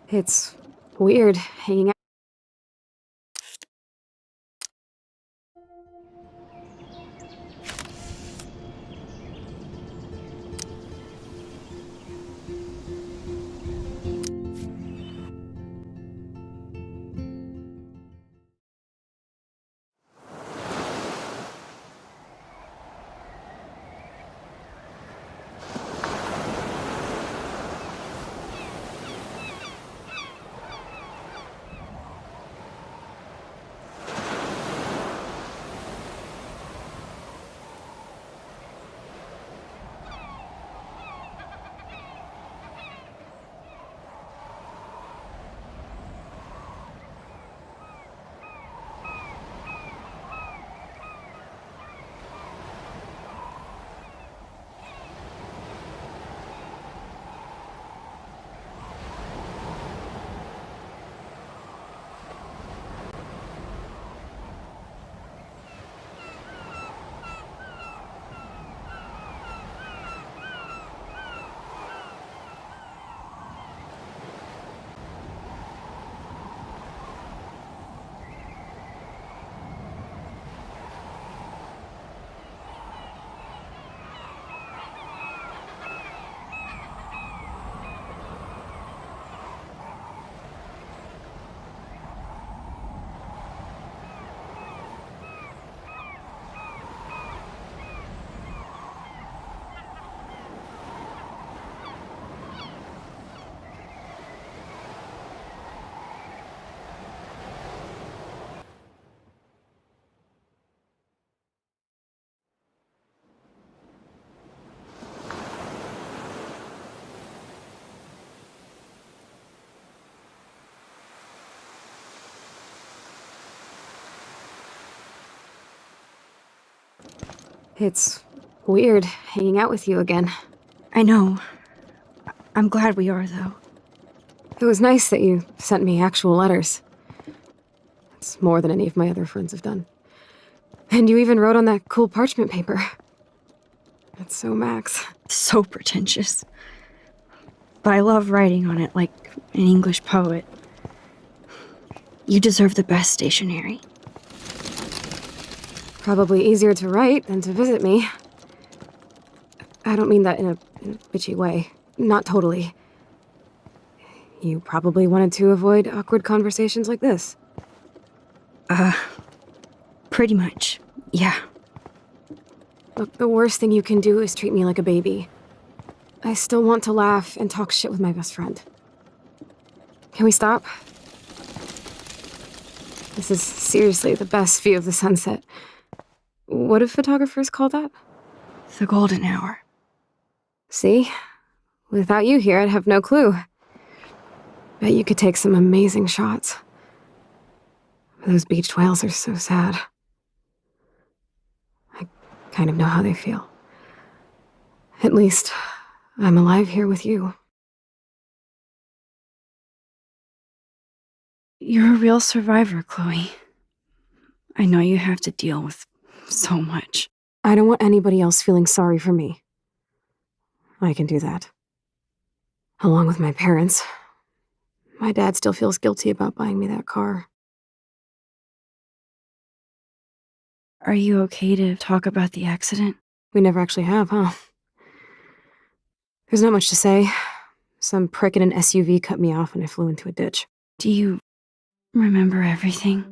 It's weird hanging out. It's weird hanging out with you again. I know. I'm glad we are, though. It was nice that you sent me actual letters. It's more than any of my other friends have done. And you even wrote on that cool parchment paper. That's so Max. So pretentious. But I love writing on it like an English poet. You deserve the best stationery. Probably easier to write than to visit me. I don't mean that in a bitchy way. Not totally. You probably wanted to avoid awkward conversations like this. Pretty much, yeah. Look, the worst thing you can do is treat me like a baby. I still want to laugh and talk shit with my best friend. Can we stop? This is seriously the best view of the sunset. What do photographers call that? The golden hour. See? Without you here, I'd have no clue. Bet you could take some amazing shots. Those beached whales are so sad. I kind of know how they feel. At least, I'm alive here with you. You're a real survivor, Chloe. I know you have to deal with so much. I don't want anybody else feeling sorry for me. I can do that. Along with my parents. My dad still feels guilty about buying me that car. Are you okay to talk about the accident? We never actually have, huh? There's not much to say. Some prick in an SUV cut me off and I flew into a ditch. Do you remember everything?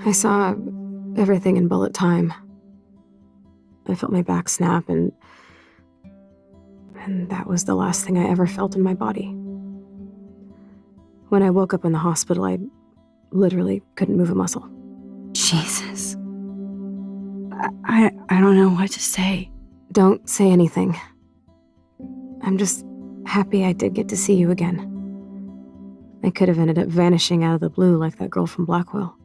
I saw everything in bullet time. I felt my back snap and that was the last thing I ever felt in my body. When I woke up in the hospital, I literally couldn't move a muscle. Jesus. I don't know what to say. Don't say anything. I'm just happy I did get to see you again. I could have ended up vanishing out of the blue like that girl from Blackwell.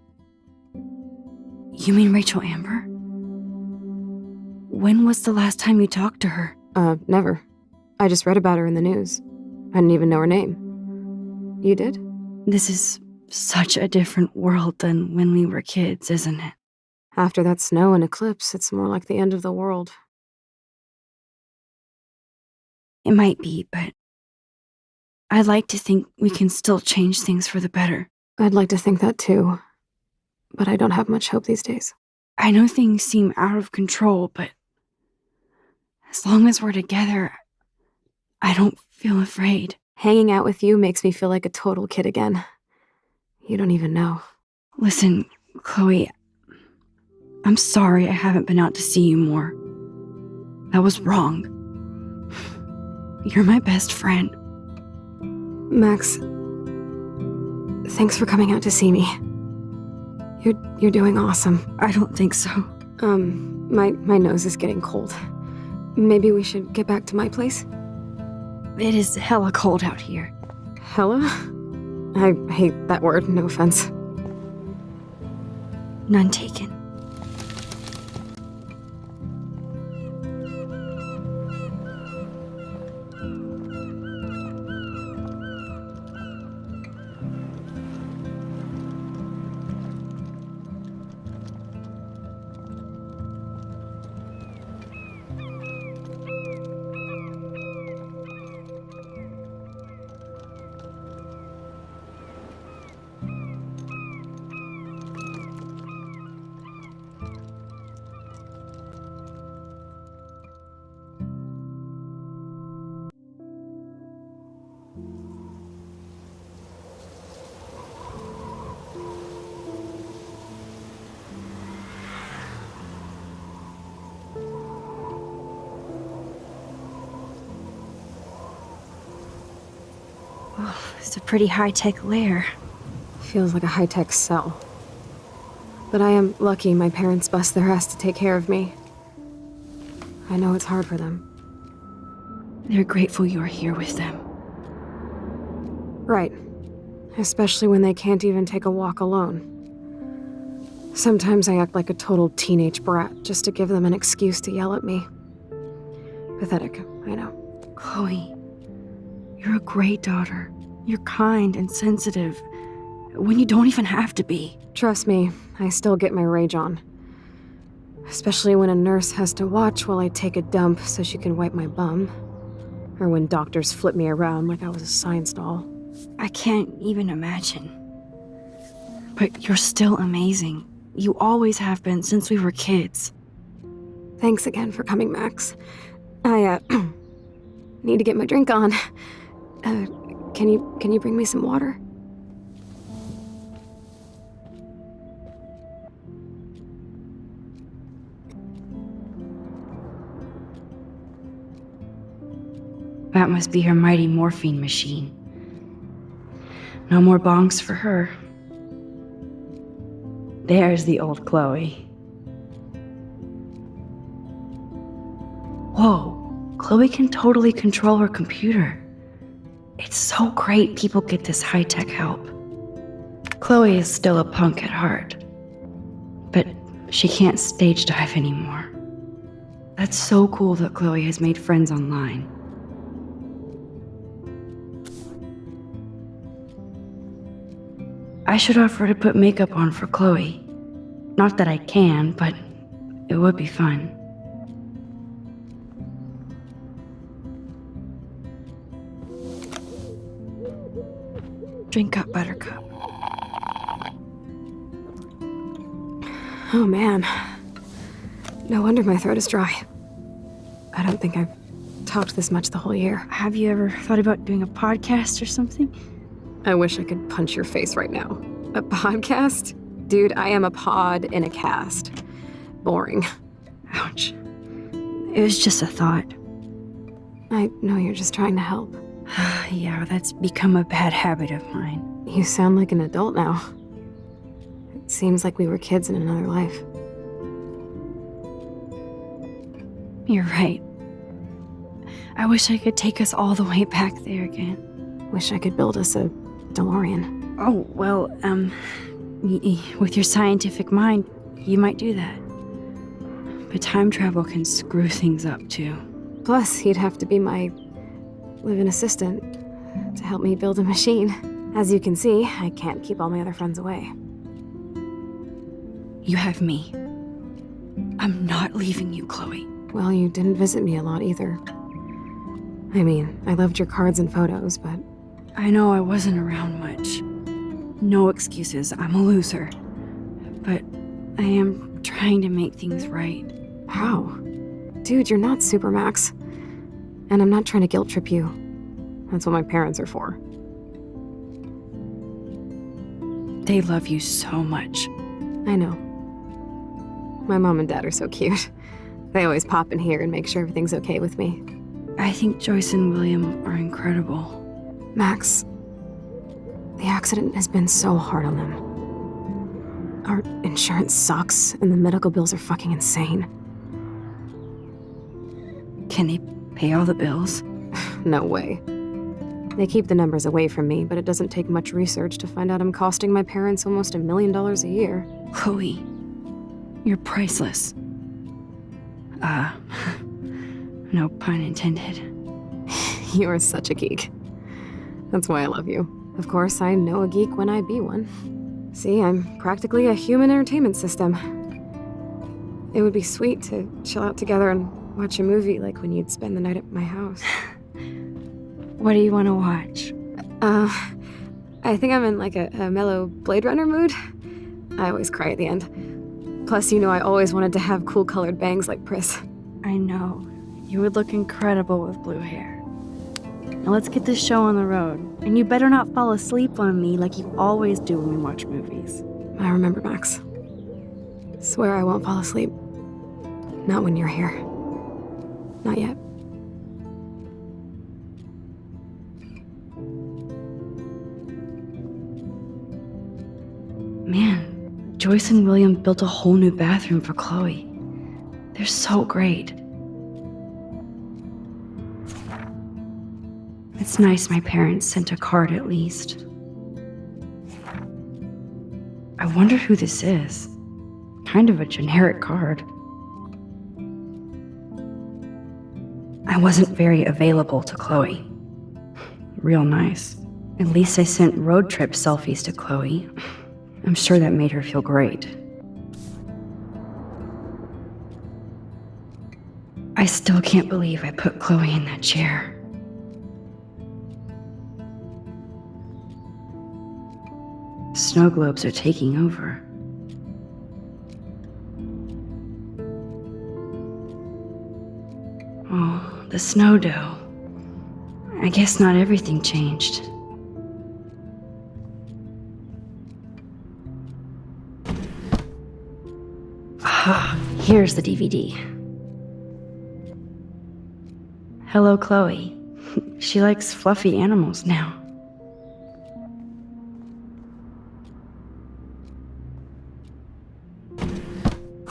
You mean Rachel Amber? When was the last time you talked to her? Never. I just read about her in the news. I didn't even know her name. You did? This is such a different world than when we were kids, isn't it? After that snow and eclipse, it's more like the end of the world. It might be, but I'd like to think we can still change things for the better. I'd like to think that too, but I don't have much hope these days. I know things seem out of control, but as long as we're together, I don't feel afraid. Hanging out with you makes me feel like a total kid again. You don't even know. Listen, Chloe, I'm sorry I haven't been out to see you more. That was wrong. You're my best friend. Max, thanks for coming out to see me. You're doing awesome. I don't think so. My nose is getting cold. Maybe we should get back to my place? It is hella cold out here. Hella? I hate that word, no offense. None taken. Oh, it's a pretty high-tech lair. Feels like a high-tech cell. But I am lucky my parents bust their ass to take care of me. I know it's hard for them. They're grateful you're here with them. Right. Especially when they can't even take a walk alone. Sometimes I act like a total teenage brat just to give them an excuse to yell at me. Pathetic, I know. Chloe, you're a great daughter. You're kind and sensitive when you don't even have to be. Trust me, I still get my rage on. Especially when a nurse has to watch while I take a dump so she can wipe my bum. Or when doctors flip me around like I was a science doll. I can't even imagine. But you're still amazing. You always have been since we were kids. Thanks again for coming, Max. I, need to get my drink on. Can you bring me some water? That must be her mighty morphine machine. No more bongs for her. There's the old Chloe. Whoa, Chloe can totally control her computer. It's so great people get this high-tech help. Chloe is still a punk at heart, but she can't stage dive anymore. That's so cool that Chloe has made friends online. I should offer to put makeup on for Chloe. Not that I can, but it would be fun. Drink up, Buttercup. Oh man. No wonder my throat is dry. I don't think I've talked this much the whole year. Have you ever thought about doing a podcast or something? I wish I could punch your face right now. A podcast? Dude, I am a pod in a cast. Boring. Ouch. It was just a thought. I know you're just trying to help. Yeah, that's become a bad habit of mine. You sound like an adult now. It seems like we were kids in another life. You're right. I wish I could take us all the way back there again. Wish I could build us a DeLorean. Oh, well, with your scientific mind, you might do that. But time travel can screw things up, too. Plus, he'd have to be my live-in assistant to help me build a machine. As you can see, I can't keep all my other friends away. You have me. I'm not leaving you, Chloe. Well, you didn't visit me a lot either. I mean, I loved your cards and photos, but I know I wasn't around much. No excuses, I'm a loser. But I am trying to make things right. How? Dude, you're not Supermax. And I'm not trying to guilt trip you. That's what my parents are for. They love you so much. I know. My mom and dad are so cute. They always pop in here and make sure everything's okay with me. I think Joyce and William are incredible. Max, the accident has been so hard on them. Our insurance sucks, and the medical bills are fucking insane. Can they pay all the bills? No way. They keep the numbers away from me, but it doesn't take much research to find out I'm costing my parents almost $1 million a year. Chloe, you're priceless. No pun intended. You are such a geek. That's why I love you. Of course, I know a geek when I be one. See, I'm practically a human entertainment system. It would be sweet to chill out together and watch a movie like when you'd spend the night at my house. What do you want to watch? I think I'm in like a mellow Blade Runner mood. I always cry at the end. Plus, you know I always wanted to have cool colored bangs like Pris. I know. You would look incredible with blue hair. Now let's get this show on the road. And you better not fall asleep on me like you always do when we watch movies. I remember, Max. Swear I won't fall asleep. Not when you're here. Not yet. Man, Joyce and William built a whole new bathroom for Chloe. They're so great. It's nice my parents sent a card at least. I wonder who this is. Kind of a generic card. I wasn't very available to Chloe. Real nice. At least I sent road trip selfies to Chloe. I'm sure that made her feel great. I still can't believe I put Chloe in that chair. Snow globes are taking over. Oh, the snow dough. I guess not everything changed. Ah, here's the DVD. Hello, Chloe. She likes fluffy animals now.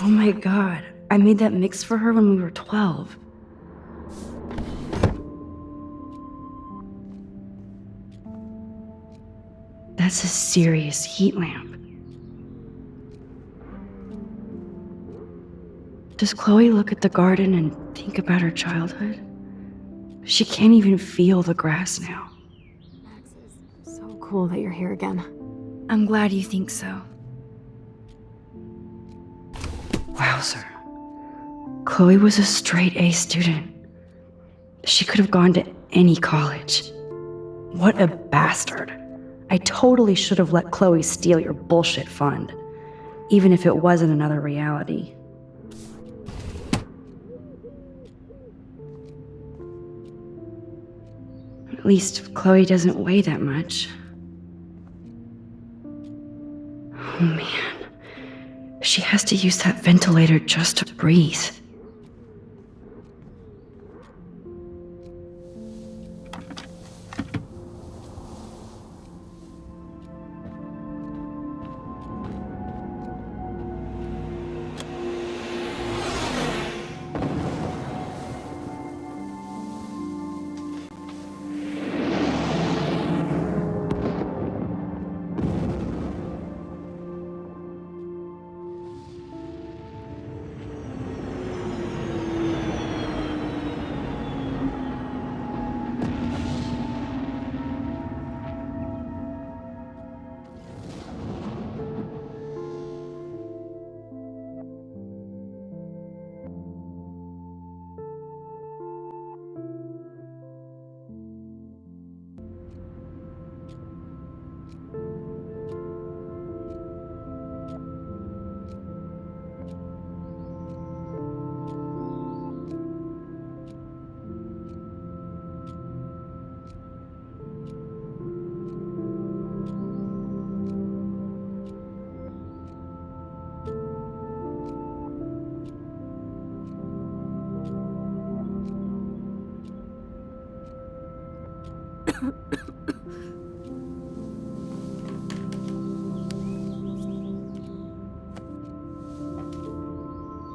Oh my god, I made that mix for her when we were 12. That's a serious heat lamp. Does Chloe look at the garden and think about her childhood? She can't even feel the grass now. Max, it's so cool that you're here again. I'm glad you think so. Wowzer. Chloe was a straight A student. She could have gone to any college. What a bastard. I totally should have let Chloe steal your bullshit fund, even if it wasn't another reality. At least Chloe doesn't weigh that much. Oh man, she has to use that ventilator just to breathe.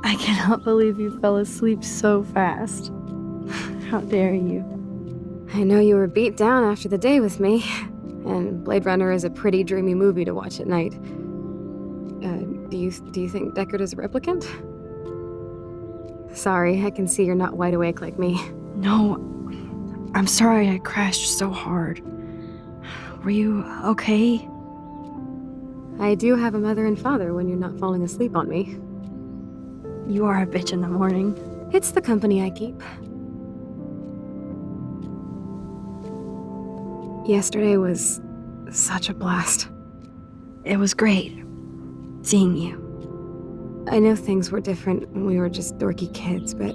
I cannot believe you fell asleep so fast. How dare you? I know you were beat down after the day with me, and Blade Runner is a pretty dreamy movie to watch at night. Do you think Deckard is a replicant? Sorry, I can see you're not wide awake like me. No, I'm sorry I crashed so hard. Were you okay? I do have a mother and father when you're not falling asleep on me. You are a bitch in the morning. It's the company I keep. Yesterday was such a blast. It was great seeing you. I know things were different when we were just dorky kids, but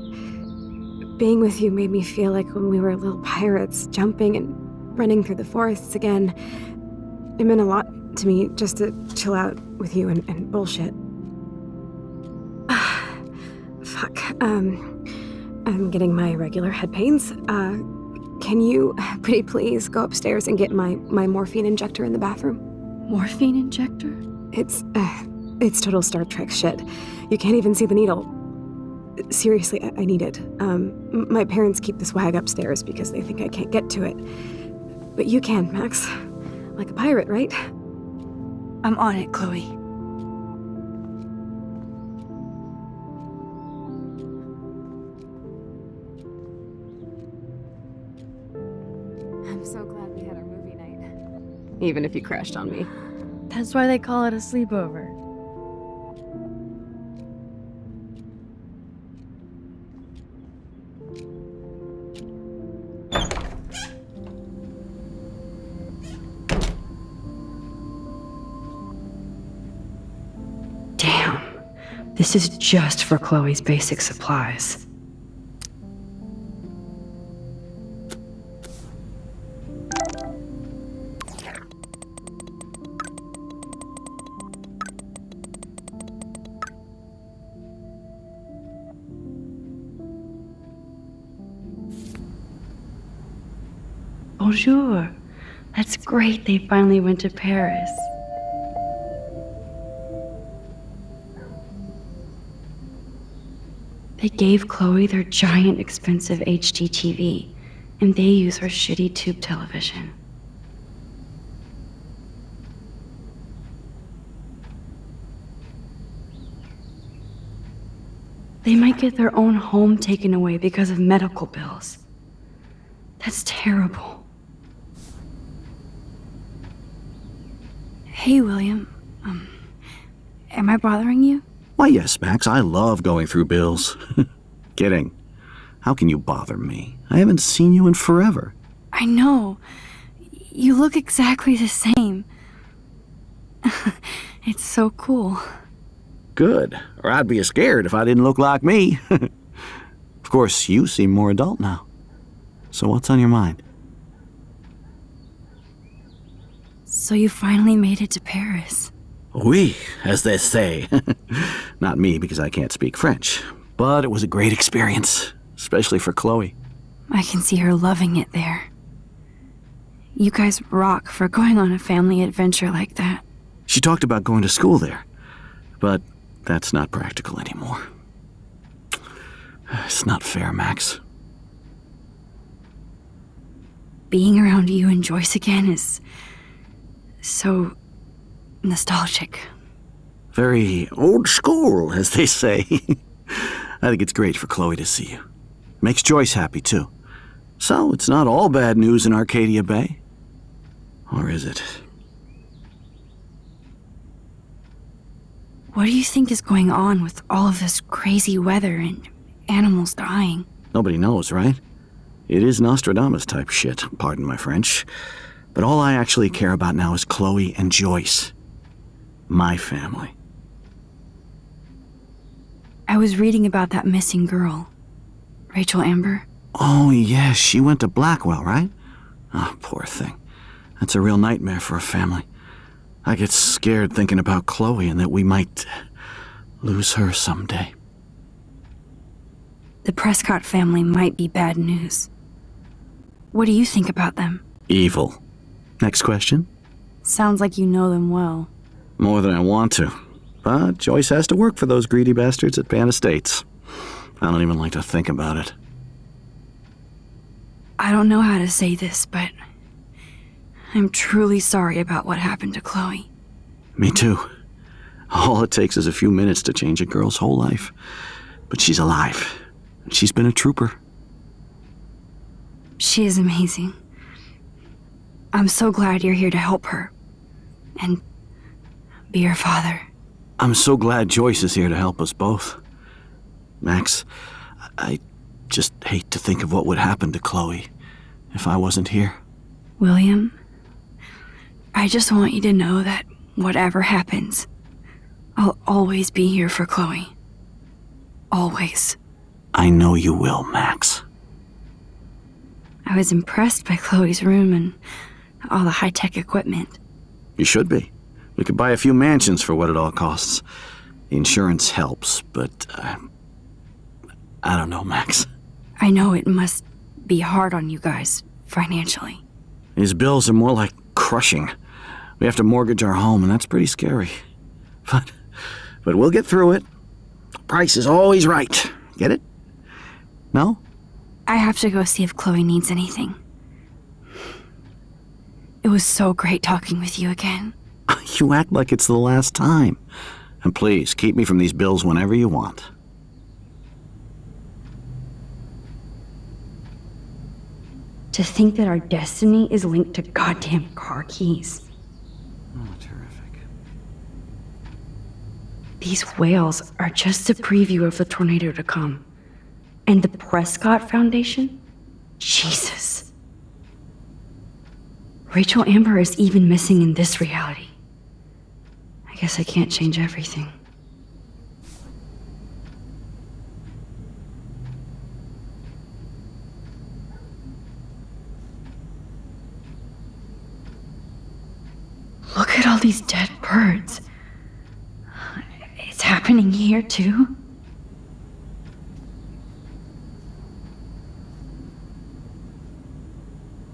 being with you made me feel like when we were little pirates, jumping and running through the forests again. It meant a lot to me just to chill out with you and bullshit. Fuck. I'm getting my regular head pains. Can you, pretty please, go upstairs and get my morphine injector in the bathroom? Morphine injector? It's total Star Trek shit. You can't even see the needle. Seriously, I need it. My parents keep the swag upstairs because they think I can't get to it. But you can, Max. Like a pirate, right? I'm on it, Chloe. I'm so glad we had our movie night. Even if you crashed on me. That's why they call it a sleepover. Damn. This is just for Chloe's basic supplies. Bonjour. That's great they finally went to Paris. They gave Chloe their giant expensive HD TV, and they use her shitty tube television. They might get their own home taken away because of medical bills. That's terrible. Hey, William. Am I bothering you? Why, yes, Max. I love going through bills. Kidding. How can you bother me? I haven't seen you in forever. I know. You look exactly the same. It's so cool. Good. Or I'd be scared if I didn't look like me. Of course, you seem more adult now. So what's on your mind? So you finally made it to Paris. Oui, as they say. Not me, because I can't speak French. But it was a great experience, especially for Chloe. I can see her loving it there. You guys rock for going on a family adventure like that. She talked about going to school there, but that's not practical anymore. It's not fair, Max. Being around you and Joyce again is so nostalgic. Very old school, as they say. I think it's great for Chloe to see you. Makes Joyce happy, too. So, it's not all bad news in Arcadia Bay. Or is it? What do you think is going on with all of this crazy weather and animals dying? Nobody knows, right? It is Nostradamus-type shit, pardon my French. But all I actually care about now is Chloe and Joyce. My family. I was reading about that missing girl. Rachel Amber. Oh, yes, she went to Blackwell, right? Oh, poor thing. That's a real nightmare for a family. I get scared thinking about Chloe and that we might lose her someday. The Prescott family might be bad news. What do you think about them? Evil. Next question? Sounds like you know them well. More than I want to. But Joyce has to work for those greedy bastards at Pan Estates. I don't even like to think about it. I don't know how to say this, but I'm truly sorry about what happened to Chloe. Me too. All it takes is a few minutes to change a girl's whole life. But she's alive. She's been a trooper. She is amazing. I'm so glad you're here to help her. And be her father. I'm so glad Joyce is here to help us both. Max, I just hate to think of what would happen to Chloe if I wasn't here. William, I just want you to know that whatever happens, I'll always be here for Chloe. Always. I know you will, Max. I was impressed by Chloe's room and all the high-tech equipment. You should be. We could buy a few mansions for what it all costs. The insurance helps, but I don't know, Max. I know it must be hard on you guys, financially. These bills are more like crushing. We have to mortgage our home, and that's pretty scary. But we'll get through it. Price is always right. Get it? No? I have to go see if Chloe needs anything. It was so great talking with you again. You act like it's the last time. And please, keep me from these bills whenever you want. To think that our destiny is linked to goddamn car keys. Oh, terrific. These whales are just a preview of the tornado to come. And the Prescott Foundation? Jesus. Rachel Amber is even missing in this reality. I guess I can't change everything. Look at all these dead birds. It's happening here too?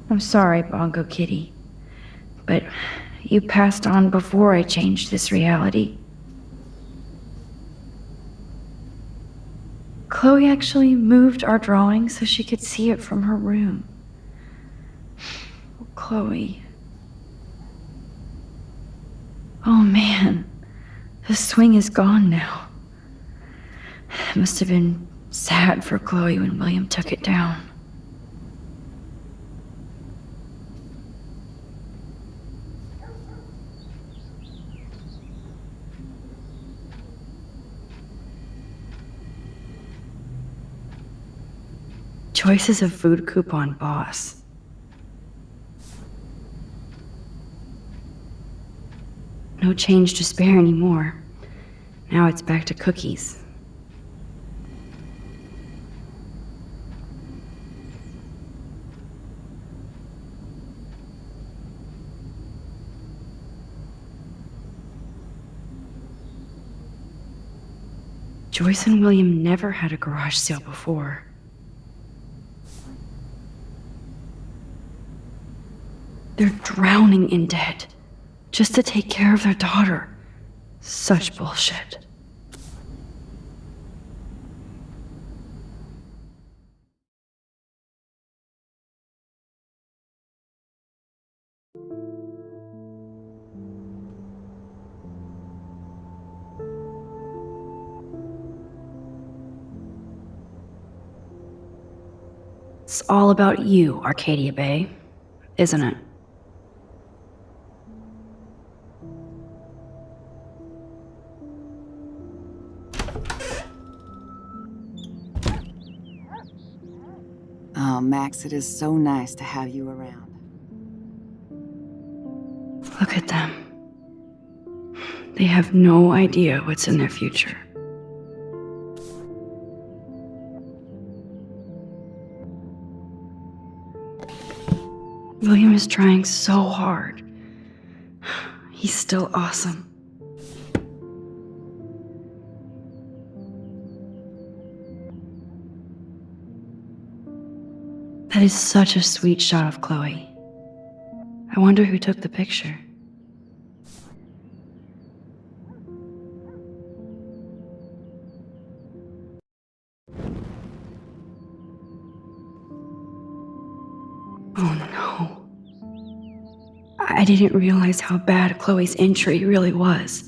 I'm sorry, Bongo Kitty, but you passed on before I changed this reality. Chloe actually moved our drawing so she could see it from her room. Oh, Chloe. Oh man, the swing is gone now. It must have been sad for Chloe when William took it down. Joyce is a food coupon boss. No change to spare anymore. Now it's back to cookies. Joyce and William never had a garage sale before. They're drowning in debt just to take care of their daughter. Such bullshit. It's all about you, Arcadia Bay, isn't it? Oh, Max, it is so nice to have you around. Look at them. They have no idea what's in their future. William is trying so hard. He's still awesome. That is such a sweet shot of Chloe. wonder who took the picture. Oh no. I didn't realize how bad Chloe's injury really was.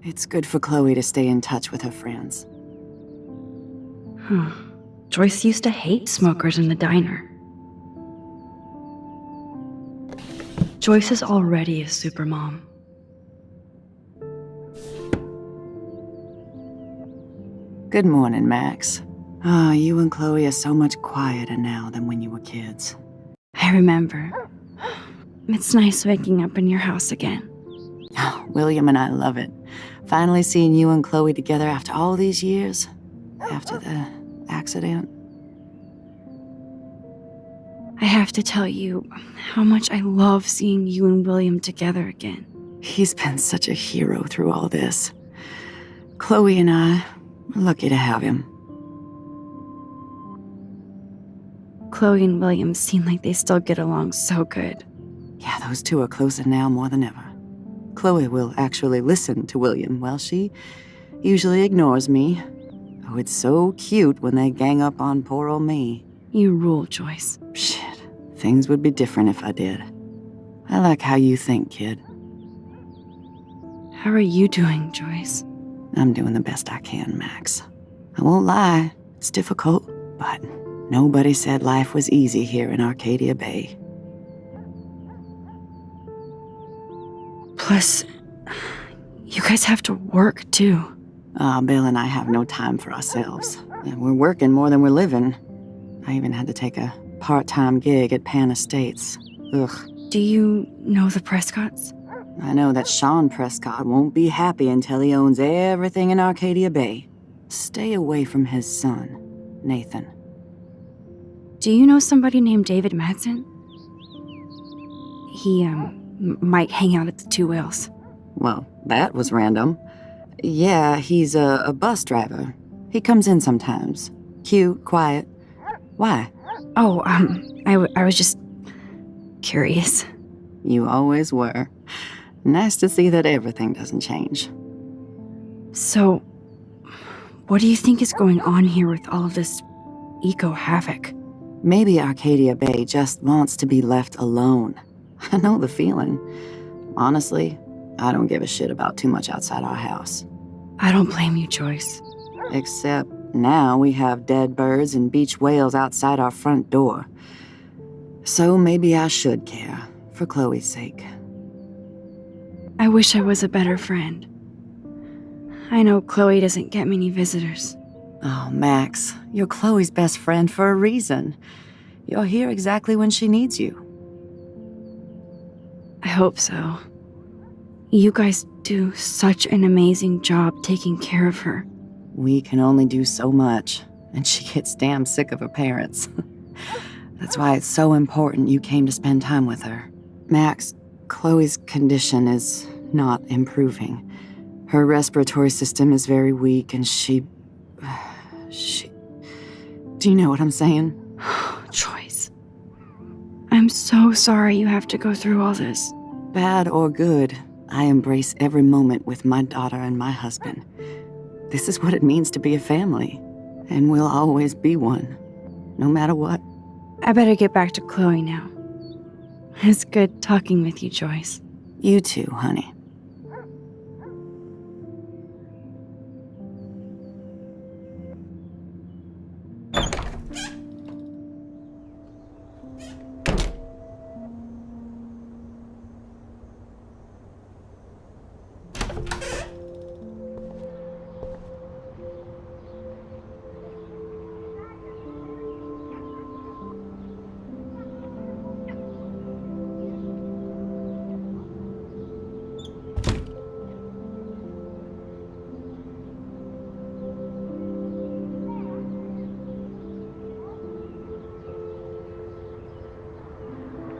It's good for Chloe to stay in touch with her friends. Joyce used to hate smokers in the diner. Joyce is already a supermom. Good morning, Max. Ah, you and Chloe are so much quieter now than when you were kids. I remember. It's nice waking up in your house again. Oh, William and I love it. Finally seeing you and Chloe together after all these years. After the accident. I have to tell you how much I love seeing you and William together again. He's been such a hero through all this. Chloe and I are lucky to have him. Chloe and William seem like they still get along so good. Yeah, those two are closer now more than ever. Chloe will actually listen to William while she usually ignores me. Oh, it's so cute when they gang up on poor old me. You rule, Joyce. Shit, things would be different if I did. I like how you think, kid. How are you doing, Joyce? I'm doing the best I can, Max. I won't lie, it's difficult, but nobody said life was easy here in Arcadia Bay. Plus, you guys have to work, too. Bill and I have no time for ourselves. And we're working more than we're living. I even had to take a part-time gig at Pan Estates. Ugh. Do you know the Prescotts? I know that Sean Prescott won't be happy until he owns everything in Arcadia Bay. Stay away from his son, Nathan. Do you know somebody named David Madsen? He, might hang out at the Two Whales. Well, that was random. Yeah, he's a bus driver. He comes in sometimes. Cute, quiet. Why? Oh, I was just curious. You always were. Nice to see that everything doesn't change. So, what do you think is going on here with all of this eco-havoc? Maybe Arcadia Bay just wants to be left alone. I know the feeling. Honestly, I don't give a shit about too much outside our house. I don't blame you, Joyce. Except now we have dead birds and beach whales outside our front door. So maybe I should care, for Chloe's sake. I wish I was a better friend. I know Chloe doesn't get many visitors. Oh, Max, you're Chloe's best friend for a reason. You're here exactly when she needs you. I hope so. You guys do such an amazing job taking care of her. We can only do so much, and she gets damn sick of her parents. That's why it's so important you came to spend time with her. Max, Chloe's condition is not improving. Her respiratory system is very weak, and she... Do you know what I'm saying? Joyce. I'm so sorry you have to go through all this. Bad or good, I embrace every moment with my daughter and my husband. This is what it means to be a family, and we'll always be one, no matter what. I better get back to Chloe now. It's good talking with you, Joyce. You too, honey.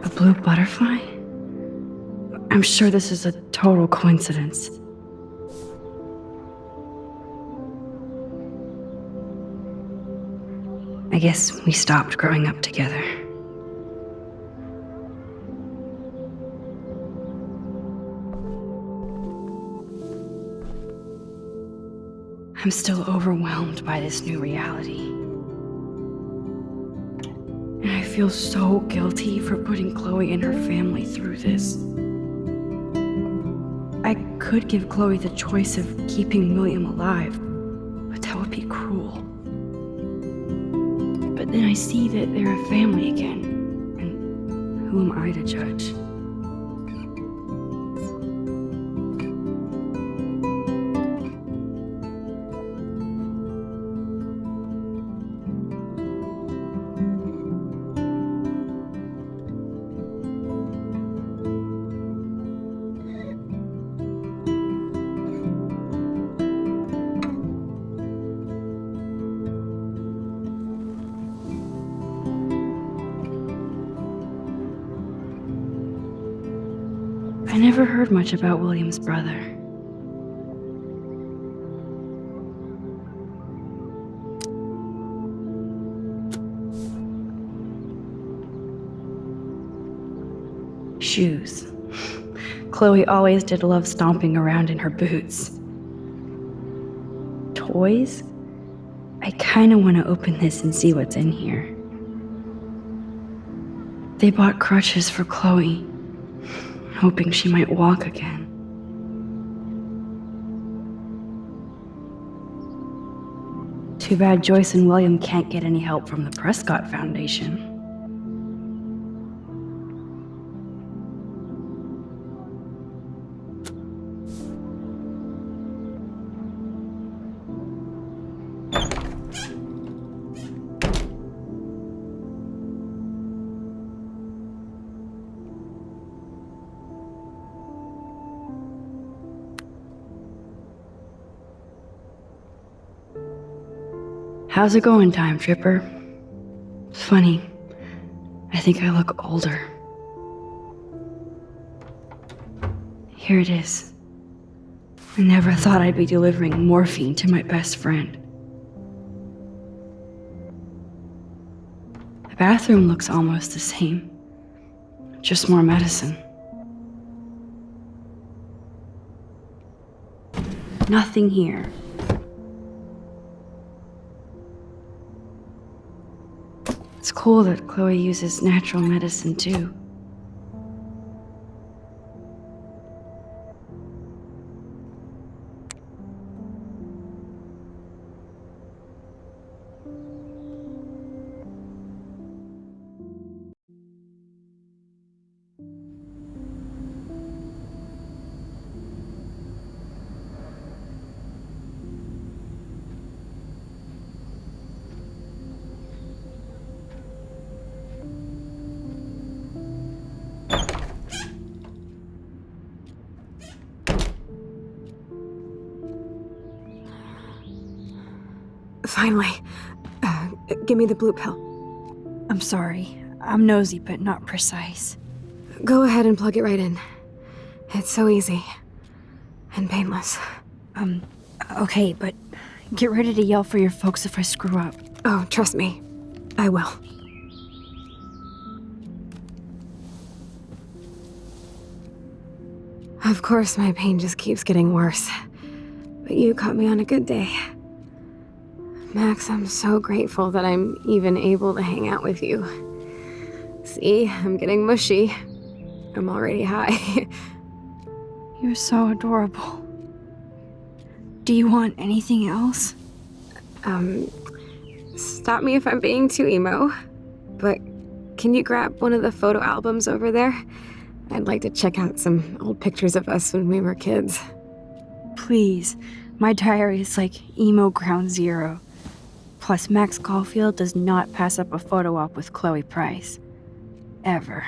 A blue butterfly? I'm sure this is a total coincidence. guess we stopped growing up together. I'm still overwhelmed by this new reality. And I feel so guilty for putting Chloe and her family through this. I could give Chloe the choice of keeping William alive, but that would be cruel. But then I see that they're a family again, and who am I to judge? I never heard much about William's brother. Shoes. Chloe always did love stomping around in her boots. Toys? I kinda want to open this and see what's in here. They bought crutches for Chloe, hoping she might walk again. Too bad Joyce and William can't get any help from the Prescott Foundation. How's it going, Time Tripper? Funny, I think I look older. Here it is. I never thought I'd be delivering morphine to my best friend. The bathroom looks almost the same, just more medicine. Nothing here. It's cool that Chloe uses natural medicine too. Finally. Give me the blue pill. I'm sorry. I'm nosy, but not precise. Go ahead and plug it right in. It's so easy. And painless. Okay, but get ready to yell for your folks if I screw up. Oh, trust me. I will. Of course, my pain just keeps getting worse. But you caught me on a good day. Max, I'm so grateful that I'm even able to hang out with you. See, I'm getting mushy. I'm already high. You're so adorable. Do you want anything else? Stop me if I'm being too emo, but can you grab one of the photo albums over there? I'd like to check out some old pictures of us when we were kids. Please. My diary is like emo ground zero. Plus, Max Caulfield does not pass up a photo op with Chloe Price. Ever.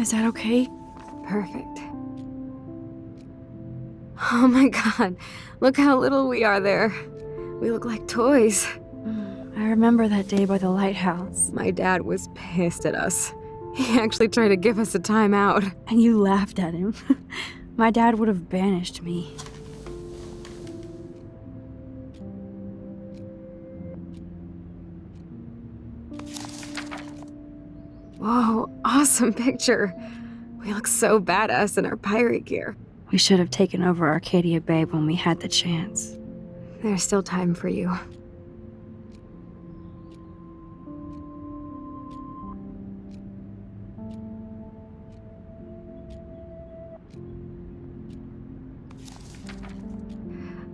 Is that okay? Perfect. Oh my god, look how little we are there. We look like toys. I remember that day by the lighthouse. My dad was pissed at us. He actually tried to give us a timeout. And you laughed at him. My dad would have banished me. Whoa, awesome picture. We look so badass in our pirate gear. We should have taken over Arcadia Bay when we had the chance. There's still time for you.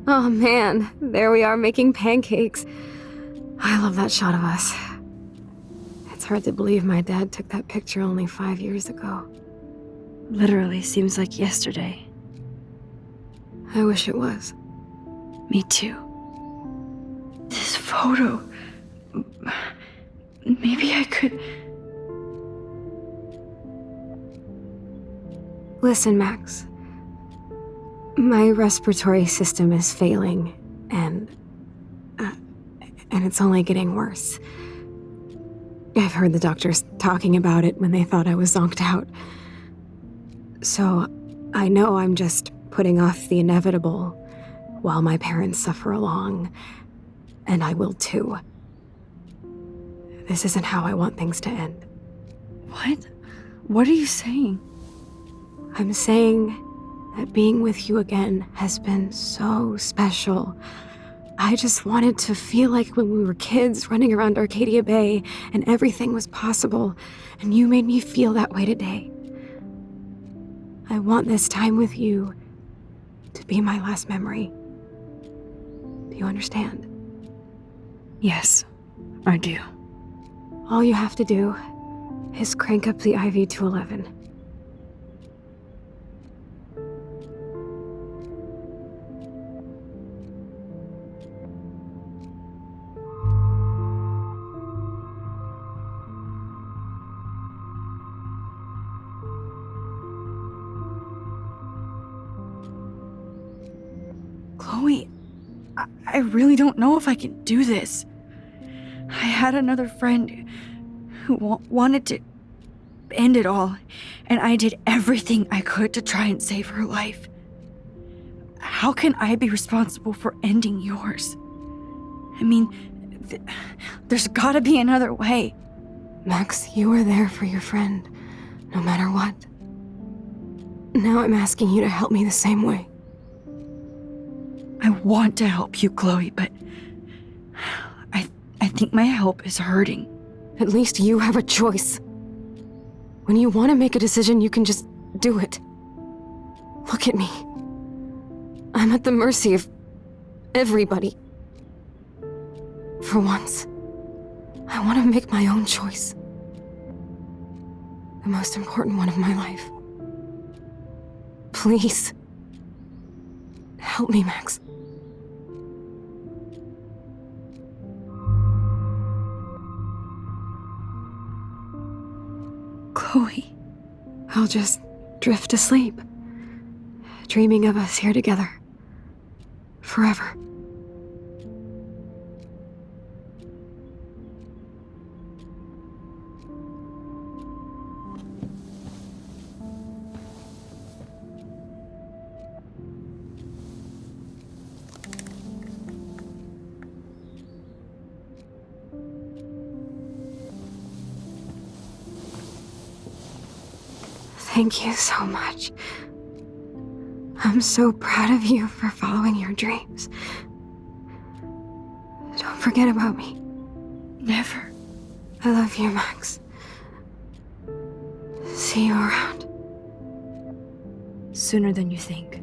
Oh man, there we are making pancakes. I love that shot of us. It's hard to believe my dad took that picture only 5 years ago. Literally seems like yesterday. I wish it was. Me too. This photo. Maybe I could. Listen, Max. My respiratory system is failing, and it's only getting worse. I've heard the doctors talking about it when they thought I was zonked out. So, I know I'm just putting off the inevitable while my parents suffer along, and I will too. This isn't how I want things to end. What? What are you saying? I'm saying that being with you again has been so special. I just wanted to feel like when we were kids running around Arcadia Bay and everything was possible, and you made me feel that way today. I want this time with you to be my last memory. Do you understand? Yes, I do. All you have to do is crank up the IV to 11. Chloe, I really don't know if I can do this. I had another friend who wanted to end it all, and I did everything I could to try and save her life. How can I be responsible for ending yours? I mean, there's gotta be another way. Max, you were there for your friend, no matter what. Now I'm asking you to help me the same way. I want to help you, Chloe, but I think my help is hurting. At least you have a choice. When you want to make a decision, you can just do it. Look at me. I'm at the mercy of everybody. For once, I want to make my own choice. The most important one of my life. Please. Help me, Max. Chloe. I'll just drift to sleep, dreaming of us here together. Forever. Thank you so much. I'm so proud of you for following your dreams. Don't forget about me. Never. I love you, Max. See you around. Sooner than you think.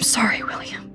I'm sorry, William.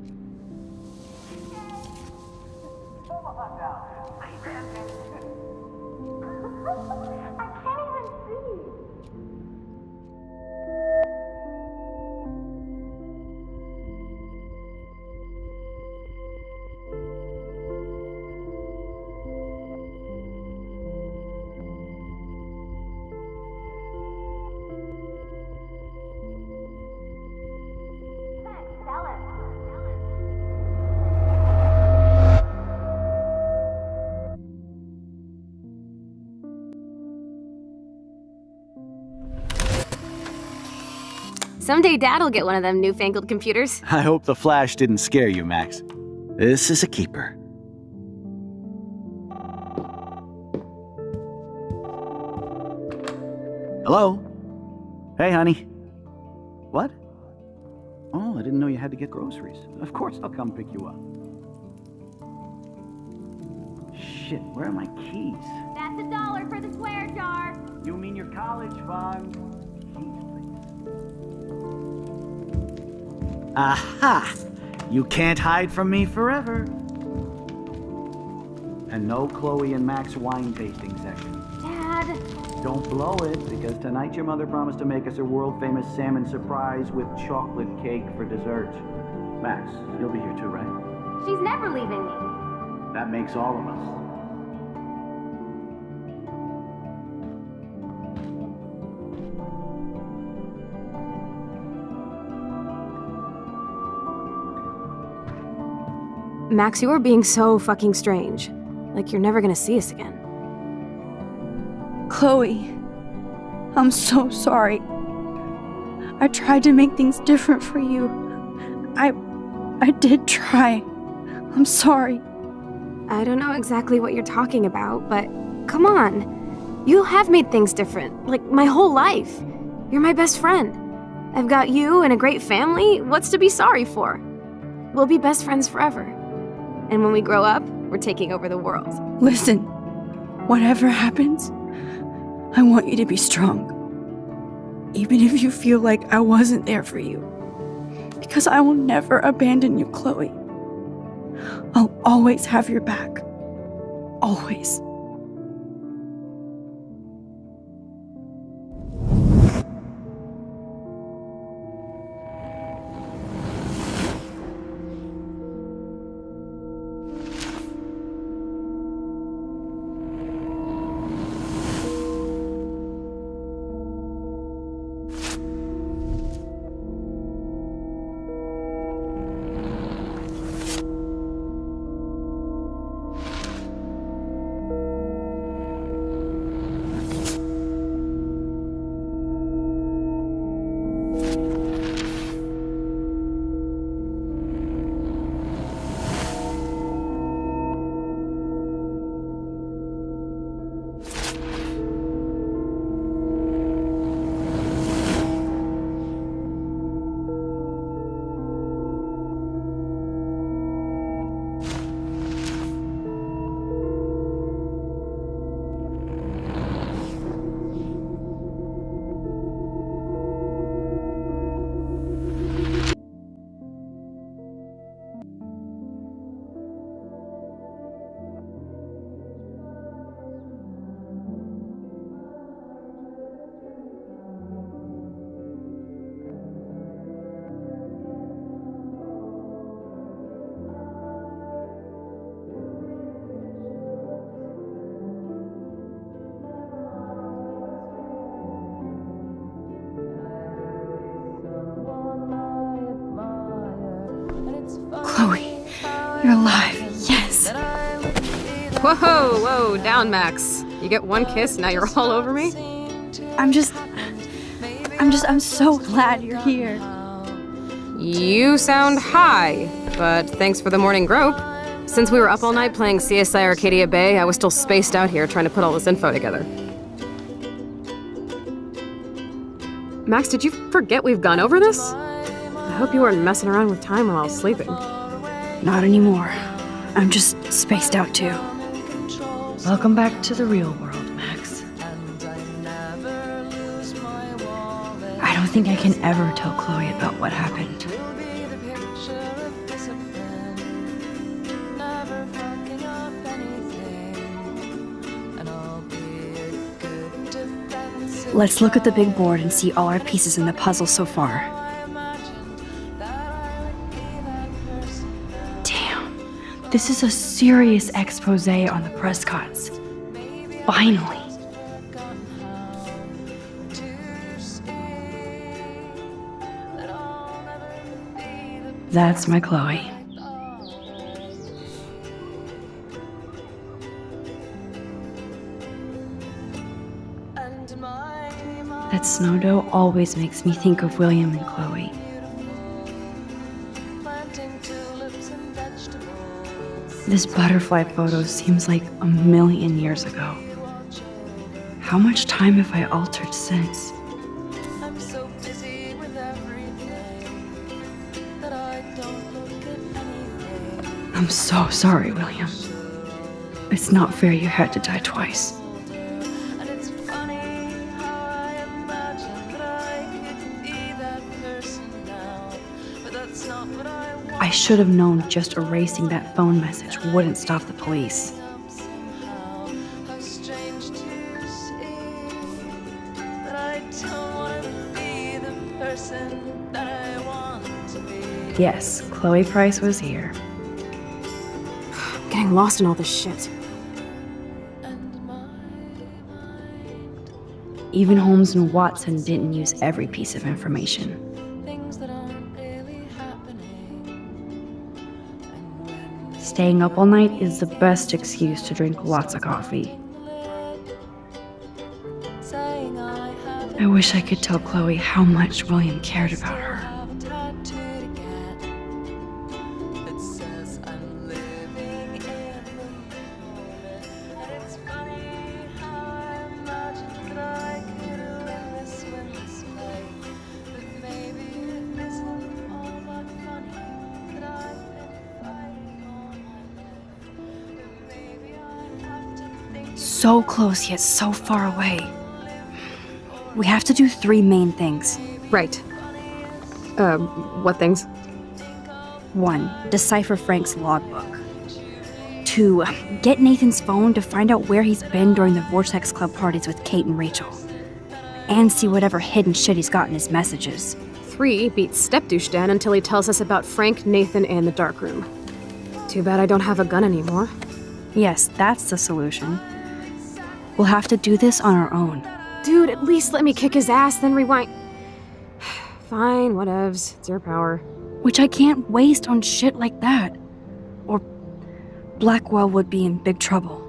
Someday Dad'll get one of them newfangled computers. I hope the flash didn't scare you, Max. This is a keeper. Hello? Hey, honey. What? Oh, I didn't know you had to get groceries. Of course I'll come pick you up. Shit, where are my keys? That's $1 for the swear jar. You mean your college fund? Aha! You can't hide from me forever. And no Chloe and Max wine tasting session. Dad. Don't blow it, because tonight your mother promised to make us a world-famous salmon surprise with chocolate cake for dessert. Max, you'll be here too, right? She's never leaving me. That makes all of us. Max, you are being so fucking strange. Like you're never gonna see us again. Chloe, I'm so sorry. I tried to make things different for you. I did try. I'm sorry. I don't know exactly what you're talking about, but come on. You have made things different, like my whole life. You're my best friend. I've got you and a great family. What's to be sorry for? We'll be best friends forever. And when we grow up, we're taking over the world. Listen, whatever happens, I want you to be strong. Even if you feel like I wasn't there for you. Because I will never abandon you, Chloe. I'll always have your back. Always. Chloe, you're alive. Yes. Whoa, down, Max. You get one kiss, now you're all over me? I'm so glad you're here. You sound high, but thanks for the morning grope. Since we were up all night playing CSI Arcadia Bay, I was still spaced out here trying to put all this info together. Max, did you forget we've gone over this? I hope you weren't messing around with time while I was sleeping. Not anymore. I'm just spaced out too. Welcome back to the real world, Max. I don't think I can ever tell Chloe about what happened. Let's look at the big board and see all our pieces in the puzzle so far. Damn, this is a serious expose on the Prescotts. Finally. That's my Chloe. That snow dough always makes me think of William and Chloe. This butterfly photo seems like a million years ago. How much time have I altered since? I'm so sorry, William. It's not fair you had to die twice. I should have known just erasing that phone message wouldn't stop the police. Yes, Chloe Price was here. I'm getting lost in all this shit. Even Holmes and Watson didn't use every piece of information. Staying up all night is the best excuse to drink lots of coffee. I wish I could tell Chloe how much William cared about her. So close yet so far away. We have to do 3 main things. Right. What things? 1. Decipher Frank's logbook. 2. Get Nathan's phone to find out where he's been during the Vortex Club parties with Kate and Rachel. And see whatever hidden shit he's got in his messages. 3. Beat Stepdouche Dan until he tells us about Frank, Nathan, and the dark room. Too bad I don't have a gun anymore. Yes, that's the solution. We'll have to do this on our own. Dude, at least let me kick his ass, then rewind. Fine, whatevs. It's your power. Which I can't waste on shit like that. Or Blackwell would be in big trouble.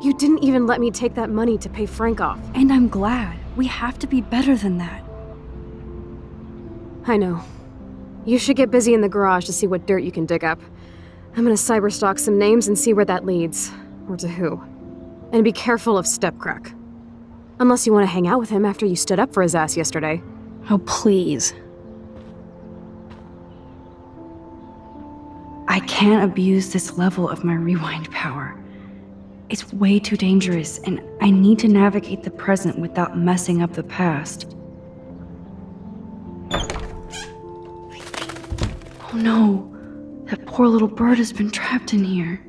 You didn't even let me take that money to pay Frank off. And I'm glad. We have to be better than that. I know. You should get busy in the garage to see what dirt you can dig up. I'm gonna cyberstalk some names and see where that leads. Or to who. And be careful of Stepcrack. Unless you want to hang out with him after you stood up for his ass yesterday. Oh, please. I can't abuse this level of my rewind power. It's way too dangerous, and I need to navigate the present without messing up the past. Oh no, that poor little bird has been trapped in here.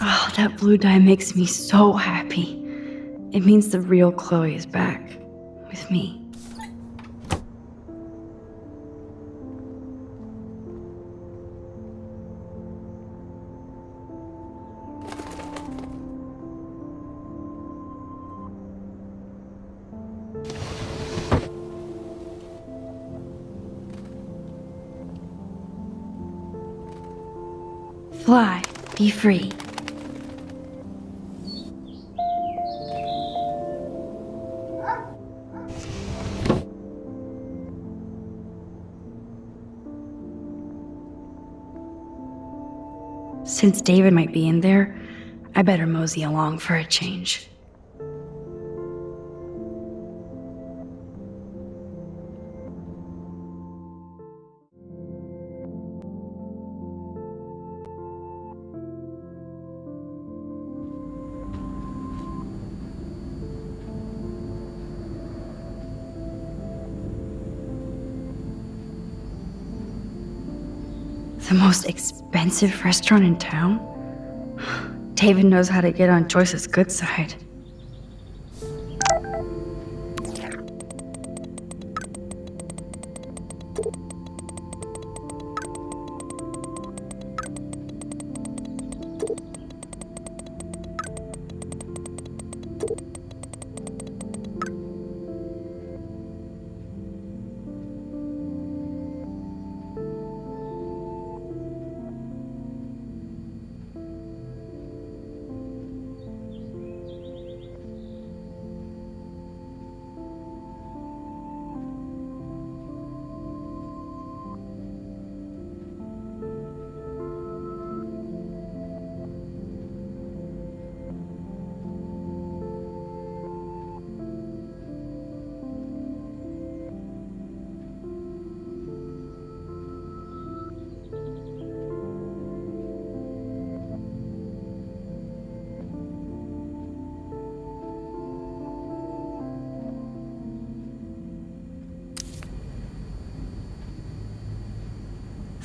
Oh, that blue dye makes me so happy. It means the real Chloe is back with me. Fly, be free. Since David might be in there, I better mosey along for a change. The most expensive restaurant in town? David knows how to get on Joyce's good side.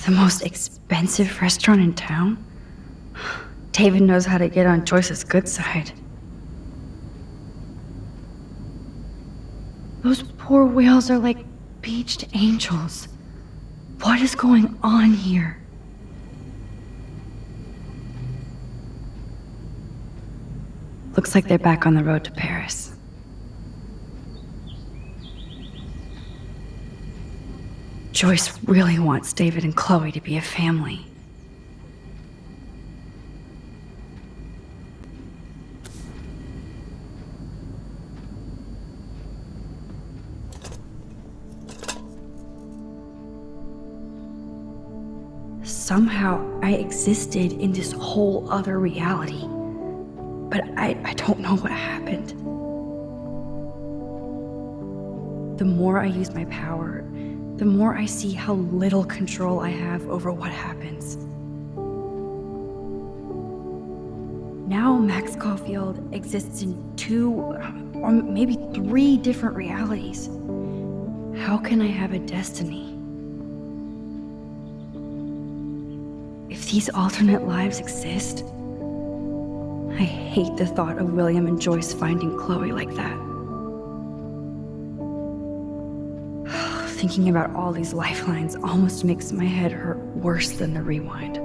The most expensive restaurant in town? David knows how to get on Joyce's good side. Those poor whales are like beached angels. What is going on here? Looks like they're back on the road to Paris. Joyce really wants David and Chloe to be a family. Somehow I existed in this whole other reality, but I don't know what happened. The more I use my power, the more I see how little control I have over what happens. Now Max Caulfield exists in 2 or maybe 3 different realities. How can I have a destiny? If these alternate lives exist, I hate the thought of William and Joyce finding Chloe like that. Thinking about all these lifelines almost makes my head hurt worse than the rewind.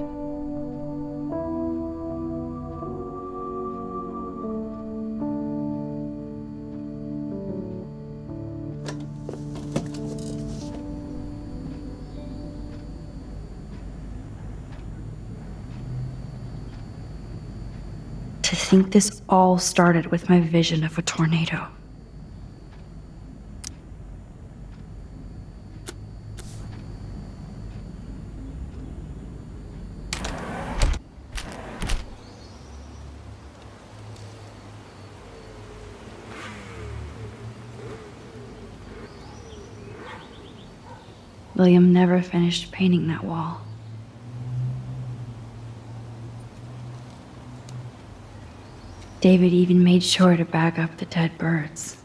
To think this all started with my vision of a tornado. William never finished painting that wall. David even made sure to bag up the dead birds.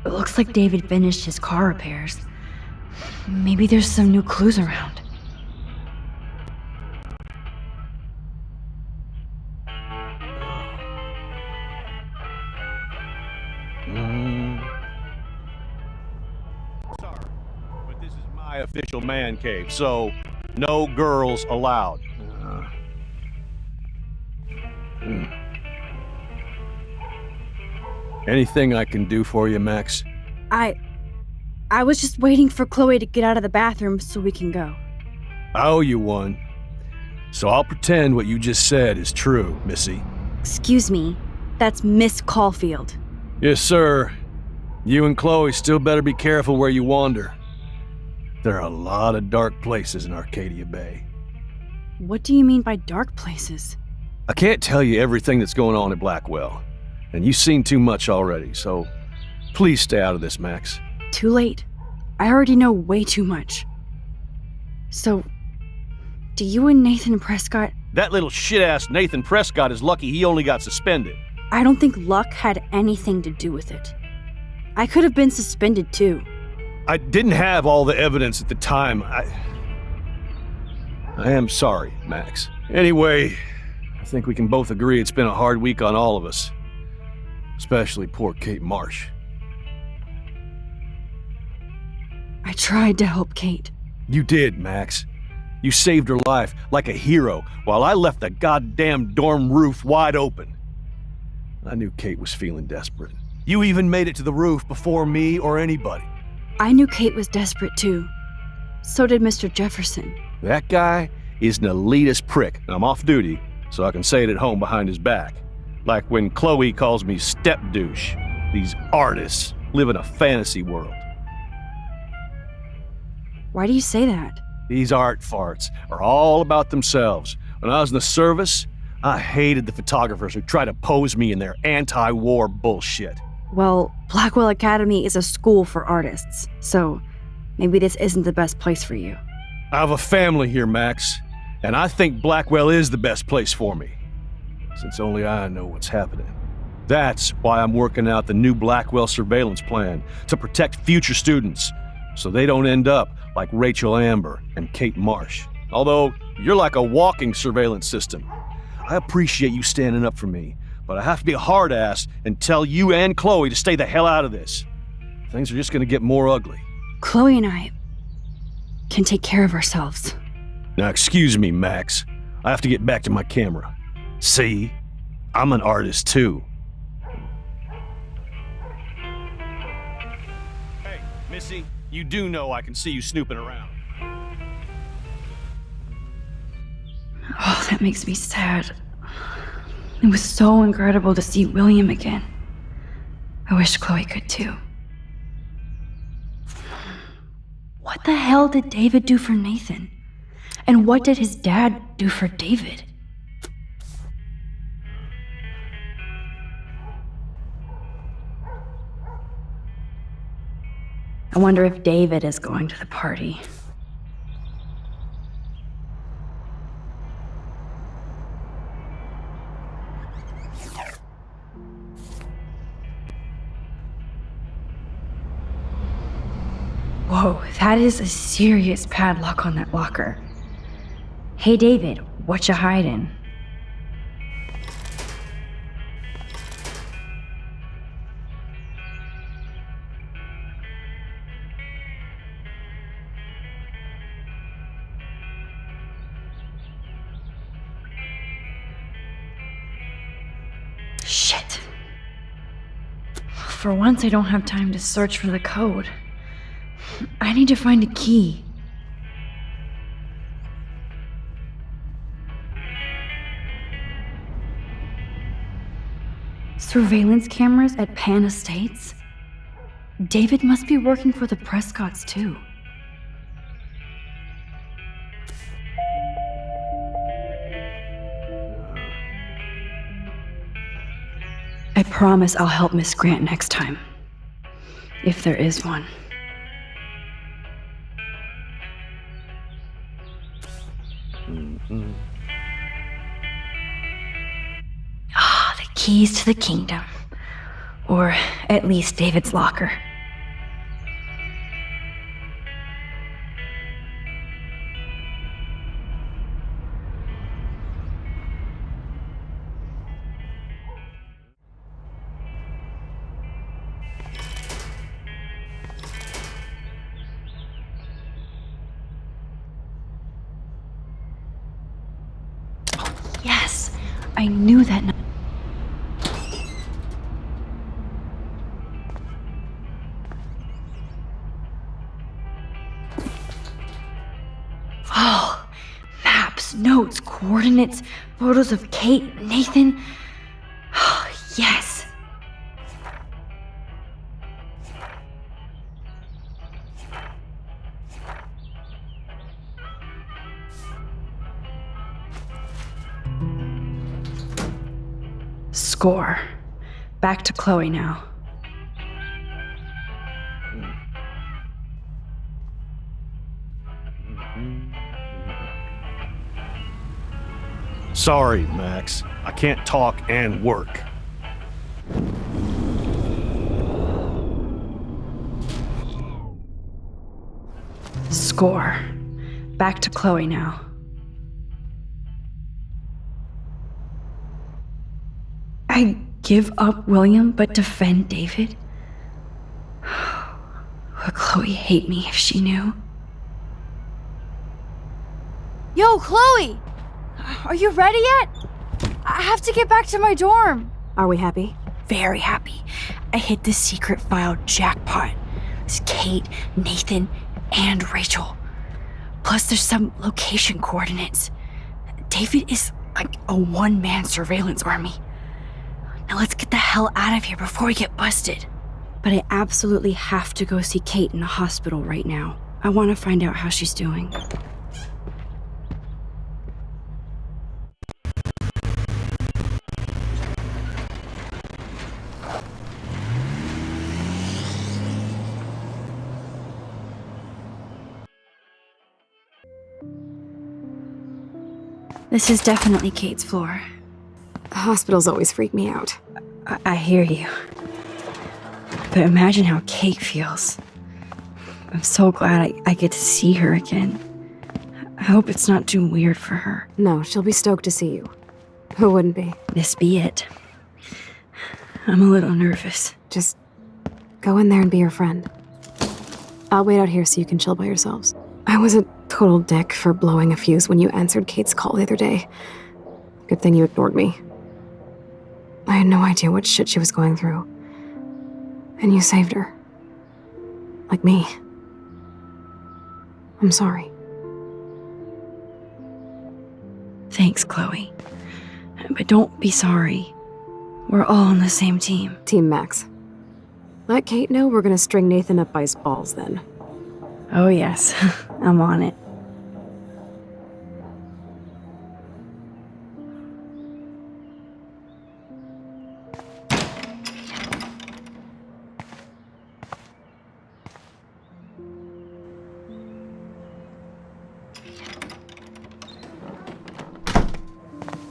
It looks like David finished his car repairs. Maybe there's some new clues around. Sorry, but this is my official man cave, so no girls allowed. Anything I can do for you, Max? I was just waiting for Chloe to get out of the bathroom so we can go. I owe you one. So I'll pretend what you just said is true, Missy. Excuse me, that's Miss Caulfield. Yes, sir. You and Chloe still better be careful where you wander. There are a lot of dark places in Arcadia Bay. What do you mean by dark places? I can't tell you everything that's going on at Blackwell, and you've seen too much already, so please stay out of this, Max. Too late. I already know way too much. So, do you and Nathan Prescott... That little shit-ass Nathan Prescott is lucky he only got suspended. I don't think luck had anything to do with it. I could have been suspended too. I didn't have all the evidence at the time. I am sorry, Max. Anyway, I think we can both agree it's been a hard week on all of us. Especially poor Kate Marsh. I tried to help Kate. You did, Max. You saved her life like a hero while I left the goddamn dorm roof wide open. I knew Kate was feeling desperate. You even made it to the roof before me or anybody. I knew Kate was desperate too. So did Mr. Jefferson. That guy is an elitist prick, and I'm off duty, so I can say it at home behind his back. Like when Chloe calls me step douche. These artists live in a fantasy world. Why do you say that? These art farts are all about themselves. When I was in the service, I hated the photographers who try to pose me in their anti-war bullshit. Well, Blackwell Academy is a school for artists, so maybe this isn't the best place for you. I have a family here, Max, and I think Blackwell is the best place for me, since only I know what's happening. That's why I'm working out the new Blackwell surveillance plan to protect future students, so they don't end up like Rachel Amber and Kate Marsh. Although, you're like a walking surveillance system. I appreciate you standing up for me, but I have to be a hard ass and tell you and Chloe to stay the hell out of this. Things are just gonna get more ugly. Chloe and I can take care of ourselves. Now excuse me, Max. I have to get back to my camera. See? I'm an artist too. Hey, Missy, you do know I can see you snooping around. Oh, that makes me sad. It was so incredible to see William again. I wish Chloe could too. What the hell did David do for Nathan? And what did his dad do for David? I wonder if David is going to the party. Whoa, that is a serious padlock on that locker. Hey David, what you hiding? Shit. For once I don't have time to search for the code. I need to find a key. Surveillance cameras at Pan Estates? David must be working for the Prescotts too. I promise I'll help Miss Grant next time. If there is one. Ah, the keys to the kingdom. Or at least David's locker. Yes, I knew that. Oh, maps, notes, coordinates, photos of Kate, Nathan. Oh, yes. Score. Back to Chloe now. Sorry, Max. I can't talk and work. Score. Back to Chloe now. I give up William but defend David? Would Chloe hate me if she knew? Yo, Chloe! Are you ready yet? I have to get back to my dorm. Are we happy? Very happy. I hit the secret file jackpot. It's Kate, Nathan, and Rachel. Plus, there's some location coordinates. David is like a one-man surveillance army. Now let's get the hell out of here before we get busted. But I absolutely have to go see Kate in the hospital right now. I want to find out how she's doing. This is definitely Kate's floor. Hospitals always freak me out. I hear you. But imagine how Kate feels. I'm so glad I get to see her again. I hope it's not too weird for her. No, she'll be stoked to see you. Who wouldn't be? This be it. I'm a little nervous. Just go in there and be your friend. I'll wait out here so you can chill by yourselves. I was a total dick for blowing a fuse when you answered Kate's call the other day. Good thing you ignored me. I had no idea what shit she was going through. And you saved her. Like me. I'm sorry. Thanks, Chloe. But don't be sorry. We're all on the same team. Team Max. Let Kate know we're gonna string Nathan up by his balls then. Oh yes, I'm on it.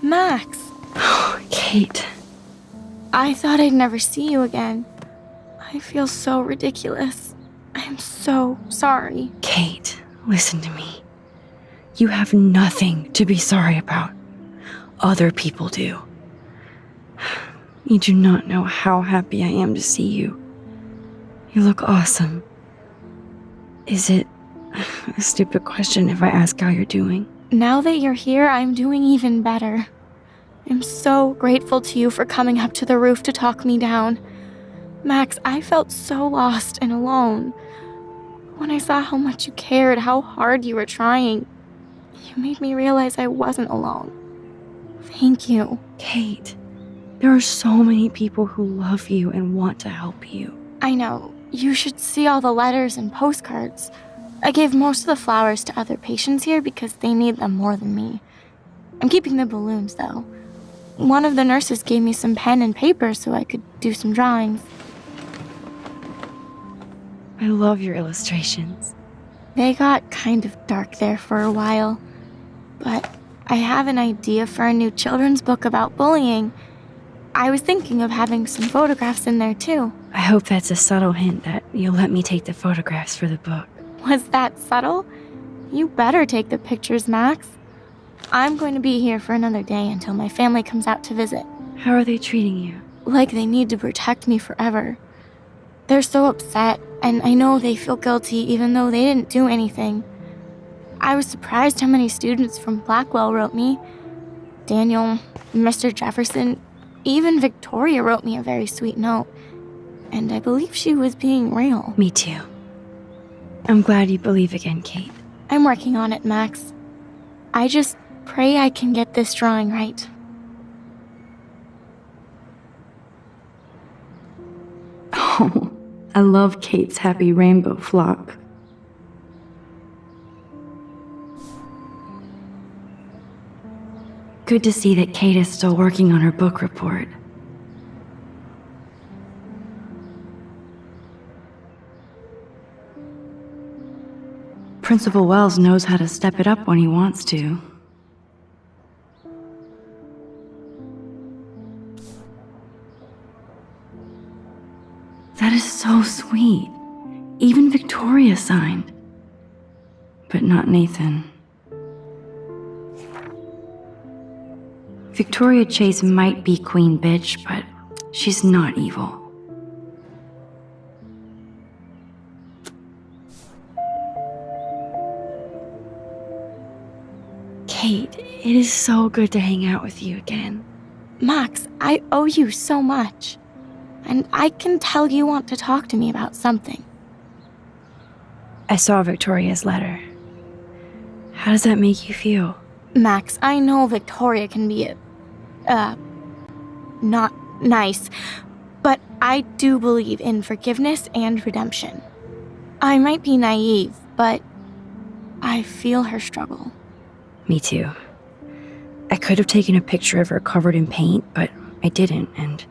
Max, Kate. I thought I'd never see you again. I feel so ridiculous. I'm so sorry. Kate, listen to me. You have nothing to be sorry about. Other people do. You do not know how happy I am to see you. You look awesome. Is it a stupid question if I ask how you're doing? Now that you're here, I'm doing even better. I'm so grateful to you for coming up to the roof to talk me down. Max, I felt so lost and alone. When I saw how much you cared, how hard you were trying, you made me realize I wasn't alone. Thank you. Kate, there are so many people who love you and want to help you. I know. You should see all the letters and postcards. I gave most of the flowers to other patients here because they need them more than me. I'm keeping the balloons, though. One of the nurses gave me some pen and paper so I could do some drawings. I love your illustrations. They got kind of dark there for a while. But I have an idea for a new children's book about bullying. I was thinking of having some photographs in there, too. I hope that's a subtle hint that you'll let me take the photographs for the book. Was that subtle? You better take the pictures, Max. I'm going to be here for another day until my family comes out to visit. How are they treating you? Like they need to protect me forever. They're so upset, and I know they feel guilty even though they didn't do anything. I was surprised how many students from Blackwell wrote me. Daniel, Mr. Jefferson, even Victoria wrote me a very sweet note. And I believe she was being real. Me too. I'm glad you believe again, Kate. I'm working on it, Max. I just pray I can get this drawing right. Oh, I love Kate's happy rainbow flock. Good to see that Kate is still working on her book report. Principal Wells knows how to step it up when he wants to. That is so sweet. Even Victoria signed. But not Nathan. Victoria Chase might be queen bitch, but she's not evil. Kate, it is so good to hang out with you again. Max, I owe you so much. And I can tell you want to talk to me about something. I saw Victoria's letter. How does that make you feel? Max, I know Victoria can be not nice, but I do believe in forgiveness and redemption. I might be naive, but I feel her struggle. Me too. I could have taken a picture of her covered in paint, but I didn't, and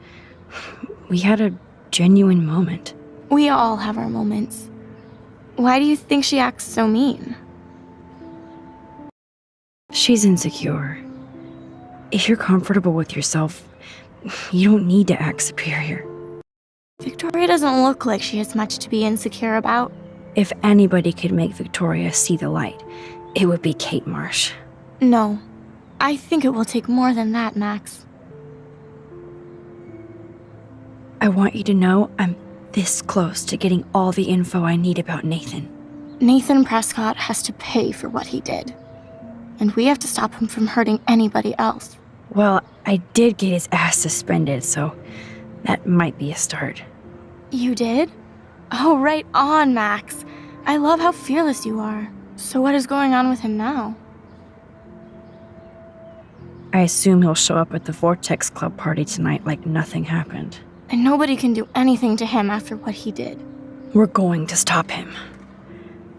we had a genuine moment. We all have our moments. Why do you think she acts so mean? She's insecure. If you're comfortable with yourself, you don't need to act superior. Victoria doesn't look like she has much to be insecure about. If anybody could make Victoria see the light, it would be Kate Marsh. No, I think it will take more than that, Max. I want you to know I'm this close to getting all the info I need about Nathan. Nathan Prescott has to pay for what he did. And we have to stop him from hurting anybody else. Well, I did get his ass suspended, so that might be a start. You did? Oh, right on, Max. I love how fearless you are. So what is going on with him now? I assume he'll show up at the Vortex Club party tonight like nothing happened. And nobody can do anything to him after what he did. We're going to stop him.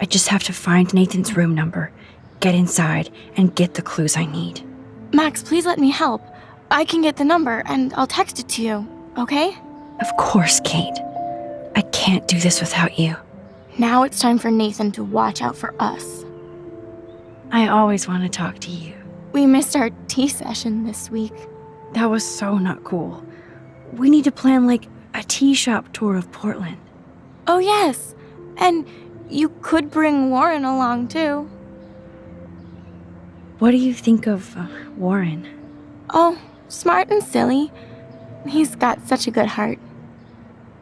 I just have to find Nathan's room number, get inside, and get the clues I need. Max, please let me help. I can get the number, and I'll text it to you, okay? Of course, Kate. I can't do this without you. Now it's time for Nathan to watch out for us. I always want to talk to you. We missed our tea session this week. That was so not cool. We need to plan, like, a tea shop tour of Portland. Oh, yes. And you could bring Warren along, too. What do you think of Warren? Oh, smart and silly. He's got such a good heart.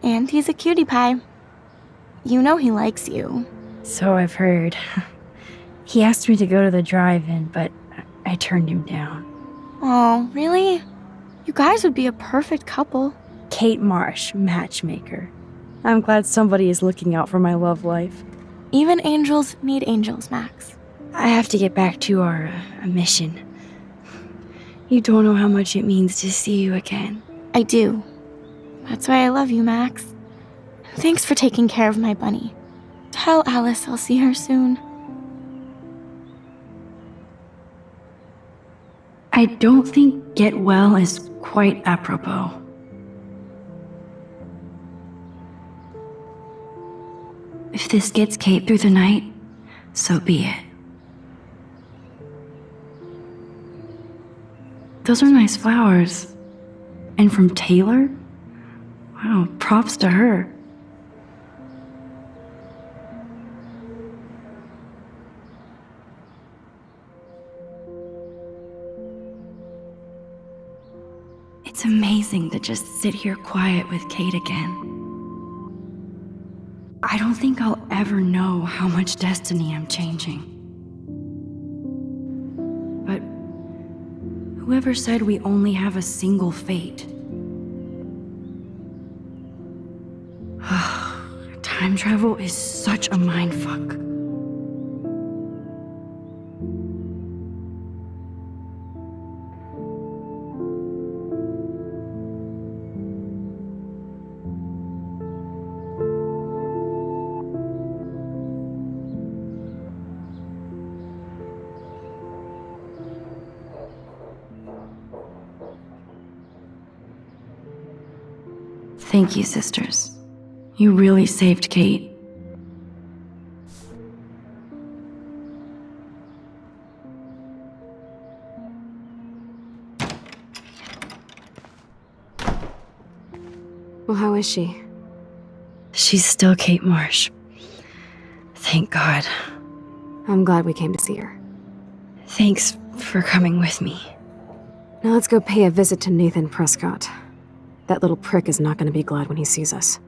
And he's a cutie pie. You know he likes you. So I've heard. He asked me to go to the drive-in, but I turned him down. Oh, really? You guys would be a perfect couple. Kate Marsh, matchmaker. I'm glad somebody is looking out for my love life. Even angels need angels, Max. I have to get back to our mission. You don't know how much it means to see you again. I do. That's why I love you, Max. Thanks for taking care of my bunny. Tell Alice I'll see her soon. I don't think get well is quite apropos. If this gets Kate through the night, so be it. Those are nice flowers. And from Taylor? Wow, props to her. It's amazing to just sit here quiet with Kate again. I don't think I'll ever know how much destiny I'm changing. But whoever said we only have a single fate? Time travel is such a mindfuck. Thank you, sisters. You really saved Kate. Well, how is she? She's still Kate Marsh. Thank God. I'm glad we came to see her. Thanks for coming with me. Now let's go pay a visit to Nathan Prescott. That little prick is not going to be glad when he sees us.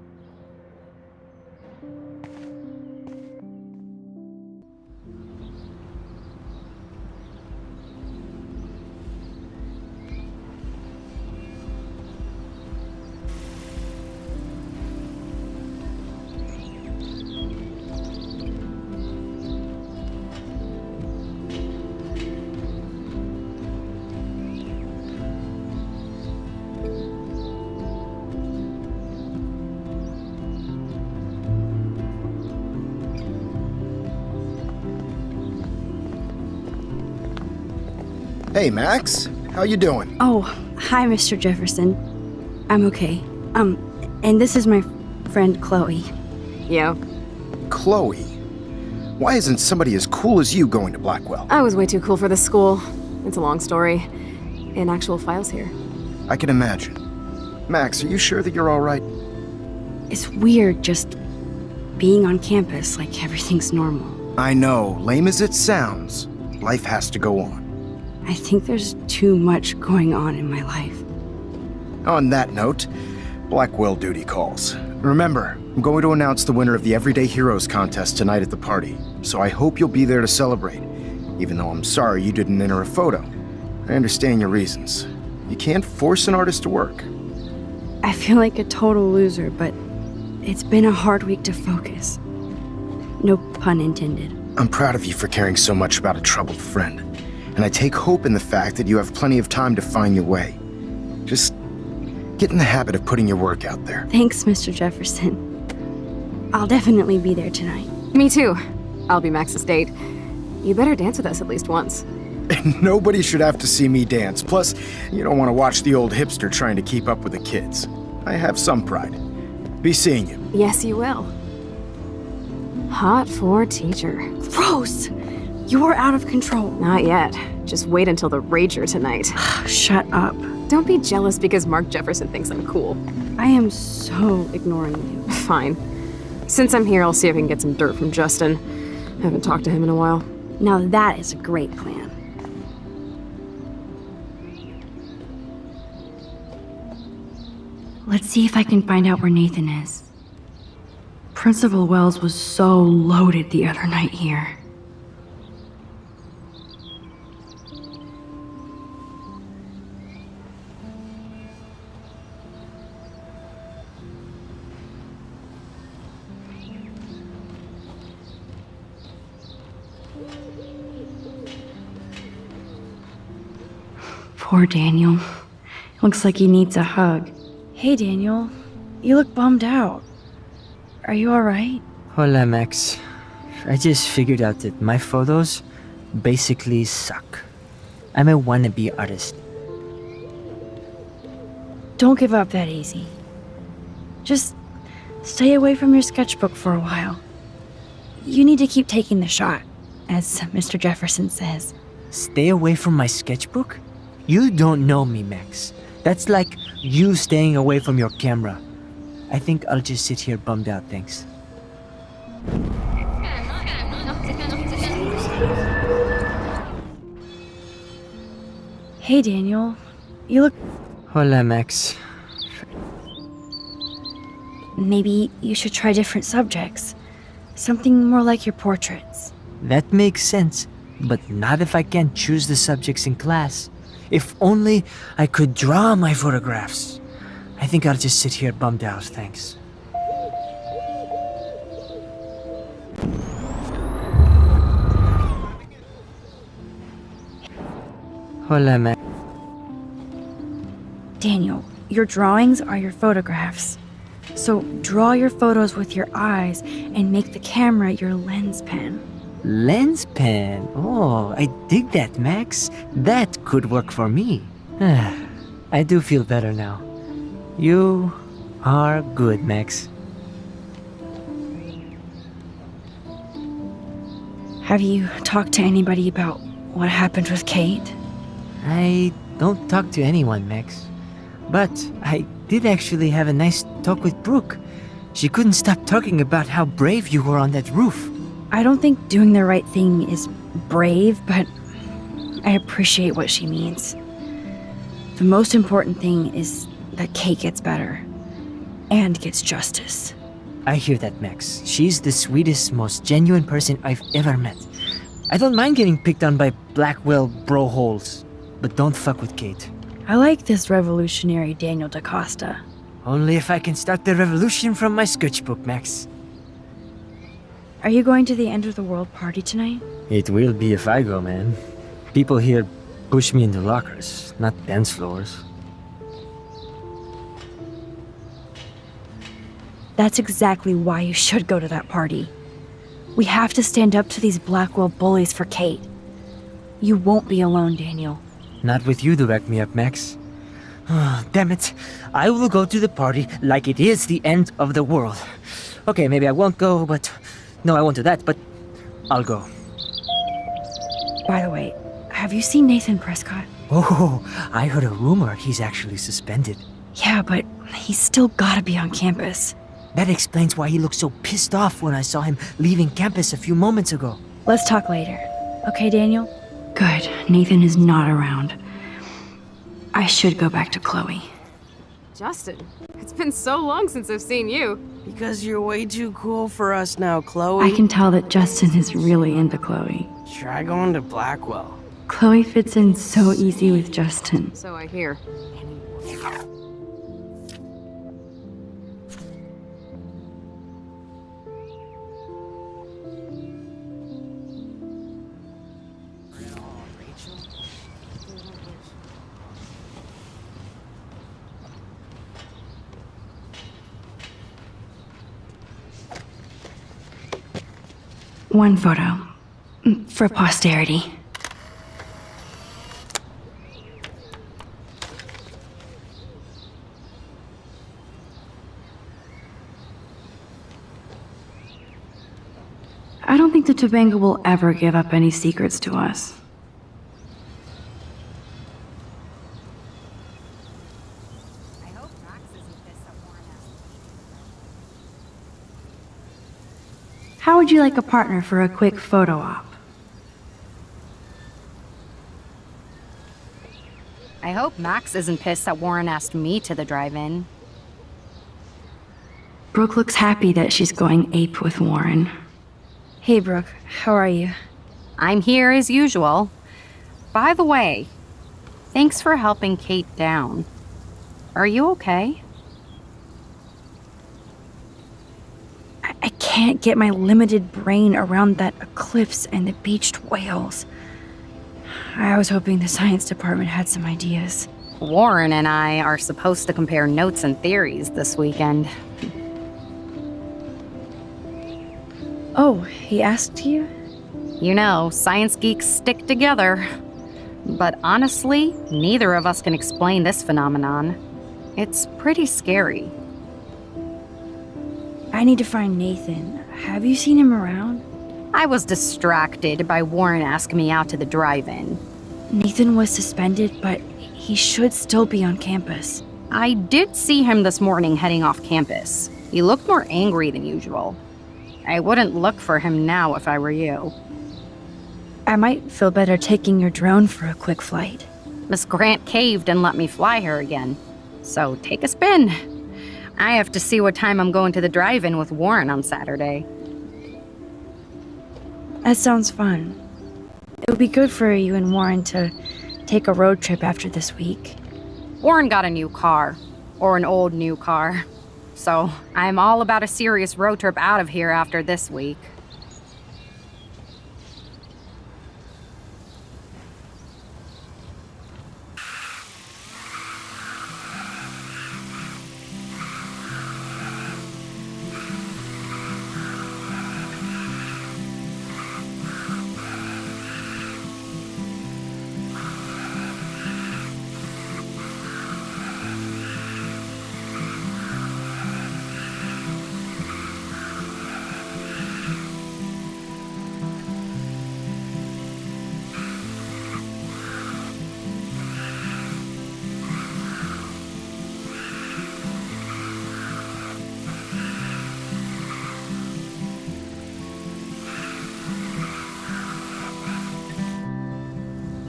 Hey, Max. How you doing? Oh, hi, Mr. Jefferson. I'm okay. And this is my friend Chloe. Yo, Chloe. Why isn't somebody as cool as you going to Blackwell? I was way too cool for this school. It's a long story. In actual files here. I can imagine. Max, are you sure that you're all right? It's weird just being on campus like everything's normal. I know, lame as it sounds, life has to go on. I think there's too much going on in my life. On that note, Blackwell duty calls. Remember, I'm going to announce the winner of the Everyday Heroes contest tonight at the party, so I hope you'll be there to celebrate, even though I'm sorry you didn't enter a photo. I understand your reasons. You can't force an artist to work. I feel like a total loser, but it's been a hard week to focus. No pun intended. I'm proud of you for caring so much about a troubled friend, and I take hope in the fact that you have plenty of time to find your way. Just get in the habit of putting your work out there. Thanks, Mr. Jefferson. I'll definitely be there tonight. Me too. I'll be Max's date. You better dance with us at least once. Nobody should have to see me dance. Plus, you don't want to watch the old hipster trying to keep up with the kids. I have some pride. Be seeing you. Yes, you will. Hot for teacher. Rose! You are out of control. Not yet. Just wait until the Rager tonight. Shut up. Don't be jealous because Mark Jefferson thinks I'm cool. I am so ignoring you. Fine. Since I'm here, I'll see if I can get some dirt from Justin. Haven't talked to him in a while. Now that is a great plan. Let's see if I can find out where Nathan is. Principal Wells was so loaded the other night here. Poor Daniel. Looks like he needs a hug. Hey, Daniel. You look bummed out. Are you alright? Hola, Max. I just figured out that my photos basically suck. I'm a wannabe artist. Don't give up that easy. Just stay away from your sketchbook for a while. You need to keep taking the shot, as Mr. Jefferson says. Stay away from my sketchbook? You don't know me, Max. That's like you staying away from your camera. I think I'll just sit here bummed out, thanks. Hey, Daniel. You look... Hola, Max. Maybe you should try different subjects. Something more like your portraits. That makes sense, but not if I can't choose the subjects in class. If only I could draw my photographs. I think I'll just sit here bummed out, thanks. Hola, Max. Daniel, your drawings are your photographs. So draw your photos with your eyes and make the camera your lens pen. Lens pen? Oh, I dig that, Max. That could work for me. I do feel better now. You are good, Max. Have you talked to anybody about what happened with Kate? I don't talk to anyone, Max. But I did actually have a nice talk with Brooke. She couldn't stop talking about how brave you were on that roof. I don't think doing the right thing is brave, but I appreciate what she means. The most important thing is that Kate gets better and gets justice. I hear that, Max. She's the sweetest, most genuine person I've ever met. I don't mind getting picked on by Blackwell bro holes, but don't fuck with Kate. I like this revolutionary Daniel DaCosta. Only if I can start the revolution from my sketchbook, Max. Are you going to the end of the world party tonight? It will be if I go, man. People here push me into lockers, not dance floors. That's exactly why you should go to that party. We have to stand up to these Blackwell bullies for Kate. You won't be alone, Daniel. Not with you to back me up, Max. Damn it. I will go to the party like it is the end of the world. Okay, maybe I won't go, but... No, I won't do that, but I'll go. By the way, have you seen Nathan Prescott? Oh, I heard a rumor he's actually suspended. Yeah, but he's still gotta be on campus. That explains why he looked so pissed off when I saw him leaving campus a few moments ago. Let's talk later. Okay, Daniel? Good. Nathan is not around. I should go back to Chloe. Justin, it's been so long since I've seen you. Because you're way too cool for us now, Chloe. I can tell that Justin is really into Chloe. Try going to Blackwell. Chloe fits in so easy with Justin. So I hear. One photo. For posterity. I don't think the Tobanga will ever give up any secrets to us. How would you like a partner for a quick photo op? I hope Max isn't pissed that Warren asked me to the drive-in. Brooke looks happy that she's going ape with Warren. Hey, Brooke, how are you? I'm here as usual. By the way, thanks for helping Kate down. Are you okay? I can't get my limited brain around that eclipse and the beached whales. I was hoping the science department had some ideas. Warren and I are supposed to compare notes and theories this weekend. Oh, he asked you? You know, science geeks stick together. But honestly, neither of us can explain this phenomenon. It's pretty scary. I need to find Nathan. Have you seen him around? I was distracted by Warren asking me out to the drive-in. Nathan was suspended, but he should still be on campus. I did see him this morning heading off campus. He looked more angry than usual. I wouldn't look for him now if I were you. I might feel better taking your drone for a quick flight. Miss Grant caved and let me fly her again. So take a spin. I have to see what time I'm going to the drive-in with Warren on Saturday. That sounds fun. It would be good for you and Warren to take a road trip after this week. Warren got a new car. Or an old new car. So I'm all about a serious road trip out of here after this week.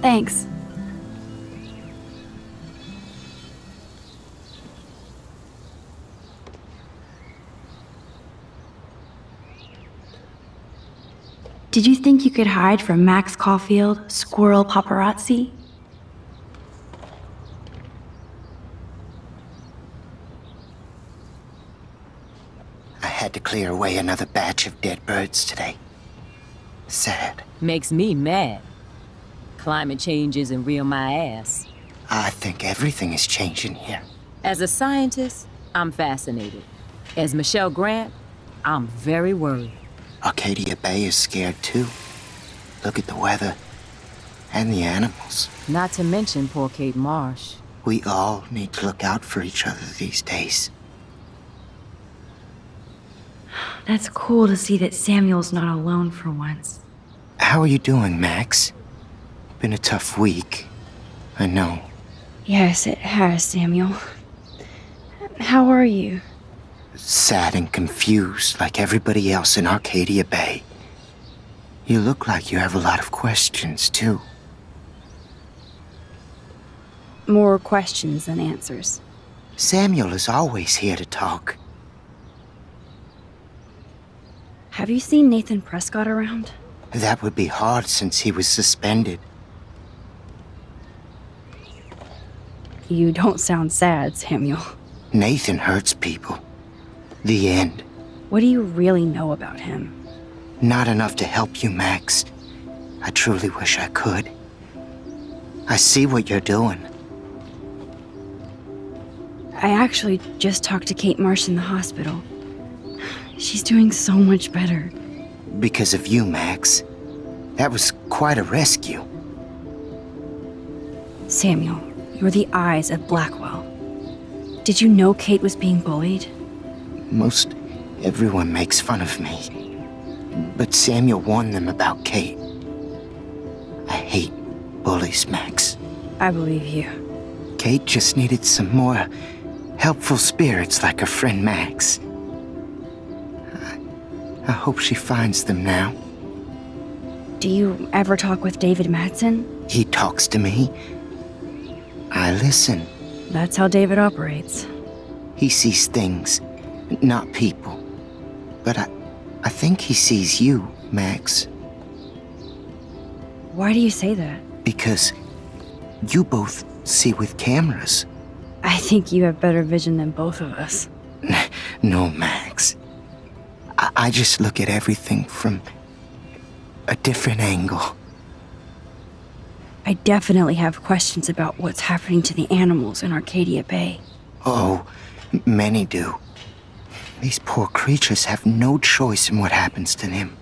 Thanks. Did you think you could hide from Max Caulfield, squirrel paparazzi? I had to clear away another batch of dead birds today. Sad. Makes me mad. Climate change isn't real my ass. I think everything is changing here. As a scientist, I'm fascinated. As Michelle Grant, I'm very worried. Arcadia Bay is scared too. Look at the weather. And the animals. Not to mention poor Kate Marsh. We all need to look out for each other these days. That's cool to see that Samuel's not alone for once. How are you doing, Max? Been a tough week. I know. Yes, it has, Samuel. How are you? Sad and confused like everybody else in Arcadia Bay. You look like you have a lot of questions, too. More questions than answers. Samuel is always here to talk. Have you seen Nathan Prescott around? That would be hard since he was suspended. You don't sound sad, Samuel. Nathan hurts people. The end. What do you really know about him? Not enough to help you, Max. I truly wish I could. I see what you're doing. I actually just talked to Kate Marsh in the hospital. She's doing so much better. Because of you, Max. That was quite a rescue. Samuel, you're the eyes of Blackwell. Did you know Kate was being bullied? Most everyone makes fun of me. But Samuel warned them about Kate. I hate bullies, Max. I believe you. Kate just needed some more helpful spirits like her friend Max. I hope she finds them now. Do you ever talk with David Madsen? He talks to me. I listen. That's how David operates. He sees things, not people. But I think he sees you, Max. Why do you say that? Because you both see with cameras. I think you have better vision than both of us. No, Max. I just look at everything from a different angle. I definitely have questions about what's happening to the animals in Arcadia Bay. Oh, many do. These poor creatures have no choice in what happens to them.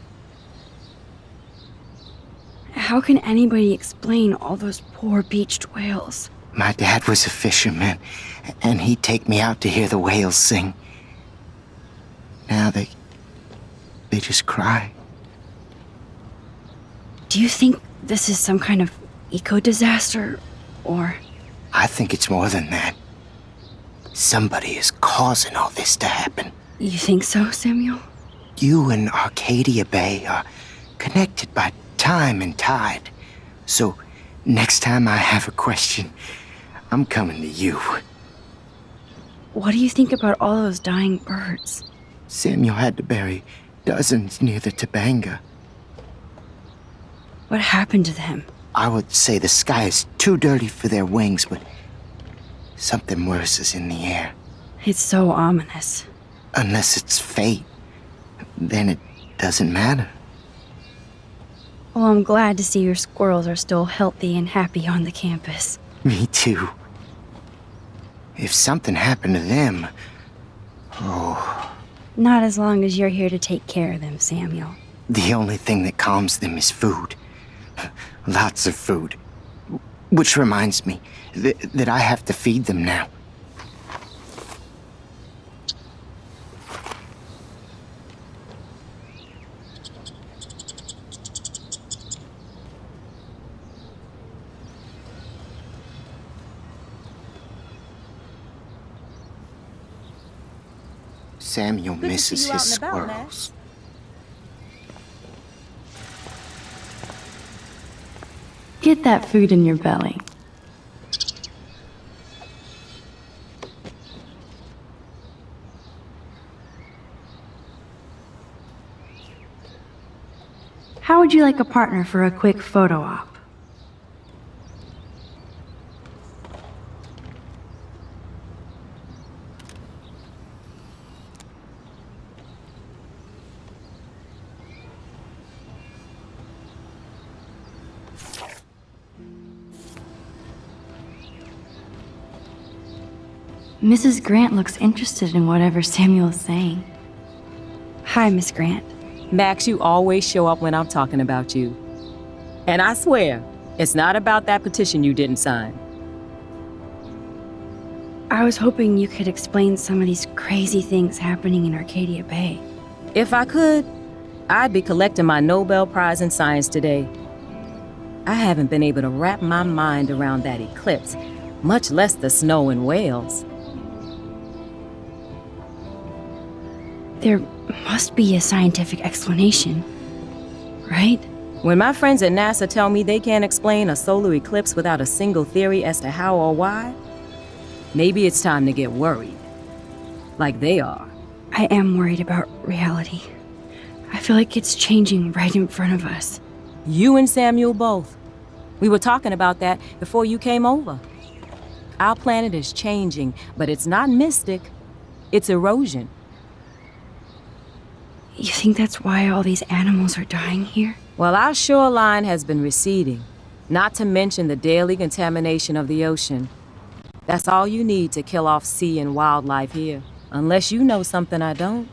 How can anybody explain all those poor beached whales? My dad was a fisherman, and he'd take me out to hear the whales sing. Now they just cry. Do you think this is some kind of eco-disaster, or...? I think it's more than that. Somebody is causing all this to happen. You think so, Samuel? You and Arcadia Bay are connected by time and tide. So, next time I have a question, I'm coming to you. What do you think about all those dying birds? Samuel had to bury dozens near the Tabanga. What happened to them? I would say the sky is too dirty for their wings, but something worse is in the air. It's so ominous. Unless it's fate, then it doesn't matter. Well, I'm glad to see your squirrels are still healthy and happy on the campus. Me too. If something happened to them, oh... Not as long as you're here to take care of them, Samuel. The only thing that calms them is food. Lots of food. Which reminds me that I have to feed them now. Samuel misses his squirrels. Get that food in your belly. How would you like a partner for a quick photo op? Mrs. Grant looks interested in whatever Samuel is saying. Hi, Miss Grant. Max, you always show up when I'm talking about you. And I swear, it's not about that petition you didn't sign. I was hoping you could explain some of these crazy things happening in Arcadia Bay. If I could, I'd be collecting my Nobel Prize in Science today. I haven't been able to wrap my mind around that eclipse, much less the snow in Wales. There must be a scientific explanation, right? When my friends at NASA tell me they can't explain a solar eclipse without a single theory as to how or why, maybe it's time to get worried. Like they are. I am worried about reality. I feel like it's changing right in front of us. You and Samuel both. We were talking about that before you came over. Our planet is changing, but it's not mystic. It's erosion. You think that's why all these animals are dying here? Well, our shoreline has been receding, not to mention the daily contamination of the ocean. That's all you need to kill off sea and wildlife here, unless you know something I don't.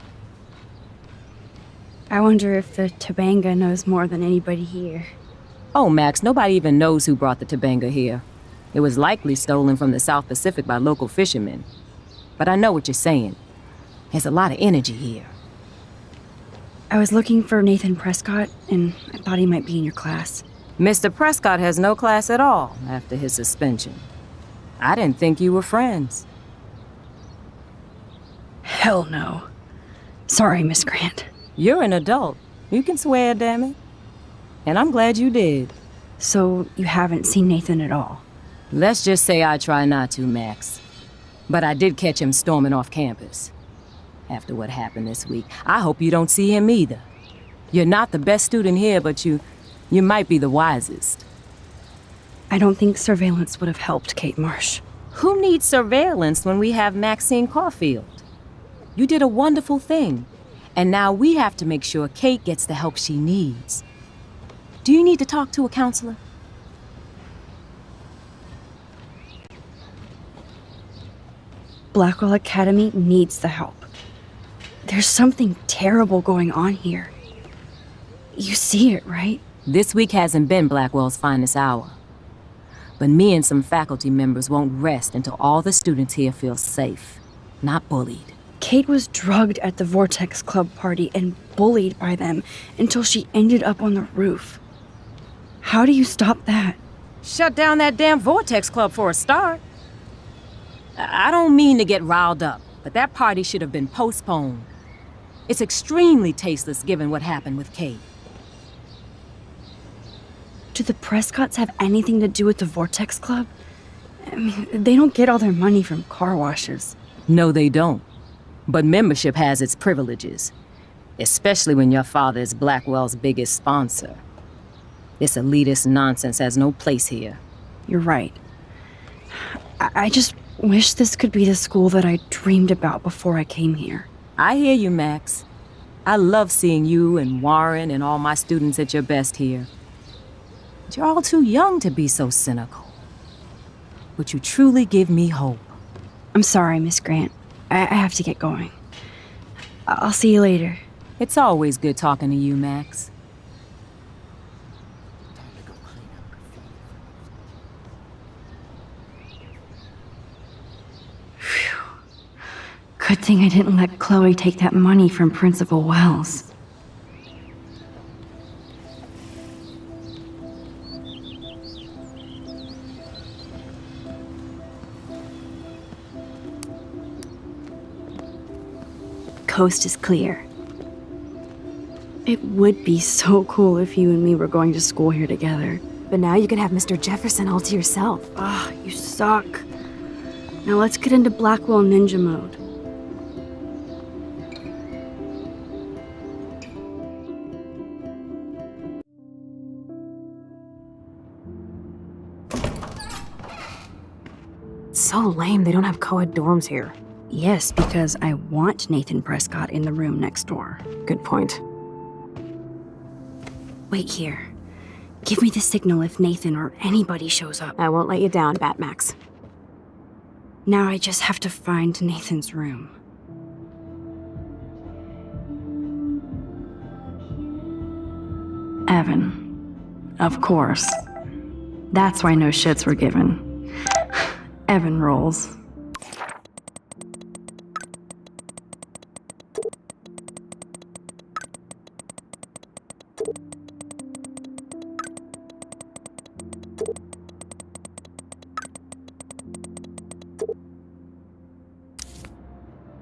I wonder if the Tobanga knows more than anybody here. Oh, Max, nobody even knows who brought the Tobanga here. It was likely stolen from the South Pacific by local fishermen. But I know what you're saying. There's a lot of energy here. I was looking for Nathan Prescott, and I thought he might be in your class. Mr. Prescott has no class at all after his suspension. I didn't think you were friends. Hell no. Sorry, Miss Grant. You're an adult. You can swear, damn it. And I'm glad you did. So you haven't seen Nathan at all? Let's just say I try not to, Max. But I did catch him storming off campus. After what happened this week, I hope you don't see him either. You're not the best student here, but you might be the wisest. I don't think surveillance would have helped, Kate Marsh. Who needs surveillance when we have Maxine Caulfield? You did a wonderful thing, and now we have to make sure Kate gets the help she needs. Do you need to talk to a counselor? Blackwell Academy needs the help. There's something terrible going on here. You see it, right? This week hasn't been Blackwell's finest hour. But me and some faculty members won't rest until all the students here feel safe, not bullied. Kate was drugged at the Vortex Club party and bullied by them until she ended up on the roof. How do you stop that? Shut down that damn Vortex Club for a start. I don't mean to get riled up, but that party should have been postponed. It's extremely tasteless given what happened with Kate. Do the Prescotts have anything to do with the Vortex Club? I mean, they don't get all their money from car washes. No, they don't. But membership has its privileges, especially when your father is Blackwell's biggest sponsor. This elitist nonsense has no place here. You're right. I just wish this could be the school that I dreamed about before I came here. I hear you, Max. I love seeing you and Warren and all my students at your best here. But you're all too young to be so cynical. But you truly give me hope. I'm sorry, Miss Grant. I have to get going. I'll see you later. It's always good talking to you, Max. Good thing I didn't let Chloe take that money from Principal Wells. Coast is clear. It would be so cool if you and me were going to school here together. But now you can have Mr. Jefferson all to yourself. Ah, you suck. Now let's get into Blackwell Ninja mode. It's so lame they don't have co-ed dorms here. Yes, because I want Nathan Prescott in the room next door. Good point. Wait here. Give me the signal if Nathan or anybody shows up. I won't let you down, Batmax. Now I just have to find Nathan's room. Evan. Of course. That's why no shits were given. Evan rolls.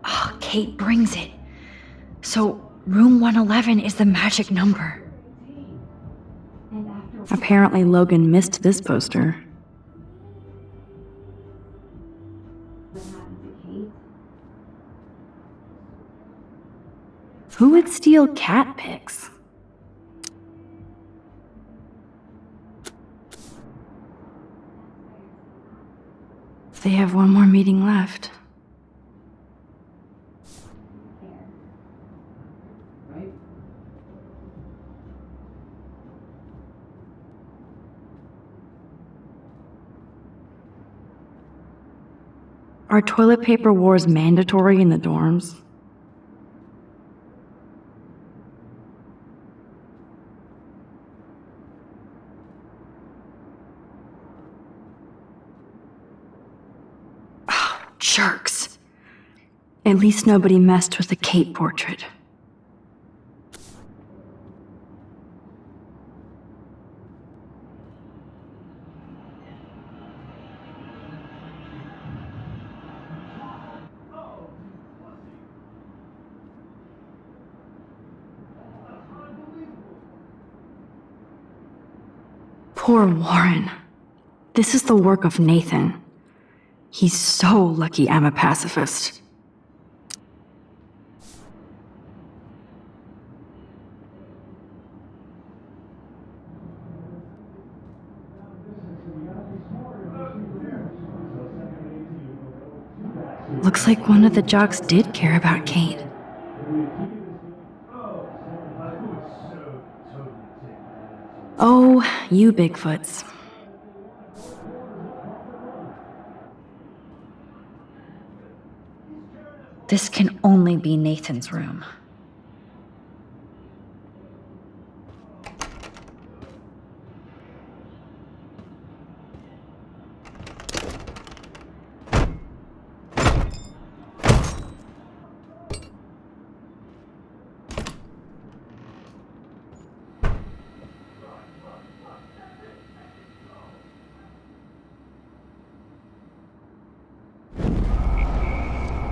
Oh, Kate brings it. So, room 111 is the magic number. Apparently Logan missed this poster. Who would steal cat pics? They have one more meeting left. Are toilet paper wars mandatory in the dorms? Oh, jerks. At least nobody messed with the Kate portrait. Poor Warren. This is the work of Nathan. He's so lucky I'm a pacifist. Looks like one of the jocks did care about Kate. Oh, you Bigfoots. This can only be Nathan's room.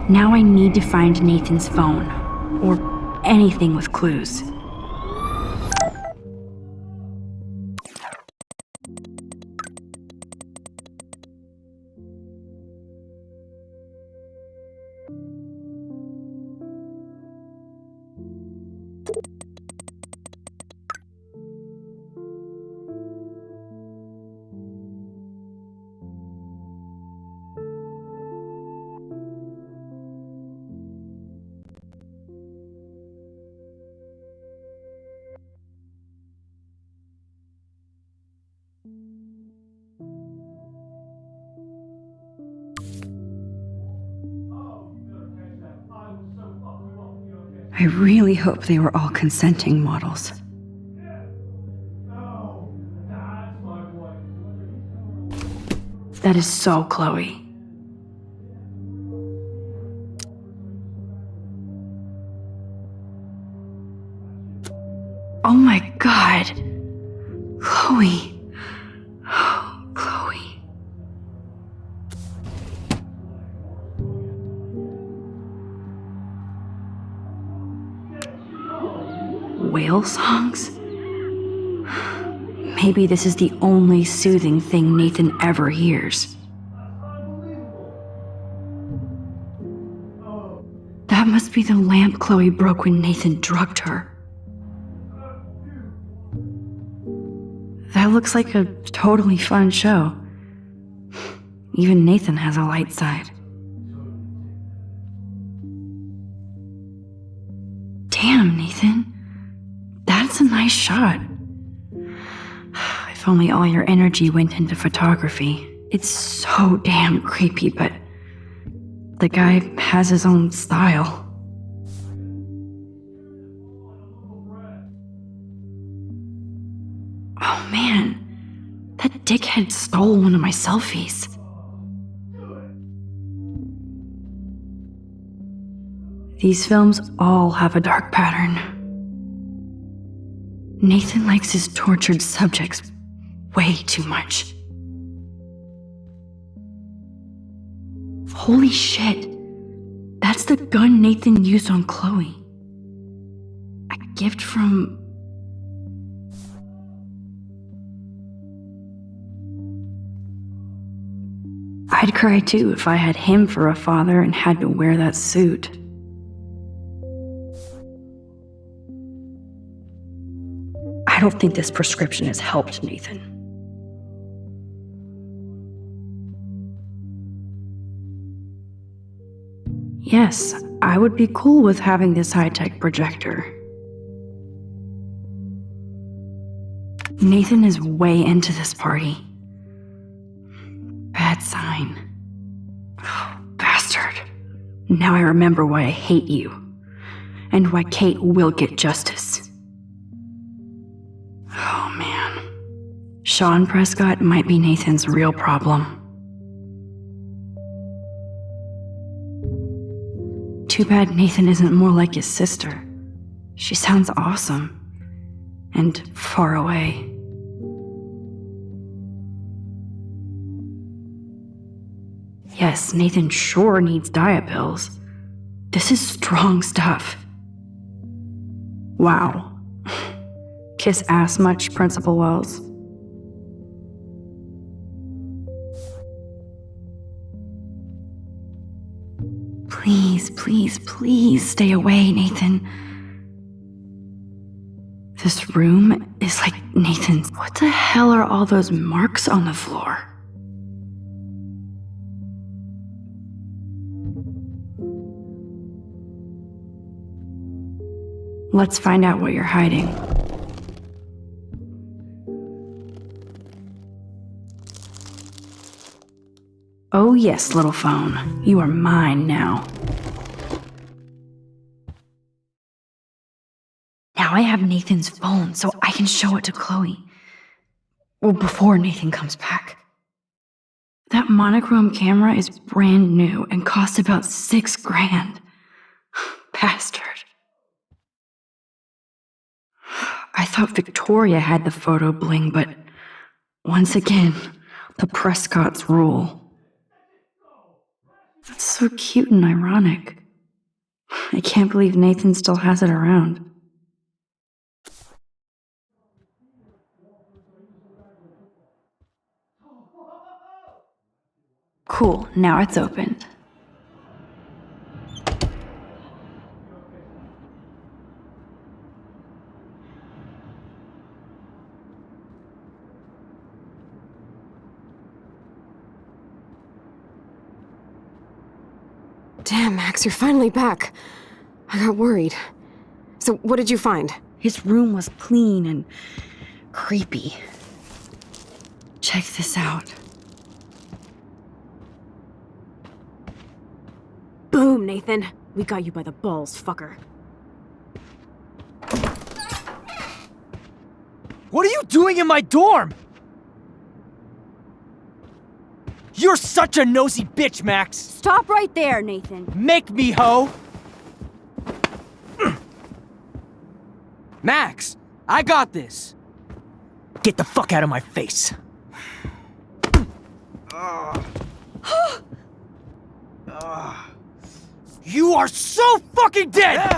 Now I need to find Nathan's phone, or anything with clues. I really hope they were all consenting models. That is so Chloe. Oh my god. Chloe. Oh, Chloe. Whale songs? Maybe this is the only soothing thing Nathan ever hears. That must be the lamp Chloe broke when Nathan drugged her. That looks like a totally fun show. Even Nathan has a light side. Damn, Nathan. That's a nice shot. If only all your energy went into photography. It's so damn creepy, but the guy has his own style. Oh man, that dickhead stole one of my selfies. These films all have a dark pattern. Nathan likes his tortured subjects way too much. Holy shit. That's the gun Nathan used on Chloe. A gift from... I'd cry too if I had him for a father and had to wear that suit. I don't think this prescription has helped, Nathan. Yes, I would be cool with having this high-tech projector. Nathan is way into this party. Bad sign. Oh, bastard. Now I remember why I hate you. And why Kate will get justice. Oh man. Sean Prescott might be Nathan's real problem. Too bad Nathan isn't more like his sister. She sounds awesome. And far away. Yes, Nathan sure needs diet pills. This is strong stuff. Wow. Kiss ass much, Principal Wells? Please, please, please stay away, Nathan. This room is like Nathan's. What the hell are all those marks on the floor? Let's find out what you're hiding. Oh yes, little phone. You are mine now. Now I have Nathan's phone, so I can show it to Chloe. Well, before Nathan comes back. That monochrome camera is brand new and costs about $6,000. Bastard. I thought Victoria had the photo bling, but once again, the Prescotts rule. That's so cute and ironic. I can't believe Nathan still has it around. Cool, now it's opened. Damn, Max, you're finally back. I got worried. So, what did you find? His room was clean and creepy. Check this out. Boom, Nathan. We got you by the balls, fucker. What are you doing in my dorm? You're such a nosy bitch, Max! Stop right there, Nathan. Make me, ho! Max, I got this! Get the fuck out of my face! You are so fucking dead!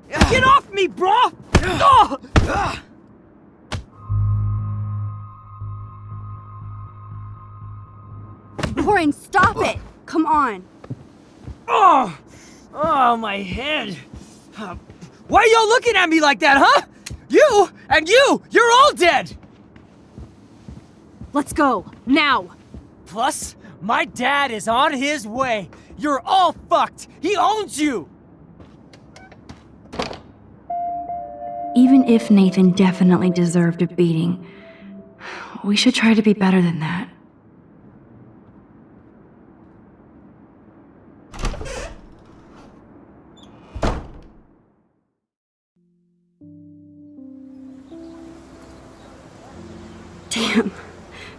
Get off me, bro! Warren, stop it! Come on. Oh! Oh, my head. Why are y'all looking at me like that, huh? You and you're all dead! Let's go, now! Plus, my dad is on his way. You're all fucked. He owns you! Even if Nathan definitely deserved a beating, we should try to be better than that. Damn,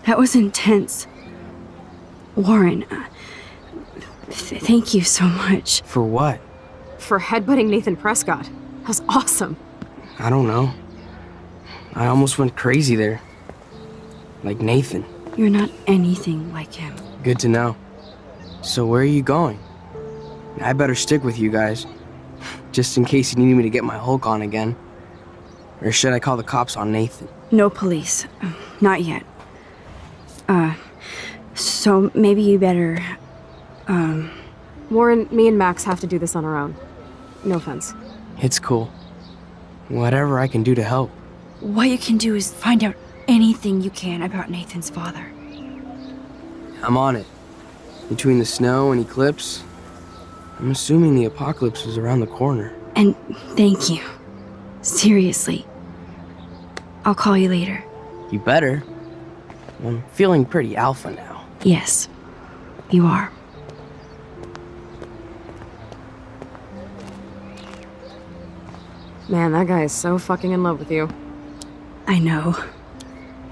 that was intense. Warren, thank you so much. For what? For headbutting Nathan Prescott. That was awesome. I don't know. I almost went crazy there. Like Nathan. You're not anything like him. Good to know. So where are you going? I better stick with you guys. Just in case you need me to get my Hulk on again. Or should I call the cops on Nathan? No police. Not yet. So maybe you better, Warren, me and Max have to do this on our own. No offense. It's cool. Whatever I can do to help. What you can do is find out anything you can about Nathan's father. I'm on it. Between the snow and eclipse, I'm assuming the apocalypse is around the corner. And thank you. Seriously. I'll call you later. You better. I'm feeling pretty alpha now. Yes, you are. Man, that guy is so fucking in love with you. I know.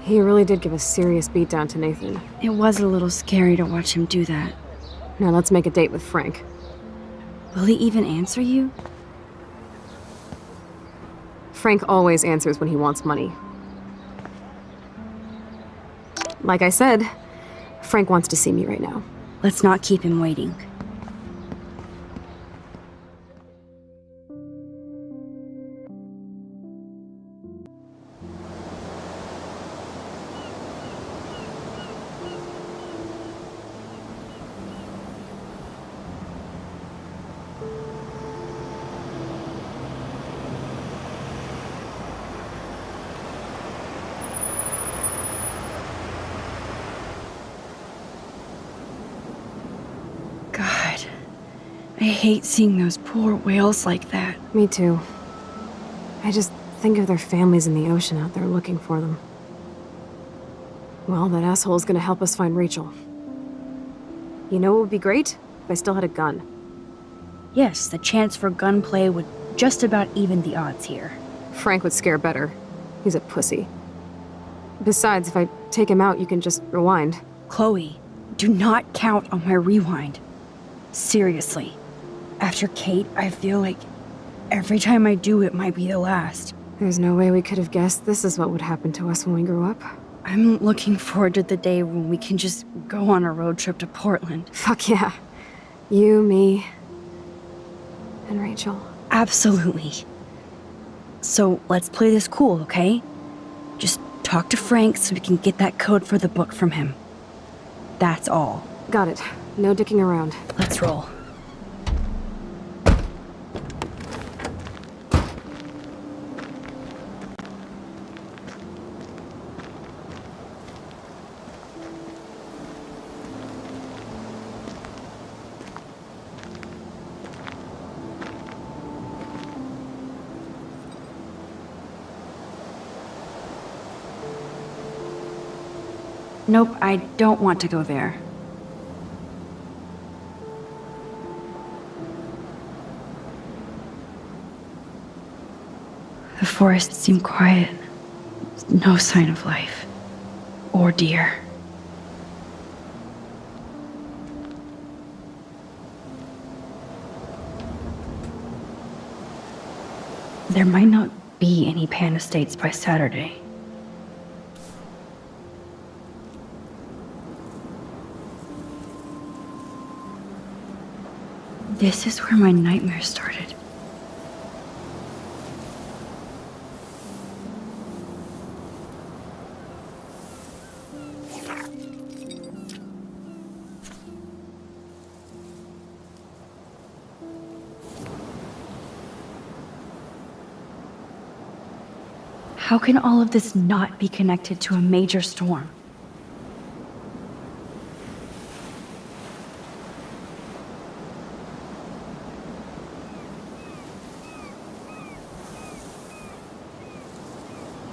He really did give a serious beatdown to Nathan. It was a little scary to watch him do that. Now let's make a date with Frank. Will he even answer you? Frank always answers when he wants money. Like I said, Frank wants to see me right now. Let's not keep him waiting. God, I hate seeing those poor whales like that. Me too. I just think of their families in the ocean out there looking for them. Well, that asshole's gonna help us find Rachel. You know what would be great? If I still had a gun. Yes, the chance for gunplay would just about even the odds here. Frank would scare better. He's a pussy. Besides, if I take him out, you can just rewind. Chloe, do not count on my rewind. Seriously. After Kate, I feel like every time I do, it might be the last. There's no way we could have guessed this is what would happen to us when we grew up. I'm looking forward to the day when we can just go on a road trip to Portland. Fuck yeah. You, me, and Rachel. Absolutely. So let's play this cool, okay? Just talk to Frank so we can get that code for the book from him. That's all. Got it. No dicking around. Let's roll. Nope, I don't want to go there. The forest seemed quiet. No sign of life. Or deer. There might not be any Pan Estates by Saturday. This is where my nightmare started. How can all of this not be connected to a major storm?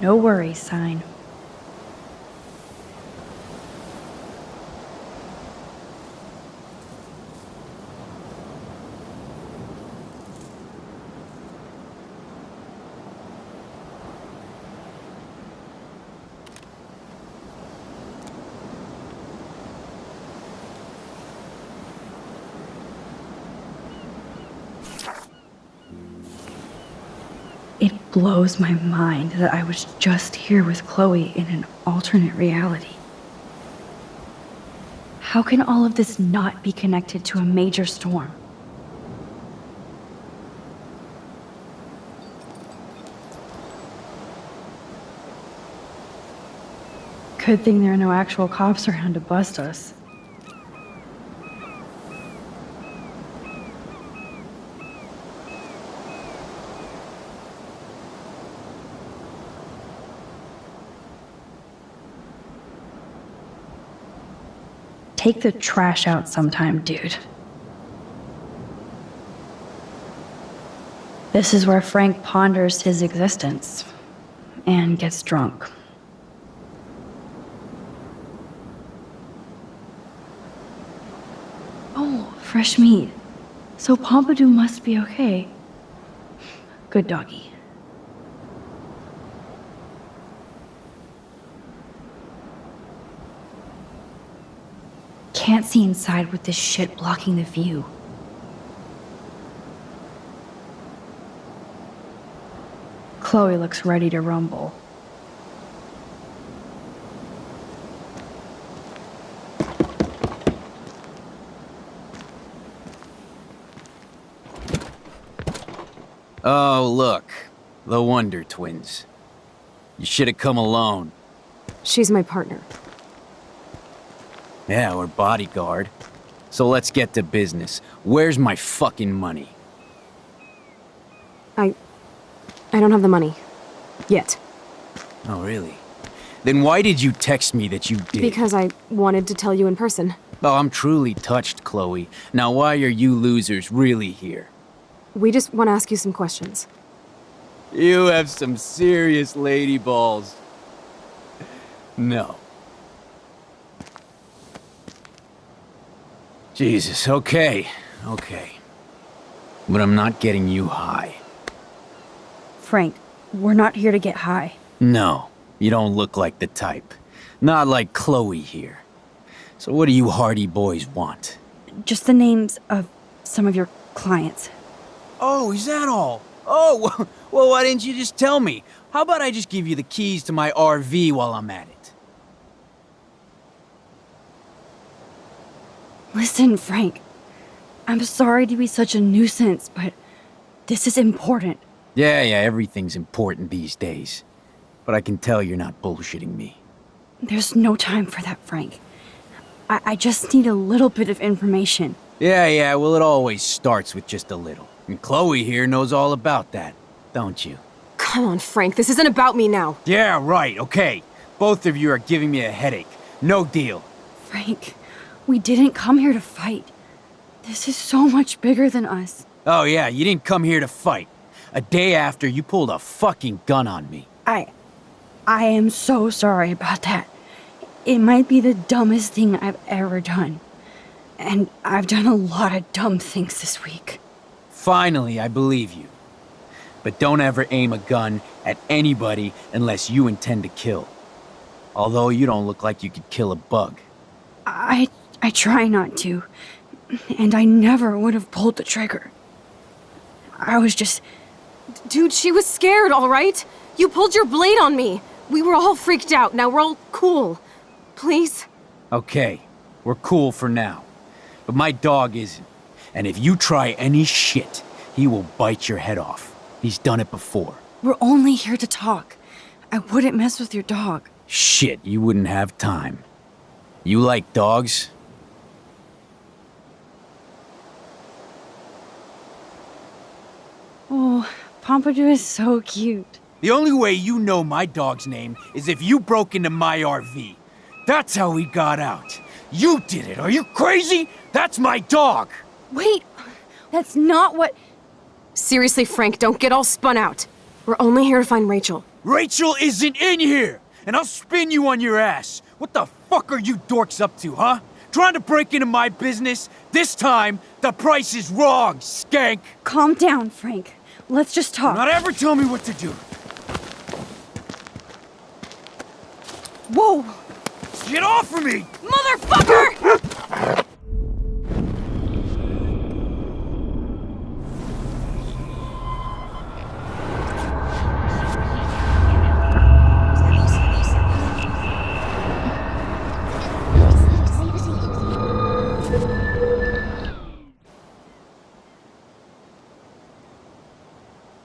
No worries sign. It blows my mind that I was just here with Chloe in an alternate reality. How can all of this not be connected to a major storm? Good thing there are no actual cops around to bust us. Take the trash out sometime, dude. This is where Frank ponders his existence and gets drunk. Oh, fresh meat. So Pompidou must be okay. Good doggy. Can't see inside with this shit blocking the view. Chloe looks ready to rumble. Oh, look. The Wonder Twins. You should have come alone. She's my partner. Yeah, or bodyguard. So let's get to business. Where's my fucking money? I don't have the money. Yet. Oh, really? Then why did you text me that you did? Because I wanted to tell you in person. Oh, I'm truly touched, Chloe. Now why are you losers really here? We just want to ask you some questions. You have some serious lady balls. No. Jesus, okay. But I'm not getting you high. Frank, we're not here to get high. No, you don't look like the type. Not like Chloe here. So what do you hardy boys want? Just the names of some of your clients. Oh, is that all? Oh, well, why didn't you just tell me? How about I just give you the keys to my RV while I'm at it? Listen, Frank. I'm sorry to be such a nuisance, but this is important. Yeah, everything's important these days. But I can tell you're not bullshitting me. There's no time for that, Frank. I just need a little bit of information. Yeah, well, it always starts with just a little. And Chloe here knows all about that, don't you? Come on, Frank, this isn't about me now. Yeah, right, okay. Both of you are giving me a headache. No deal. Frank, we didn't come here to fight. This is so much bigger than us. Oh yeah, you didn't come here to fight. A day after, you pulled a fucking gun on me. I am so sorry about that. It might be the dumbest thing I've ever done. And I've done a lot of dumb things this week. Finally, I believe you. But don't ever aim a gun at anybody unless you intend to kill. Although you don't look like you could kill a bug. I try not to. And I never would have pulled the trigger. I was just... Dude, she was scared, all right? You pulled your blade on me. We were all freaked out. Now we're all cool. Please? Okay, we're cool for now. But my dog isn't. And if you try any shit, he will bite your head off. He's done it before. We're only here to talk. I wouldn't mess with your dog. Shit, you wouldn't have time. You like dogs? Oh, Pompidou is so cute. The only way you know my dog's name is if you broke into my RV. That's how he got out. You did it. Are you crazy? That's my dog. Wait, that's not what. Seriously, Frank, don't get all spun out. We're only here to find Rachel. Rachel isn't in here, and I'll spin you on your ass. What the fuck are you dorks up to, huh? Trying to break into my business? This time, the price is wrong, skank. Calm down, Frank. Let's just talk. Not ever tell me what to do. Whoa! Get off of me! Motherfucker!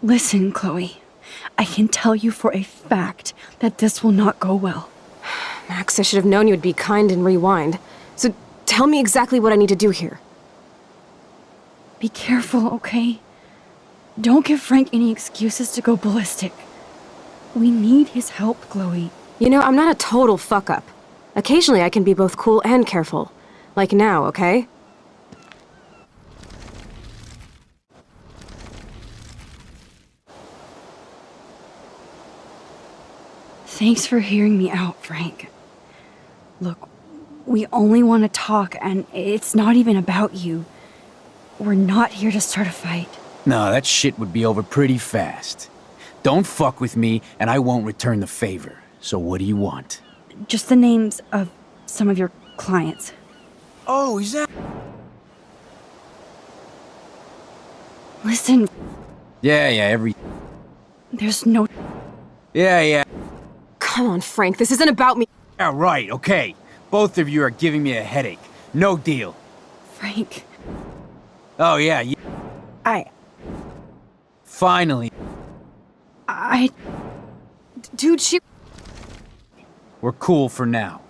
Listen, Chloe. I can tell you for a fact that this will not go well. Max, I should have known you would be kind and rewind. So tell me exactly what I need to do here. Be careful, okay? Don't give Frank any excuses to go ballistic. We need his help, Chloe. You know, I'm not a total fuck-up. Occasionally I can be both cool and careful. Like now, okay? Thanks for hearing me out, Frank. Look, we only want to talk, and it's not even about you. We're not here to start a fight. No, that shit would be over pretty fast. Don't fuck with me, and I won't return the favor. So what do you want? Just the names of some of your clients. Oh, is that... Listen, Yeah, there's no... Yeah. Come on, Frank, this isn't about me. Yeah, right, okay. Both of you are giving me a headache. No deal. Frank. Oh, yeah. Finally. Dude, she... We're cool for now.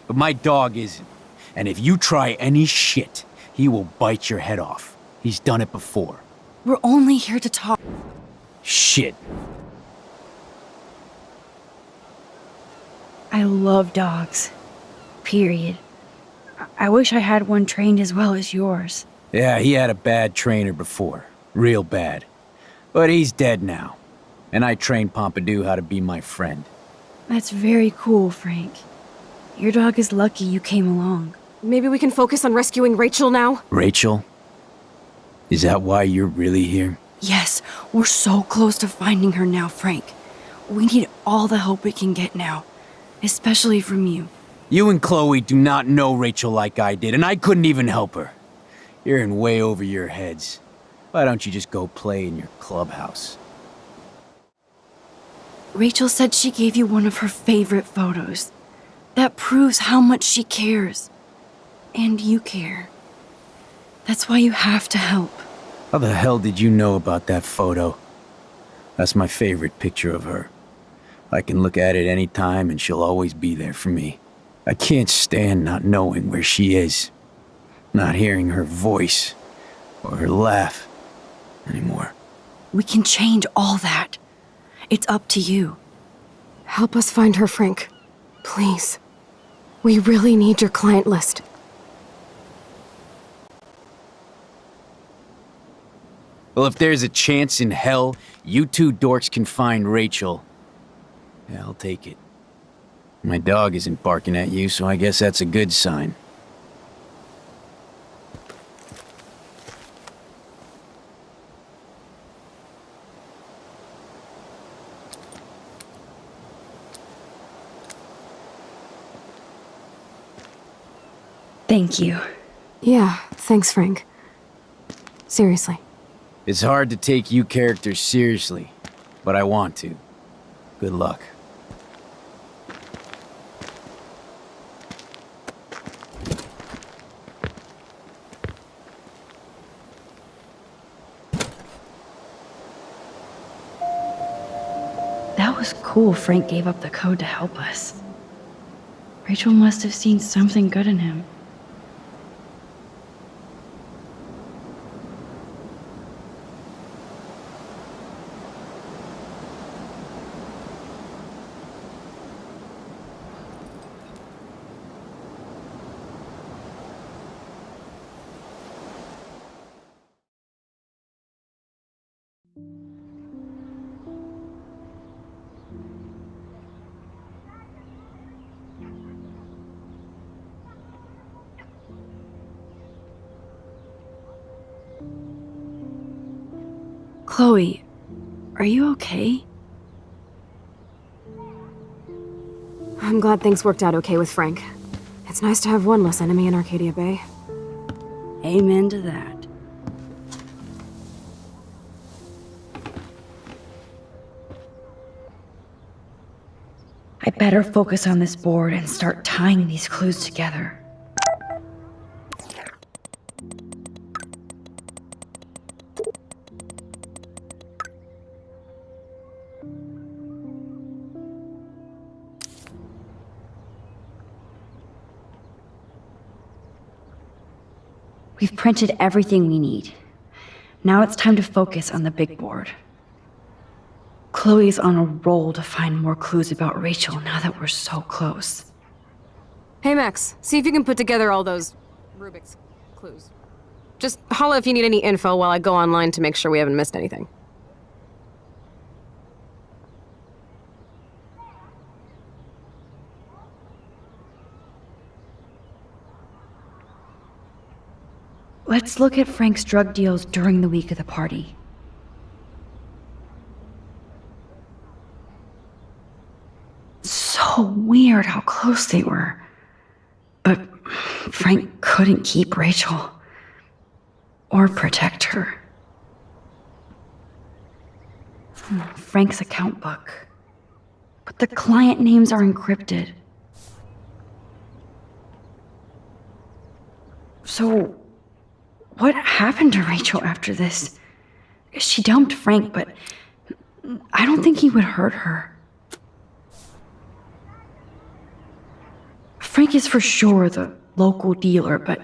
But my dog isn't. And if you try any shit, he will bite your head off. He's done it before. We're only here to talk. Shit. I love dogs. Period. I wish I had one trained as well as yours. Yeah, he had a bad trainer before. Real bad. But he's dead now. And I trained Pompidou how to be my friend. That's very cool, Frank. Your dog is lucky you came along. Maybe we can focus on rescuing Rachel now? Rachel? Is that why you're really here? Yes, we're so close to finding her now, Frank. We need all the help we can get now. Especially from you. You and Chloe do not know Rachel like I did, and I couldn't even help her. You're in way over your heads. Why don't you just go play in your clubhouse? Rachel said she gave you one of her favorite photos. That proves how much she cares. And you care. That's why you have to help. How the hell did you know about that photo? That's my favorite picture of her. I can look at it any time and she'll always be there for me. I can't stand not knowing where she is. Not hearing her voice or her laugh anymore. We can change all that. It's up to you. Help us find her, Frank. Please. We really need your client list. Well, if there's a chance in hell, you two dorks can find Rachel. Yeah, I'll take it. My dog isn't barking at you, so I guess that's a good sign. Thank you. Yeah, thanks, Frank. Seriously. It's hard to take you characters seriously, but I want to. Good luck. That was cool Frank gave up the code to help us. Rachel must have seen something good in him. Chloe, are you okay? I'm glad things worked out okay with Frank. It's nice to have one less enemy in Arcadia Bay. Amen to that. I better focus on this board and start tying these clues together. We've printed everything we need. Now it's time to focus on the big board. Chloe's on a roll to find more clues about Rachel now that we're so close. Hey Max, see if you can put together all those Rubik's clues. Just holla if you need any info while I go online to make sure we haven't missed anything. Let's look at Frank's drug deals during the week of the party. So weird how close they were. But Frank couldn't keep Rachel. Or protect her. Frank's account book. But the client names are encrypted. So, what happened to Rachel after this? She dumped Frank, but I don't think he would hurt her. Frank is for sure the local dealer, but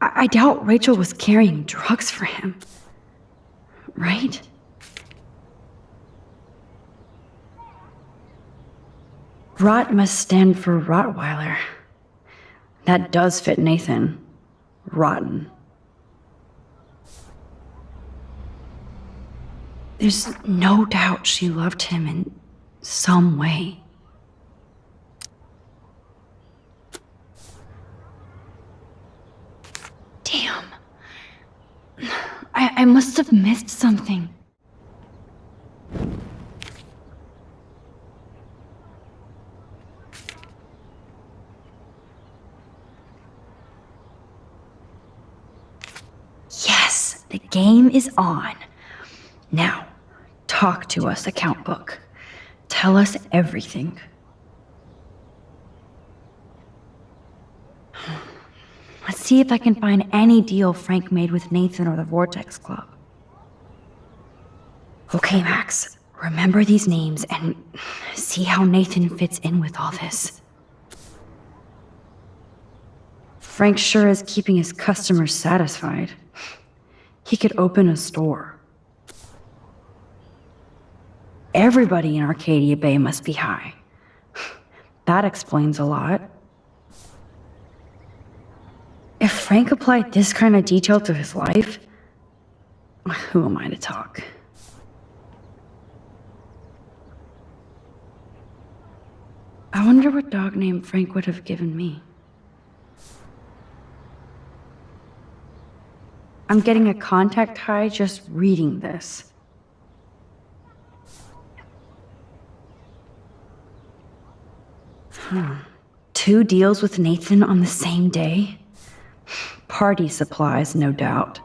I doubt Rachel was carrying drugs for him. Right? Rot must stand for Rottweiler. That does fit Nathan. Rotten. There's no doubt she loved him in some way. Damn. I must have missed something. Yes, the game is on. Now, talk to us, account book. Tell us everything. Let's see if I can find any deal Frank made with Nathan or the Vortex Club. Okay, Max, remember these names and see how Nathan fits in with all this. Frank sure is keeping his customers satisfied. He could open a store. Everybody in Arcadia Bay must be high. That explains a lot. If Frank applied this kind of detail to his life, who am I to talk? I wonder what dog name Frank would have given me. I'm getting a contact high just reading this. Two deals with Nathan on the same day? Party supplies, no doubt.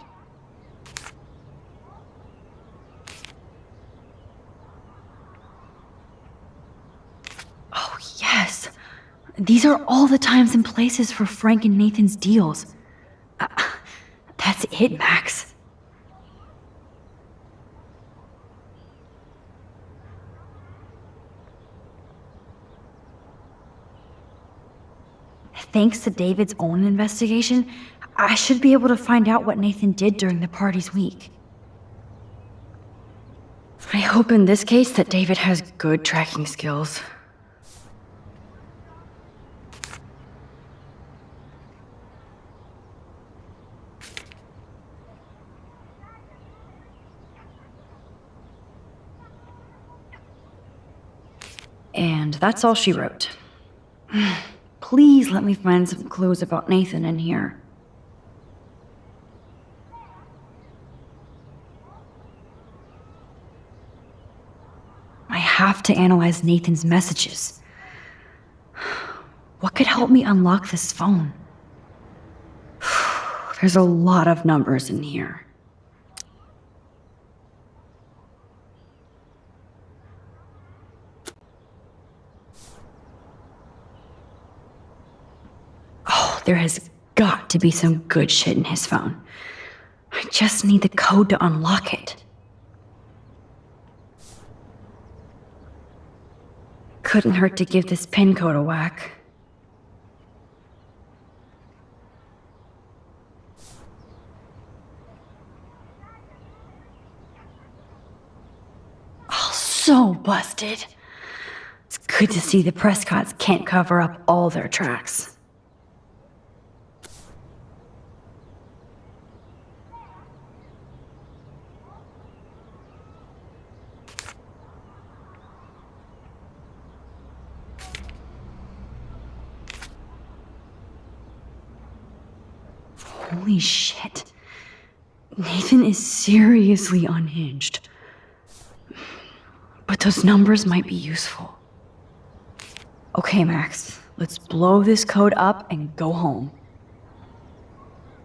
Oh, yes. These are all the times and places for Frank and Nathan's deals. That's it, Max. Thanks to David's own investigation, I should be able to find out what Nathan did during the party's week. I hope in this case that David has good tracking skills. And that's all she wrote. Please let me find some clues about Nathan in here. have to analyze Nathan's messages. What could help me unlock this phone? There's a lot of numbers in here. Oh, there has got to be some good shit in his phone. I just need the code to unlock it. Couldn't hurt to give this pin code a whack. Oh, so busted. It's good to see the Prescotts can't cover up all their tracks. Holy shit. Nathan is seriously unhinged. But those numbers might be useful. Okay, Max, let's blow this code up and go home.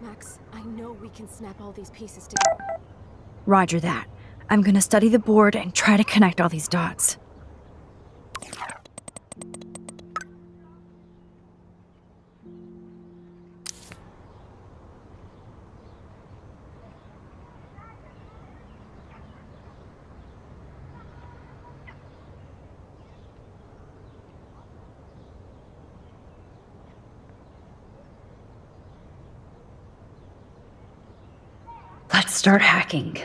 Max, I know we can snap all these pieces together. Roger that. I'm gonna study the board and try to connect all these dots. Let's start hacking.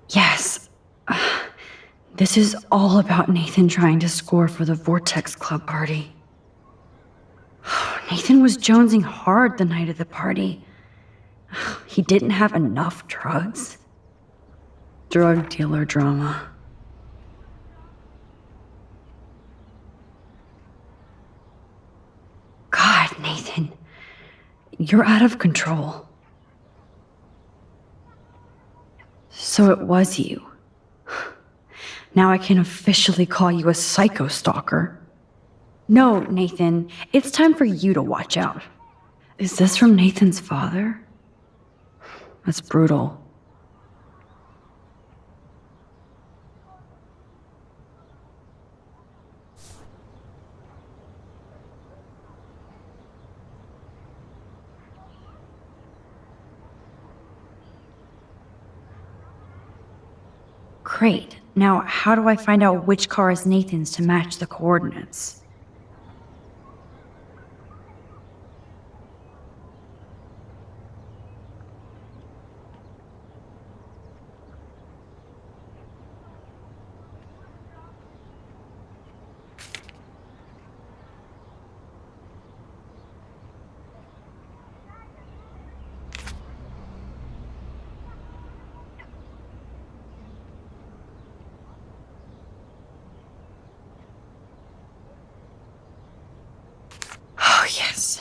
Yes. This is all about Nathan trying to score for the Vortex Club party. Nathan was jonesing hard the night of the party. He didn't have enough drugs. Drug dealer drama. God, Nathan. You're out of control. So it was you. Now I can officially call you a psycho stalker. No, Nathan, it's time for you to watch out. Is this from Nathan's father? That's brutal. Great. Now, how do I find out which car is Nathan's to match the coordinates?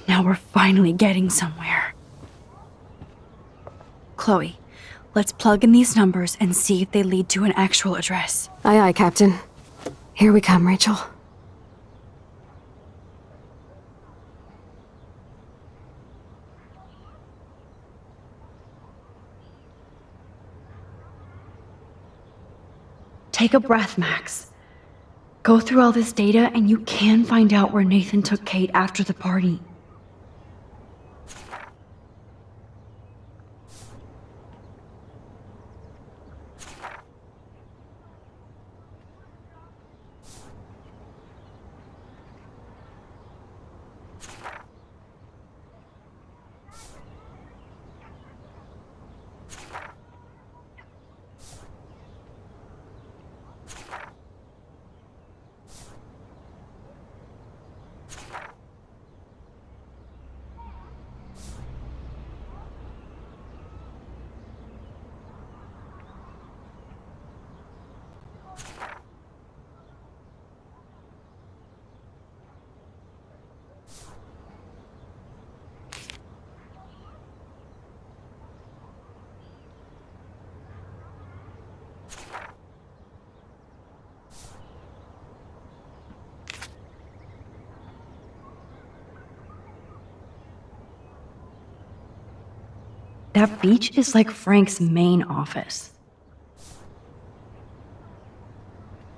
Now we're finally getting somewhere. Chloe, Let's plug in these numbers and see if they lead to an actual address. Aye, aye, Captain. Here we come, Rachel. Take a breath, Max. Go through all this data and you can find out where Nathan took Kate after the party. That beach is like Frank's main office.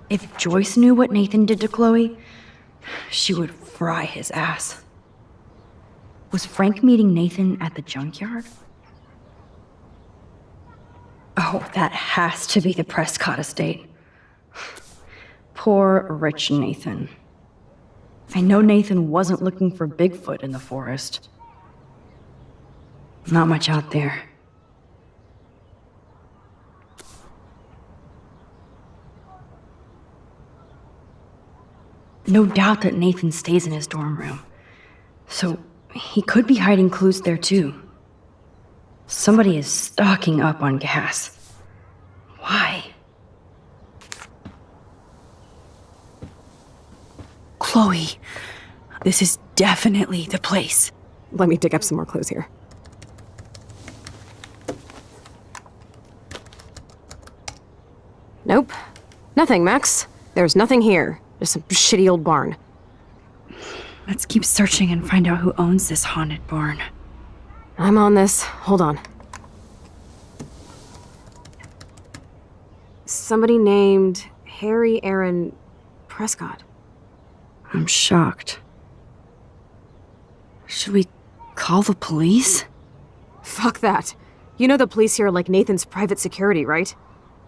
If Joyce knew what Nathan did to Chloe, she would fry his ass. Was Frank meeting Nathan at the junkyard? Oh, that has to be the Prescott estate. Poor rich Nathan. I know Nathan wasn't looking for Bigfoot in the forest. Not much out there. No doubt that Nathan stays in his dorm room. So he could be hiding clues there too. Somebody is stocking up on gas. Why? Chloe, this is definitely the place. Let me dig up some more clues here. Nope. Nothing, Max. There's nothing here. Just some shitty old barn. Let's keep searching and find out who owns this haunted barn. I'm on this. Hold on. Somebody named Harry Aaron Prescott. I'm shocked. Should we call the police? Fuck that. You know the police here are like Nathan's private security, right?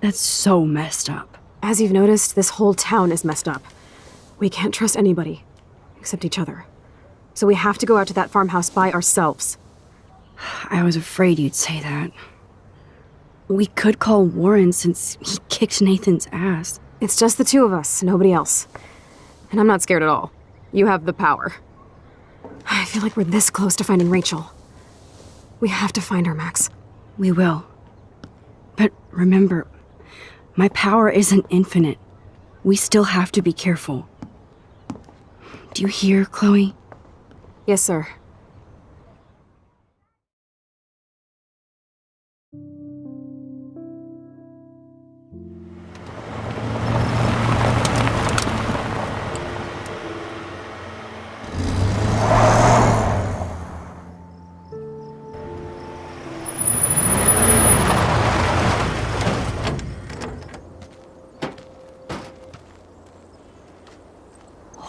That's so messed up. As you've noticed, this whole town is messed up. We can't trust anybody, except each other. So we have to go out to that farmhouse by ourselves. I was afraid you'd say that. We could call Warren since he kicked Nathan's ass. It's just the two of us, nobody else. And I'm not scared at all. You have the power. I feel like we're this close to finding Rachel. We have to find her, Max. We will. But remember, my power isn't infinite. We still have to be careful. Do you hear, Chloe? Yes, sir.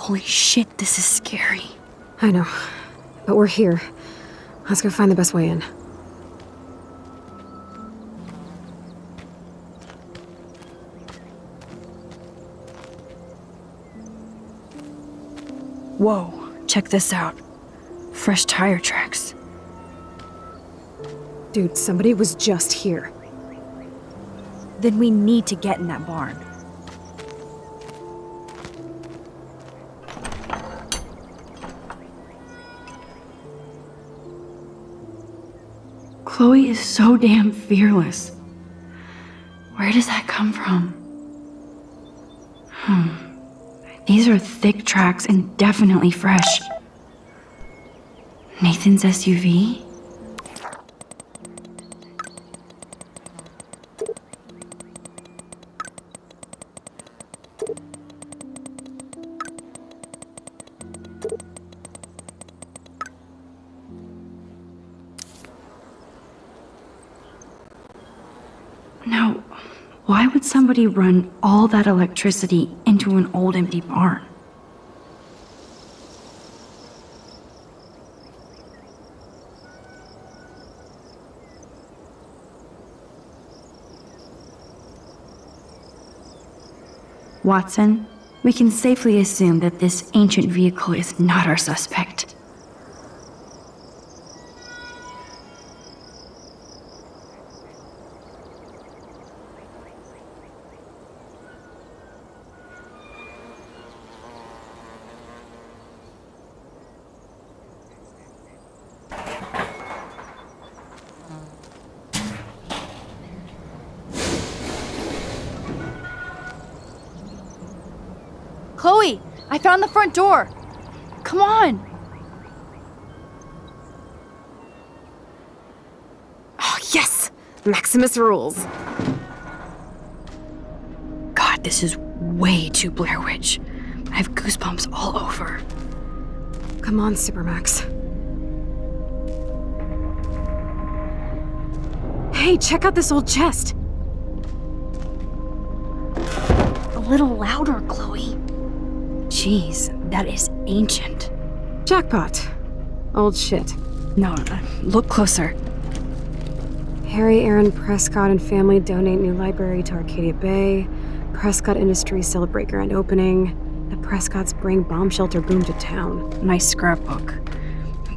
Holy shit, this is scary. I know, but we're here. Let's go find the best way in. Whoa, check this out. Fresh tire tracks. Dude, somebody was just here. Then we need to get in that barn. Chloe is so damn fearless. Where does that come from? These are thick tracks and definitely fresh. Nathan's SUV? Why would somebody run all that electricity into an old empty barn? Watson, we can safely assume that this ancient vehicle is not our suspect. Chloe, I found the front door. Come on. Oh, yes! Maximus rules. God, this is way too Blair Witch. I have goosebumps all over. Come on, Supermax. Hey, check out this old chest. A little louder, Chloe. Jeez, that is ancient. Jackpot. Old shit. No, look closer. Harry Aaron Prescott and family donate new library to Arcadia Bay. Prescott Industries celebrate grand opening. The Prescotts bring bomb shelter boom to town. Nice scrapbook.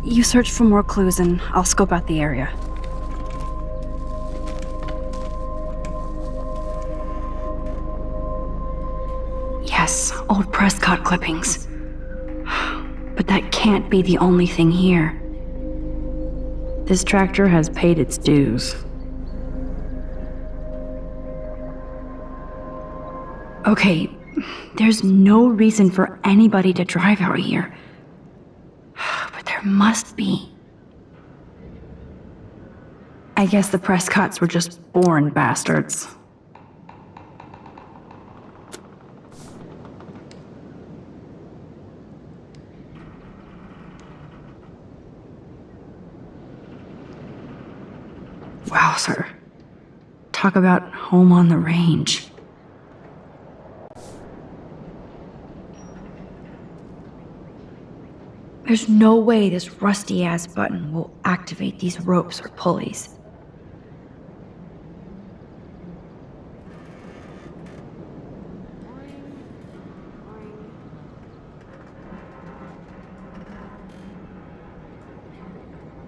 You search for more clues and I'll scope out the area. Yes, old Prescott clippings. But that can't be the only thing here. This tractor has paid its dues. Okay, there's no reason for anybody to drive out here. But there must be. I guess the Prescotts were just born bastards. Wow, sir. Talk about home on the range. There's no way this rusty-ass button will activate these ropes or pulleys.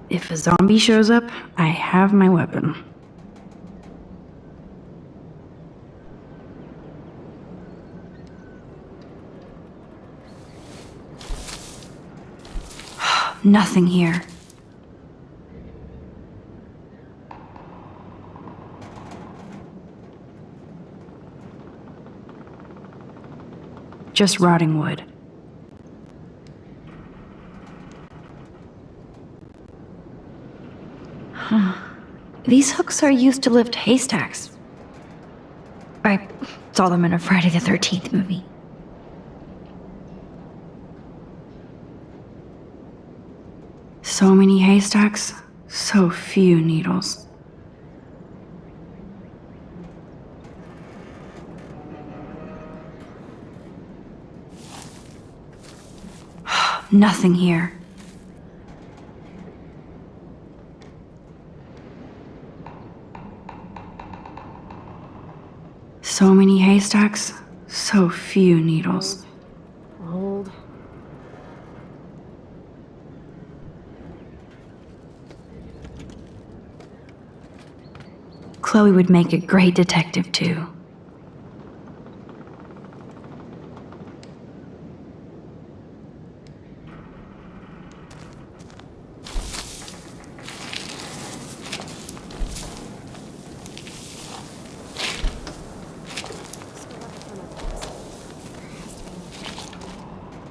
If a zombie shows up, I have my weapon. Nothing here. Just rotting wood. Huh. These hooks are used to lift haystacks. I saw them in a Friday the 13th movie. So many haystacks, so few needles. Nothing here. So many haystacks, so few needles. Old. Chloe would make a great detective, too.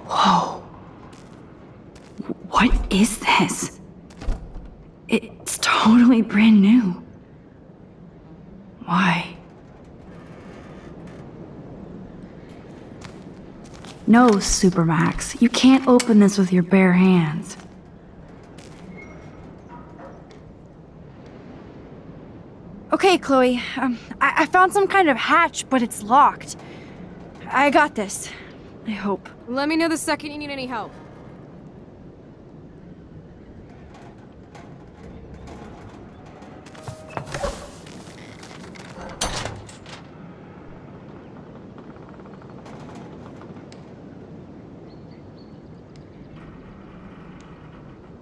Whoa. What is this? It's totally brand new. Why? No, Supermax. You can't open this with your bare hands. Okay, Chloe. I found some kind of hatch, but it's locked. I got this. I hope. Let me know the second you need any help.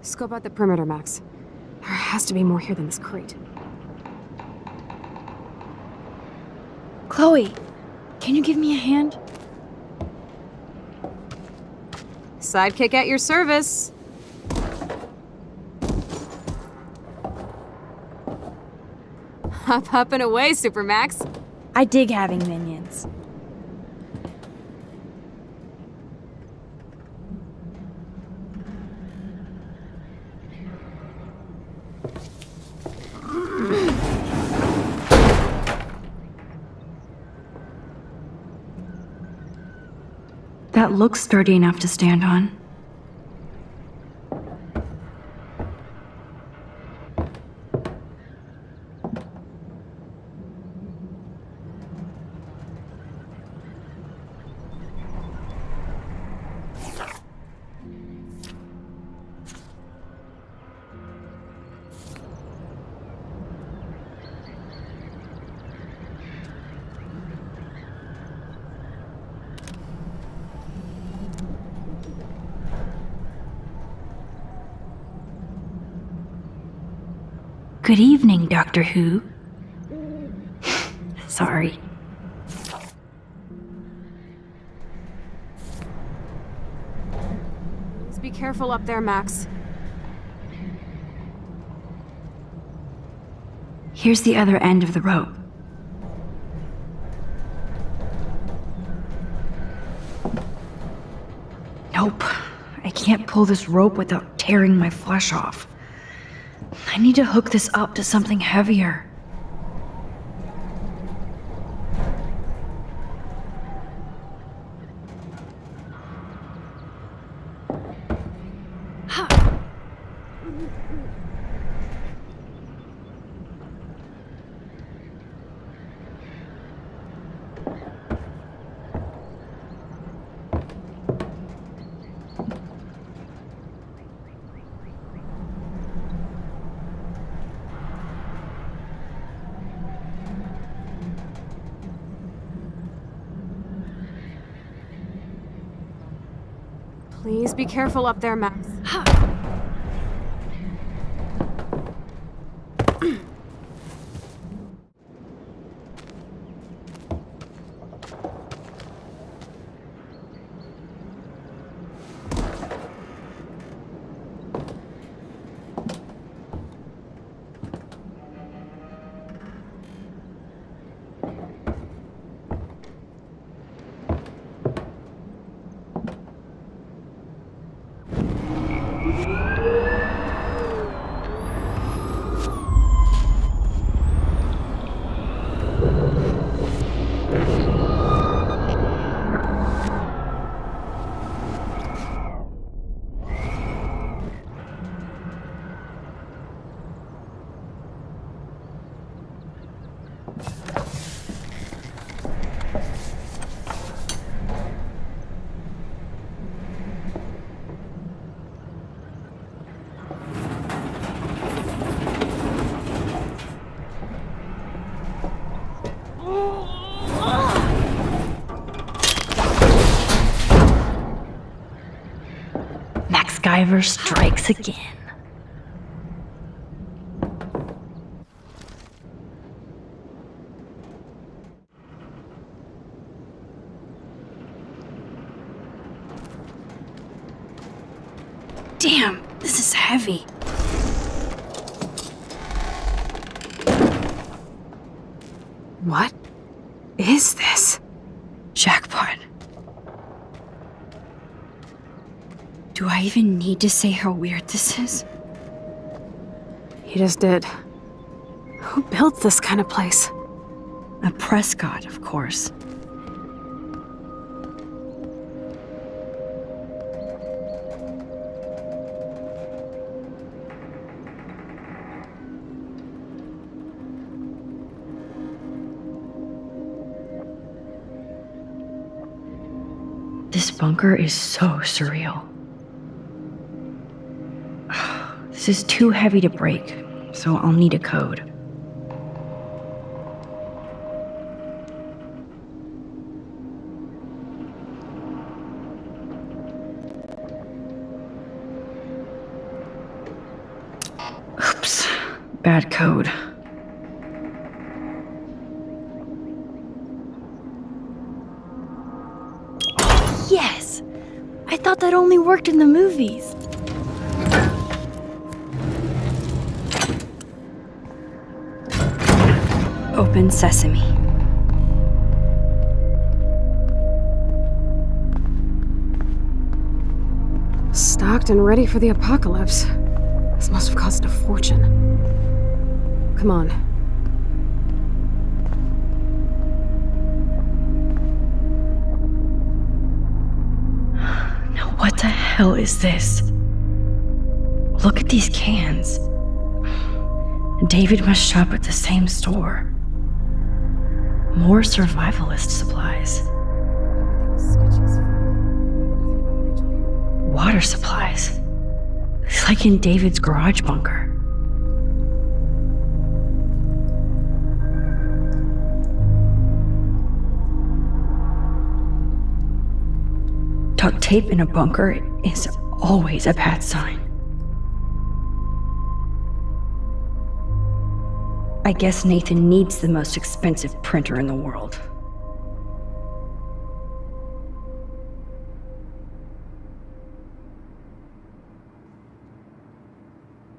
Scope out the perimeter, Max. There has to be more here than this crate. Chloe, can you give me a hand? Sidekick at your service. Up and away, Super Max. I dig having minions. That looks sturdy enough to stand on. Good evening, Doctor Who. Sorry. Please be careful up there, Max. Here's the other end of the rope. Nope. I can't pull this rope without tearing my flesh off. I need to hook this up to something heavier. Please be careful up there, Max. MacGyver strikes again. Damn, this is heavy. What is this? Jackpot. Do I even need to say how weird this is? You just did. Who builds this kind of place? A Prescott, of course. This bunker is so surreal. This is too heavy to break, so I'll need a code. Oops, bad code. Yes! I thought that only worked in the movies. Open sesame. Stocked and ready for the apocalypse. This must have cost a fortune. Come on. Now what the hell is this? Look at these cans. David must shop at the same store. More survivalist supplies. Water supplies. It's like in David's garage bunker. Duct tape in a bunker is always a bad sign. I guess Nathan needs the most expensive printer in the world.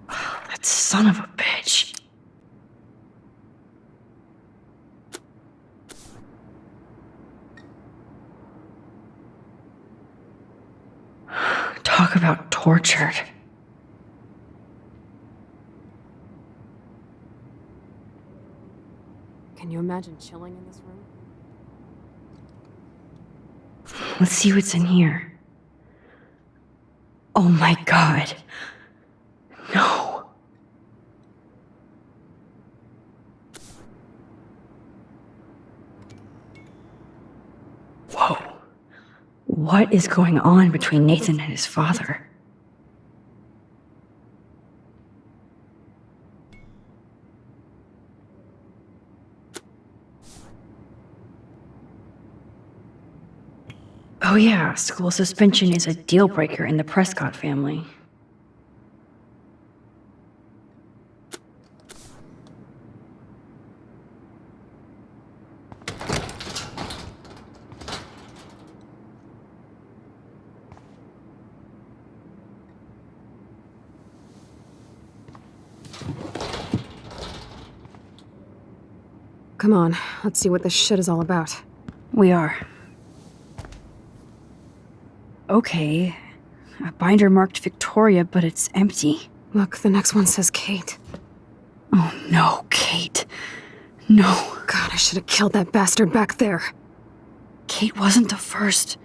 That son of a bitch. Talk about tortured. Can you imagine chilling in this room? Let's see what's in here. Oh my god. No. Whoa. What is going on between Nathan and his father? Oh yeah, school suspension is a deal breaker in the Prescott family. Come on, let's see what this shit is all about. We are. Okay. A binder marked Victoria, but it's empty. Look, the next one says Kate. Oh no, Kate. No. God, I should have killed that bastard back there. Kate wasn't the first.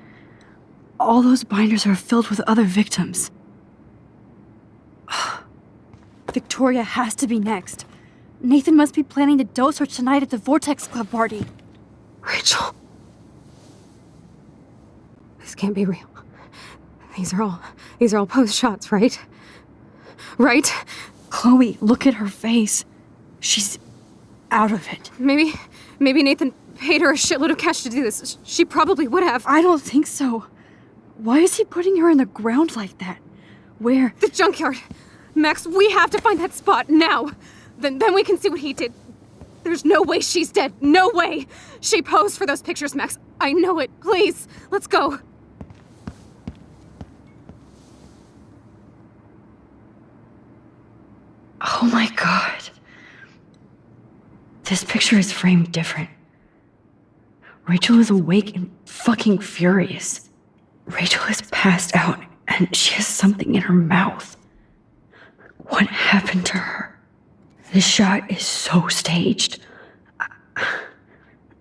All those binders are filled with other victims. Victoria has to be next. Nathan must be planning to dose her tonight at the Vortex Club party. Rachel. This can't be real. These are all post shots, right? Right? Chloe, look at her face. She's out of it. Maybe Nathan paid her a shitload of cash to do this. She probably would have. I don't think so. Why is he putting her in the ground like that? Where? The junkyard. Max, we have to find that spot now. Then we can see what he did. There's no way she's dead. No way. She posed for those pictures, Max. I know it. Please, let's go. Oh my god. This picture is framed different. Rachel is awake and fucking furious. Rachel is passed out and she has something in her mouth. What happened to her? This shot is so staged.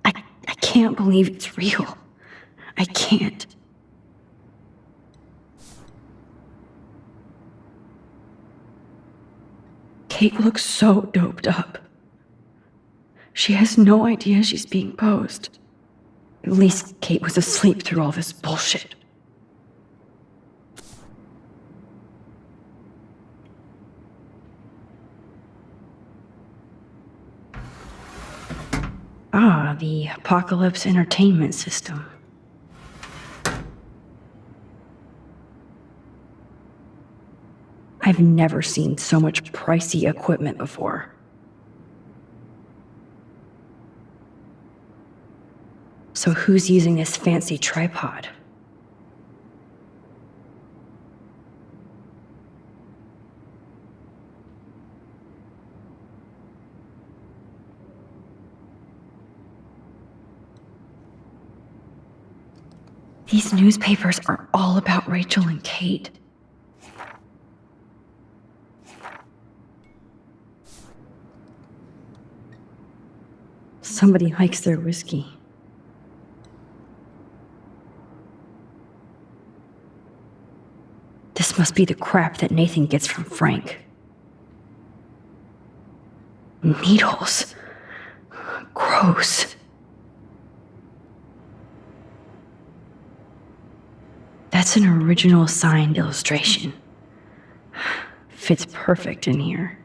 I can't believe it's real. I can't. Kate looks so doped up. She has no idea she's being posed. At least Kate was asleep through all this bullshit. Ah, the Apocalypse Entertainment System. I've never seen so much pricey equipment before. So who's using this fancy tripod? These newspapers are all about Rachel and Kate. Somebody likes their whiskey. This must be the crap that Nathan gets from Frank. Needles. Gross. That's an original signed illustration. Fits perfect in here.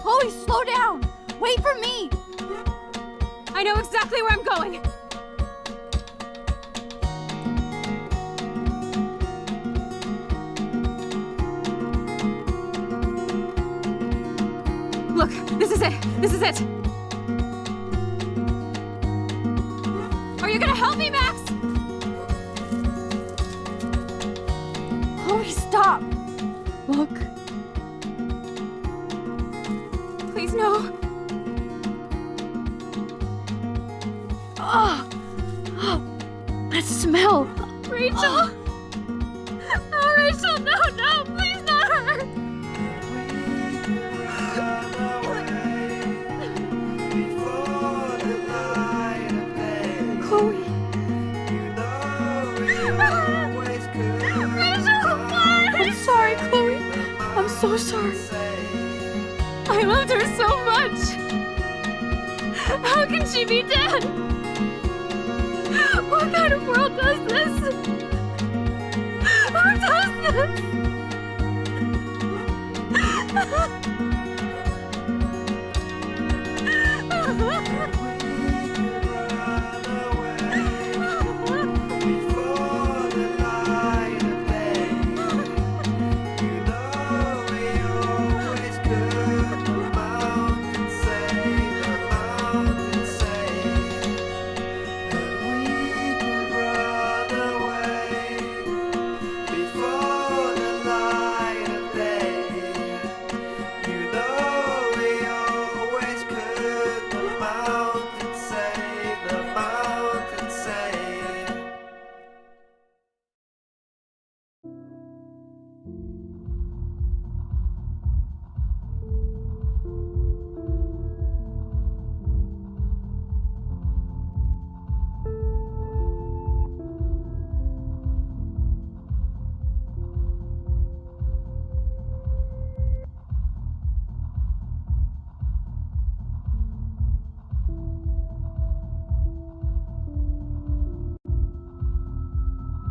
Chloe, slow down! Wait for me! I know exactly where I'm going! Look, this is it! This is it! Are you gonna help me, Max? Chloe, stop! Look. Please, no. Oh, that smell. Rachel. Oh, Rachel, no, please not her. Chloe. Rachel, what? I'm sorry, Chloe. I'm so sorry. I loved her so much! How can she be dead? What kind of world does this? Who does this?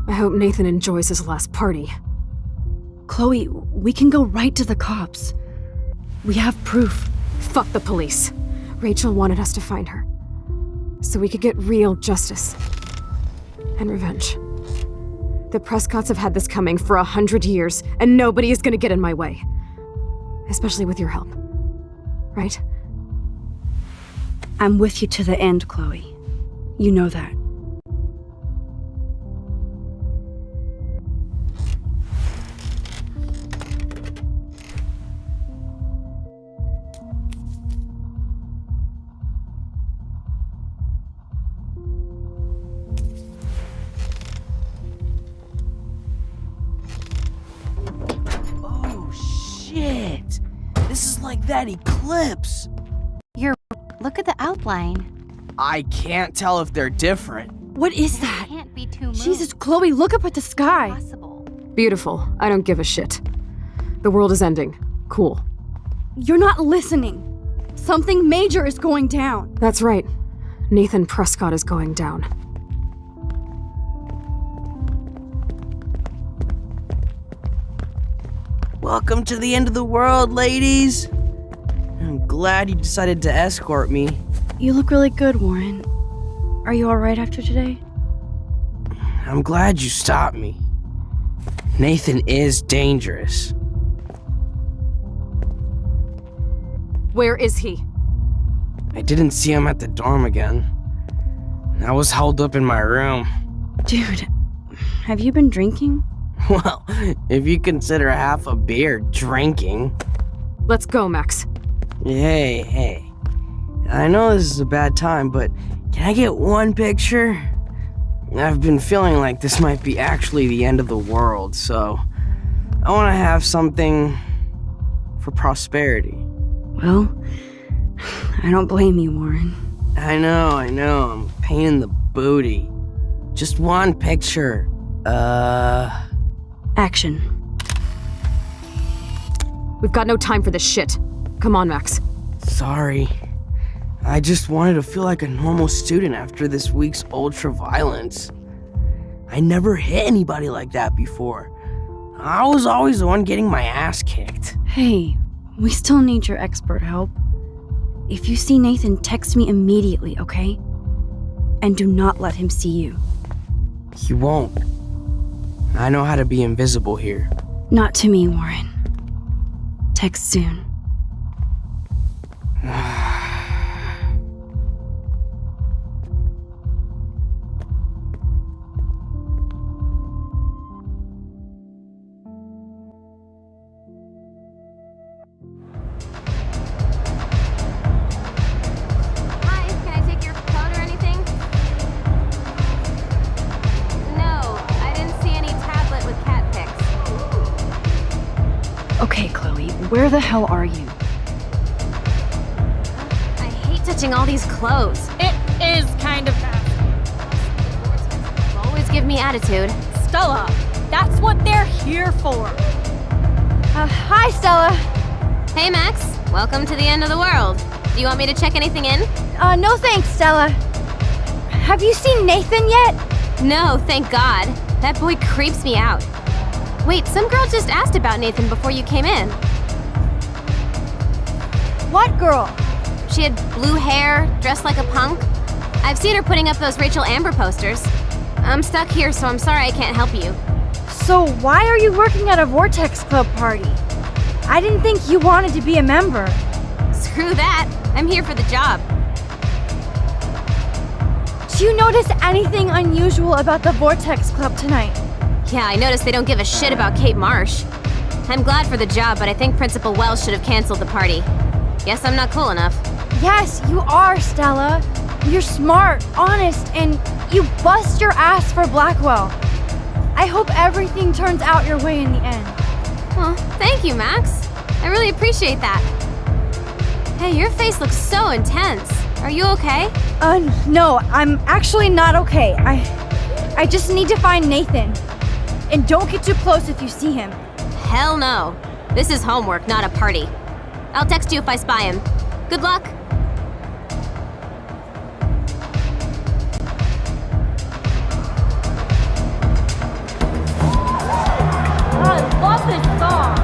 I hope Nathan enjoys his last party. Chloe, we can go right to the cops. We have proof. Fuck the police. Rachel wanted us to find her. So we could get real justice. And revenge. The Prescotts have had this coming for 100 years, and nobody is gonna get in my way. Especially with your help. Right? I'm with you to the end, Chloe. You know that. This is like that eclipse. Look at the outline. I can't tell if they're different. What is that? Can't be two moons. Jesus, Chloe, look up at the sky. Possible. Beautiful. I don't give a shit. The world is ending. Cool. You're not listening. Something major is going down. That's right. Nathan Prescott is going down. Welcome to the end of the world, ladies. I'm glad you decided to escort me. You look really good, Warren. Are you alright after today? I'm glad you stopped me. Nathan is dangerous. Where is he? I didn't see him at the dorm again. I was holed up in my room. Dude, have you been drinking? Well, if you consider half a beer drinking. Let's go, Max. Hey. I know this is a bad time, but can I get one picture? I've been feeling like this might be actually the end of the world, so I want to have something for prosperity. Well, I don't blame you, Warren. I know, I'm a pain in the booty. Just one picture. Action. We've got no time for this shit. Come on, Max. Sorry. I just wanted to feel like a normal student after this week's ultra-violence. I never hit anybody like that before. I was always the one getting my ass kicked. Hey, we still need your expert help. If you see Nathan, text me immediately, okay? And do not let him see you. He won't. I know how to be invisible here. Not to me, Warren. Text soon. Hi, can I take your code or anything? No, I didn't see any tablet with cat pics. Okay, Chloe, where the hell are you? I hate touching all these clothes. It is kind of Always give me attitude. Stella, that's what they're here for. Hi, Stella. Hey, Max. Welcome to the end of the world. Do you want me to check anything in? No thanks, Stella. Have you seen Nathan yet? No, thank God. That boy creeps me out. Wait, some girl just asked about Nathan before you came in. What girl? She had blue hair, dressed like a punk. I've seen her putting up those Rachel Amber posters. I'm stuck here, so I'm sorry I can't help you. So why are you working at a Vortex Club party? I didn't think you wanted to be a member. Screw that. I'm here for the job. Do you notice anything unusual about the Vortex Club tonight? Yeah, I noticed they don't give a shit about Kate Marsh. I'm glad for the job, but I think Principal Wells should have canceled the party. Guess I'm not cool enough. Yes, you are, Stella. You're smart, honest, and you bust your ass for Blackwell. I hope everything turns out your way in the end. Well, thank you, Max. I really appreciate that. Hey, your face looks so intense. Are you okay? No, I'm actually not okay. I just need to find Nathan. And don't get too close if you see him. Hell no. This is homework, not a party. I'll text you if I spy him. Good luck. I love this song.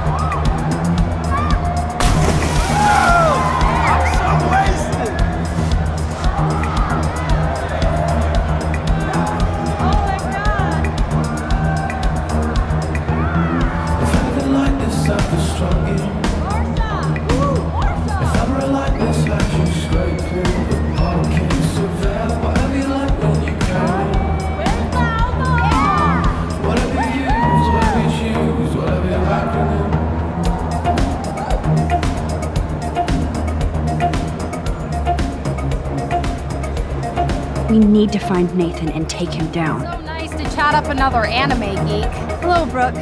We need to find Nathan and take him down. So nice to chat up another anime geek. Hello, Brooke.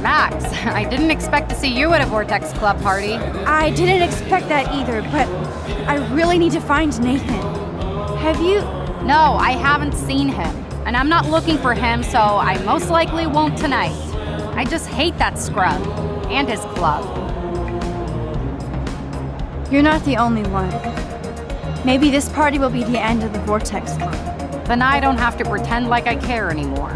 Max, I didn't expect to see you at a Vortex Club party. I didn't expect that either, but I really need to find Nathan. Have you? No, I haven't seen him. And I'm not looking for him, so I most likely won't tonight. I just hate that scrub. And his club. You're not the only one. Maybe this party will be the end of the Vortex Club. Then I don't have to pretend like I care anymore.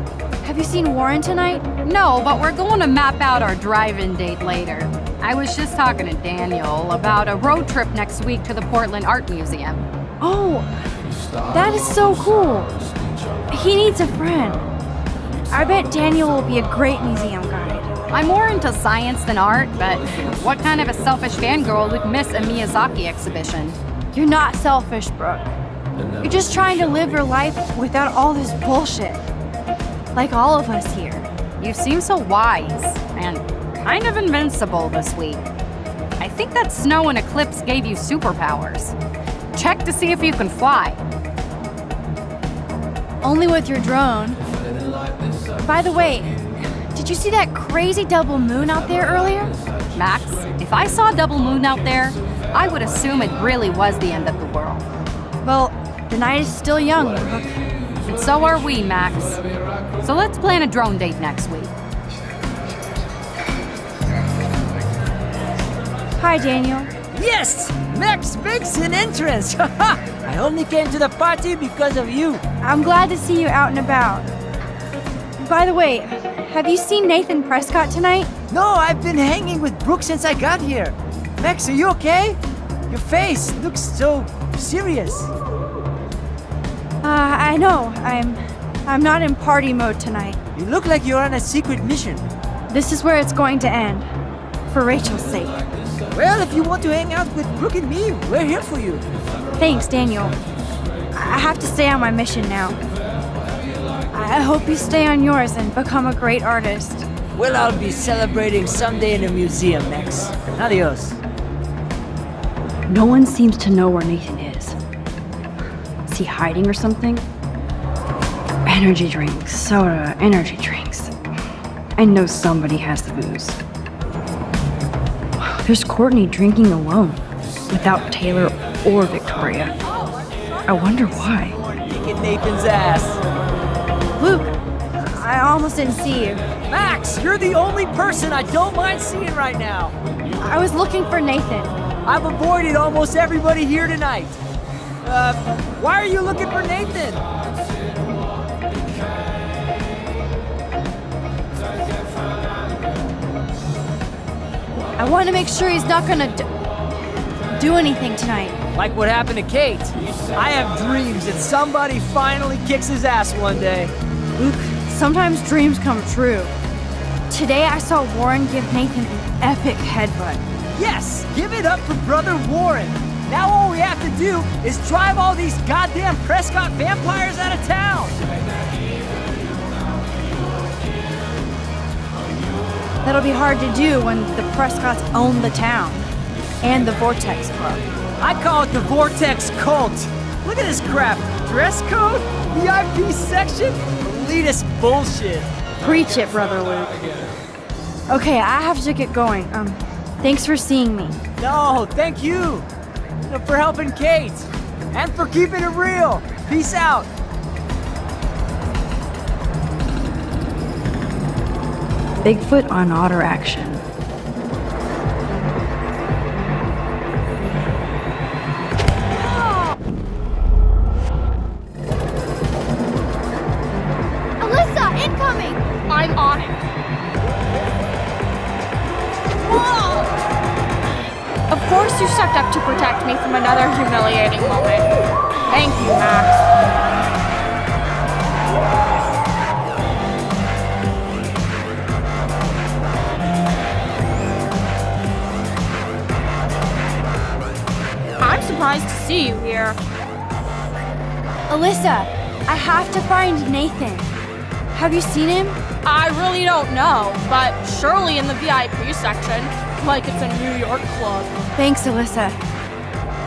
Have you seen Warren tonight? No, but we're going to map out our drive-in date later. I was just talking to Daniel about a road trip next week to the Portland Art Museum. Oh, that is so cool. He needs a friend. I bet Daniel will be a great museum guide. I'm more into science than art, but what kind of a selfish fangirl would miss a Miyazaki exhibition? You're not selfish, Brooke. You're just trying to live your life without all this bullshit. Like all of us here. You seem so wise and kind of invincible this week. I think that snow and eclipse gave you superpowers. Check to see if you can fly. Only with your drone. By the way, did you see that crazy double moon out there earlier? Max, if I saw a double moon out there, I would assume it really was the end of the world. Well, the night is still young, Brooke. And so are we, Max. So let's plan a drone date next week. Hi, Daniel. Yes! Max makes an entrance! I only came to the party because of you. I'm glad to see you out and about. By the way, have you seen Nathan Prescott tonight? No, I've been hanging with Brooke since I got here. Max, are you okay? Your face looks so serious. I know. I'm not in party mode tonight. You look like you're on a secret mission. This is where it's going to end. For Rachel's sake. Well, if you want to hang out with Brooke and me, we're here for you. Thanks, Daniel. I have to stay on my mission now. I hope you stay on yours and become a great artist. Well, I'll be celebrating someday in a museum, Max. Adios. No one seems to know where Nathan is. Is he hiding or something? Energy drinks, soda, energy drinks. I know somebody has the booze. There's Courtney drinking alone, without Taylor or Victoria. I wonder why. Kicking Nathan's ass. Luke, I almost didn't see you. Max, you're the only person I don't mind seeing right now. I was looking for Nathan. I've avoided almost everybody here tonight. Why are you looking for Nathan? I want to make sure he's not gonna do anything tonight. Like what happened to Kate. I have dreams that somebody finally kicks his ass one day. Luke, sometimes dreams come true. Today I saw Warren give Nathan an epic headbutt. Yes, give it up for Brother Warren. Now all we have to do is drive all these goddamn Prescott vampires out of town. That'll be hard to do when the Prescotts own the town. And the Vortex Club. I call it the Vortex Cult. Look at this crap. Dress code? VIP section? Elitist bullshit. Preach it, Brother Luke. Okay, I have to get going. Thanks for seeing me. No, thank you. For helping Kate. And for keeping it real. Peace out. Bigfoot on otter action. Alyssa, incoming! I'm on it. Whoa! Of course you stepped up to protect me from another humiliating moment. Thank you, Max. I'm surprised to see you here. Alyssa, I have to find Nathan. Have you seen him? I really don't know, but surely in the VIP section, like it's a New York club. Thanks, Alyssa.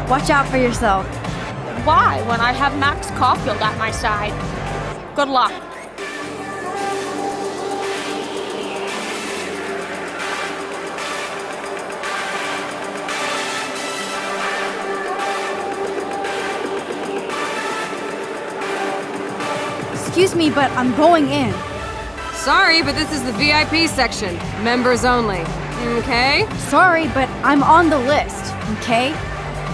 Watch out for yourself. Why, when I have Max Caulfield at my side? Good luck. excuse me, but I'm going in. Sorry, but this is the VIP section. Members only. Okay? Sorry, but I'm on the list, okay?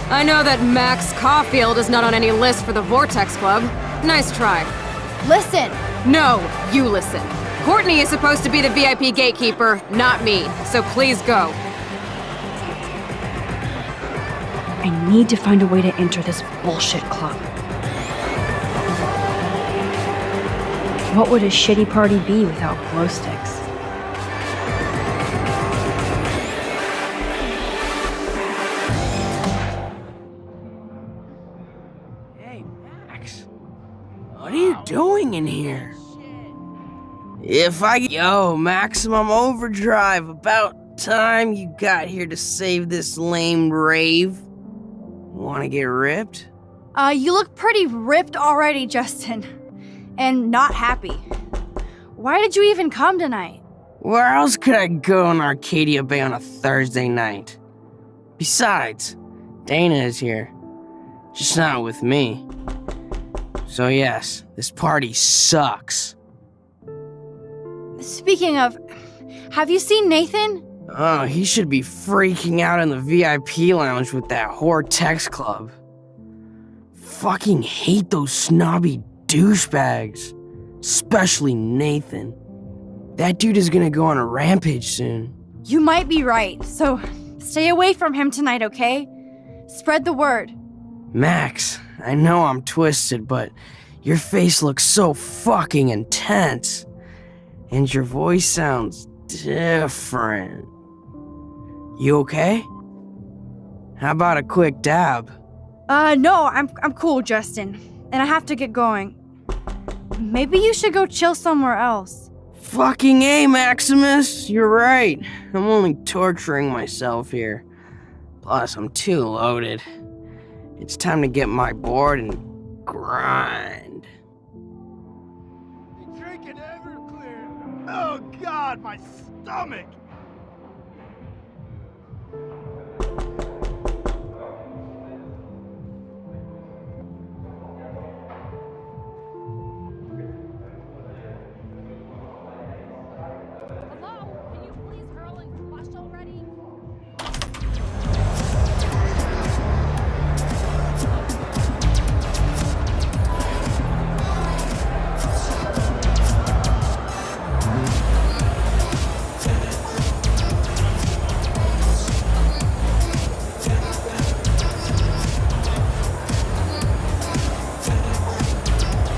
I know that Max Caulfield is not on any list for the Vortex Club. Nice try. Listen! No, you listen. Courtney is supposed to be the VIP gatekeeper, not me. So please go. I need to find a way to enter this bullshit club. What would a shitty party be without glow sticks? Hey, Max. What are you doing in here? Yo, maximum overdrive. About time you got here to save this lame rave. Wanna get ripped? You look pretty ripped already, Justin. And not happy. Why did you even come tonight? Where else could I go in Arcadia Bay on a Thursday night? Besides, Dana is here. Just not with me. So yes, this party sucks. Speaking of, have you seen Nathan? Oh, he should be freaking out in the VIP lounge with that whore Tex Club. Fucking hate those snobby douchebags. Especially Nathan. That dude is gonna go on a rampage soon. You might be right, so stay away from him tonight, okay? Spread the word. Max, I know I'm twisted, but your face looks so fucking intense. And your voice sounds different. You okay? How about a quick dab? No, I'm cool, Justin. And I have to get going. Maybe you should go chill somewhere else. Fucking A, Maximus! You're right. I'm only torturing myself here. Plus, I'm too loaded. It's time to get my board and grind. Drinking Everclear. Oh God, my stomach!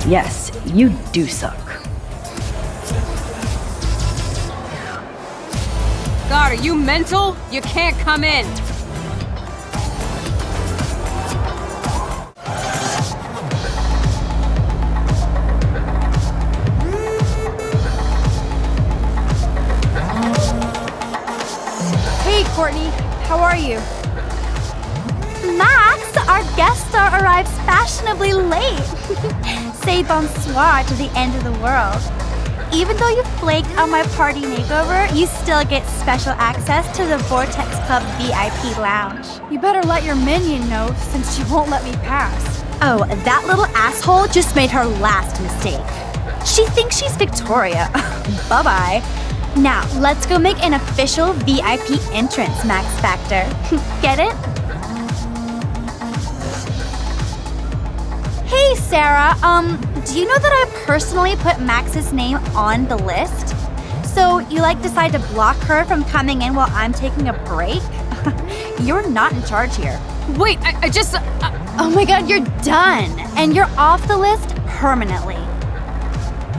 Yes, you do suck. God, are you mental? You can't come in. Hey, Courtney. How are you? Max, our guest star arrives fashionably late. Say bonsoir to the end of the world. Even though you flaked on my party makeover, you still get special access to the Vortex Club VIP lounge. You better let your minion know since she won't let me pass. Oh, that little asshole just made her last mistake. She thinks she's Victoria. Bye-bye. Now, let's go make an official VIP entrance, Max Factor. Get it? Hey, Sarah, do you know that I personally put Max's name on the list? So you decide to block her from coming in while I'm taking a break? You're not in charge here. Wait, I just... Oh my god, you're done! And you're off the list permanently.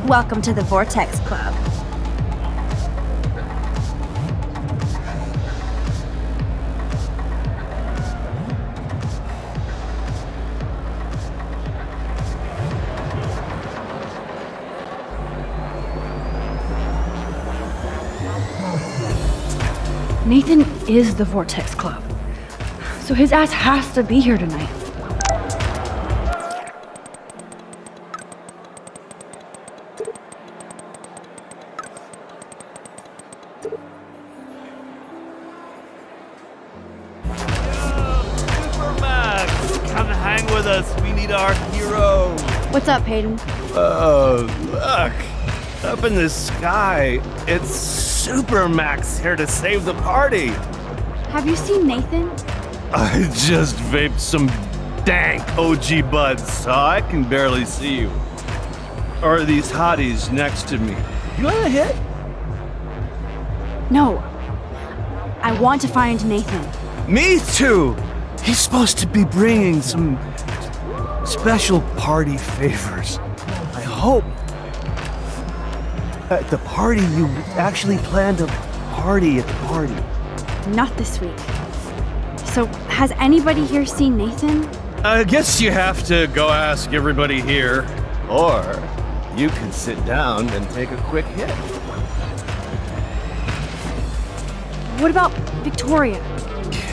Welcome to the Vortex Club. Nathan is the Vortex Club, so his ass has to be here tonight. Super Max, come hang with us. We need our hero. What's up, Hayden? Oh, look! Up in the sky, it's Super Max here to save the party! Have you seen Nathan? I just vaped some dank OG buds, so I can barely see you. Or are these hotties next to me? You want a hit? No. I want to find Nathan. Me too! He's supposed to be bringing some special party favors. I hope at the party you actually plan to party at the party. Not this week. So, has anybody here seen Nathan? I guess you have to go ask everybody here, or you can sit down and take a quick hit. What about Victoria?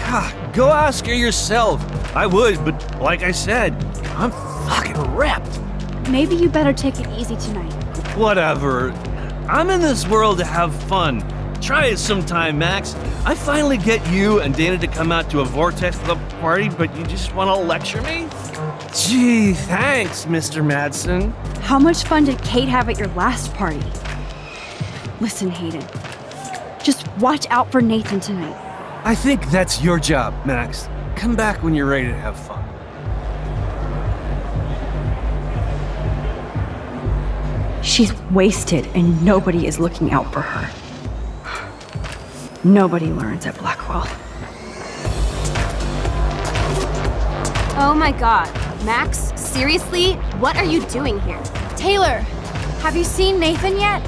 God, go ask her yourself. I would, but like I said, I'm fucking ripped. Maybe you better take it easy tonight. Whatever. I'm in this world to have fun. Try it sometime, Max. I finally get you and Dana to come out to a Vortex Club party, but you just want to lecture me? Gee, thanks, Mr. Madsen. How much fun did Kate have at your last party? Listen, Hayden. Just watch out for Nathan tonight. I think that's your job, Max. Come back when you're ready to have fun. She's wasted and nobody is looking out for her. Nobody learns at Blackwell. Oh my god. Max, seriously? What are you doing here? Taylor, have you seen Nathan yet?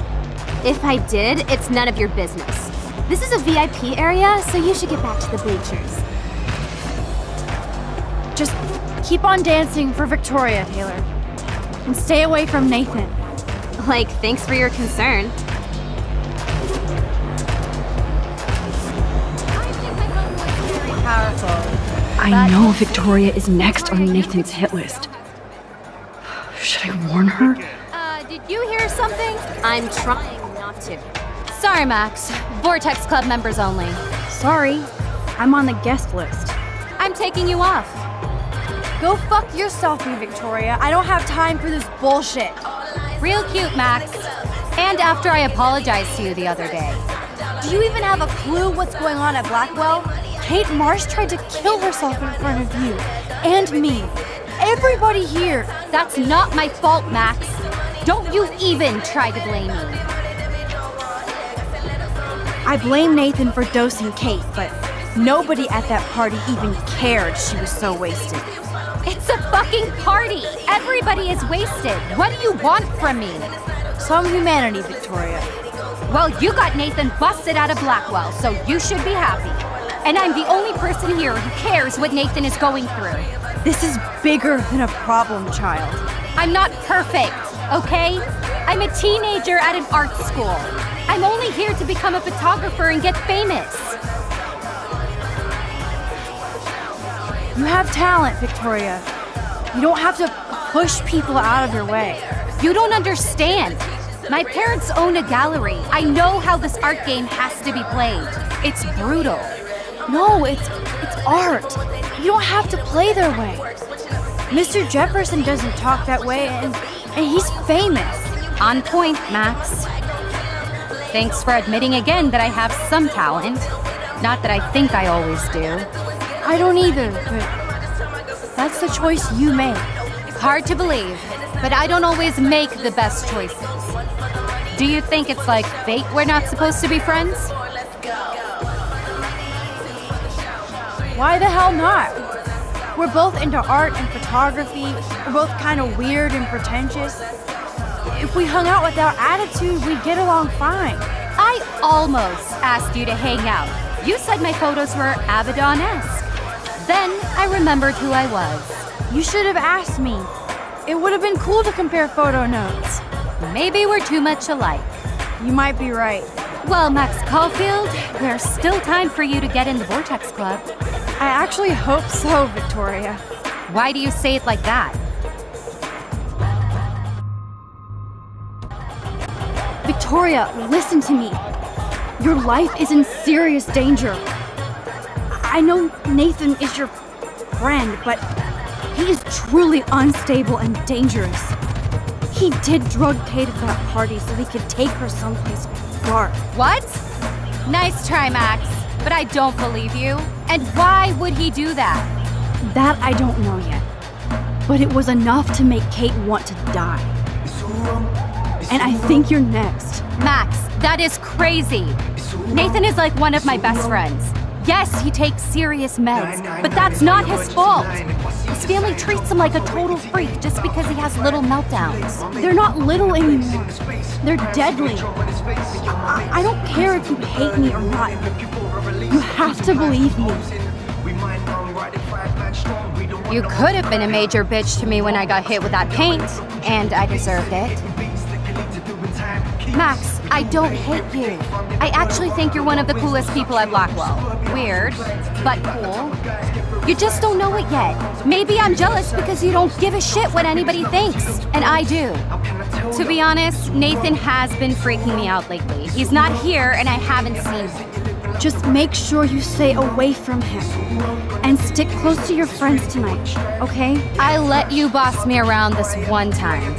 If I did, it's none of your business. This is a VIP area, so you should get back to the bleachers. Just keep on dancing for Victoria, Taylor. And stay away from Nathan. Like, thanks for your concern. I know Victoria is next on Nathan's hit list. Should I warn her? Did you hear something? I'm trying not to. Sorry, Max. Vortex Club members only. Sorry, I'm on the guest list. I'm taking you off. Go fuck yourself, Victoria. I don't have time for this bullshit. Real cute, Max. And after I apologized to you the other day. Do you even have a clue what's going on at Blackwell? Kate Marsh tried to kill herself in front of you. And me. Everybody here. That's not my fault, Max. Don't you even try to blame me. I blame Nathan for dosing Kate, but nobody at that party even cared she was so wasted. It's a fucking party! Everybody is wasted! What do you want from me? Some humanity, Victoria. Well, you got Nathan busted out of Blackwell, so you should be happy. And I'm the only person here who cares what Nathan is going through. This is bigger than a problem, child. I'm not perfect, okay? I'm a teenager at an art school. I'm only here to become a photographer and get famous. You have talent, Victoria. You don't have to push people out of your way. You don't understand. My parents own a gallery. I know how this art game has to be played. It's brutal. No, it's art. You don't have to play their way. Mr. Jefferson doesn't talk that way, and he's famous. On point, Max. Thanks for admitting again that I have some talent. Not that I think I always do. I don't either, but that's the choice you make. Hard to believe, but I don't always make the best choices. Do you think it's like fate we're not supposed to be friends? Why the hell not? We're both into art and photography. We're both kind of weird and pretentious. If we hung out without attitude, we'd get along fine. I almost asked you to hang out. You said my photos were Abaddon-esque. Then I remembered who I was. You should have asked me. It would have been cool to compare photo notes. Maybe we're too much alike. You might be right. Well, Max Caulfield, there's still time for you to get in the Vortex Club. I actually hope so, Victoria. Why do you say it like that? Victoria, listen to me. Your life is in serious danger. I know Nathan is your friend, but he is truly unstable and dangerous. he did drug Kate at that party so he could take her someplace far. What? Nice try, Max. But I don't believe you. And why would he do that? That I don't know yet. But it was enough to make Kate want to die. And I think you're next. Max, that is crazy. Nathan is like one of my best friends. Yes, he takes serious meds, but that's not his fault. His family treats him like a total freak just because he has little meltdowns. They're not little anymore. They're deadly. I don't care if you hate me or not. You have to believe me. You could have been a major bitch to me when I got hit with that paint, and I deserved it. Max, I don't hate you. I actually think you're one of the coolest people at Blackwell. Weird, but cool. You just don't know it yet. Maybe I'm jealous because you don't give a shit what anybody thinks, and I do. To be honest, Nathan has been freaking me out lately. He's not here, and I haven't seen him. Just make sure you stay away from him. And stick close to your friends tonight, okay? I let you boss me around this one time.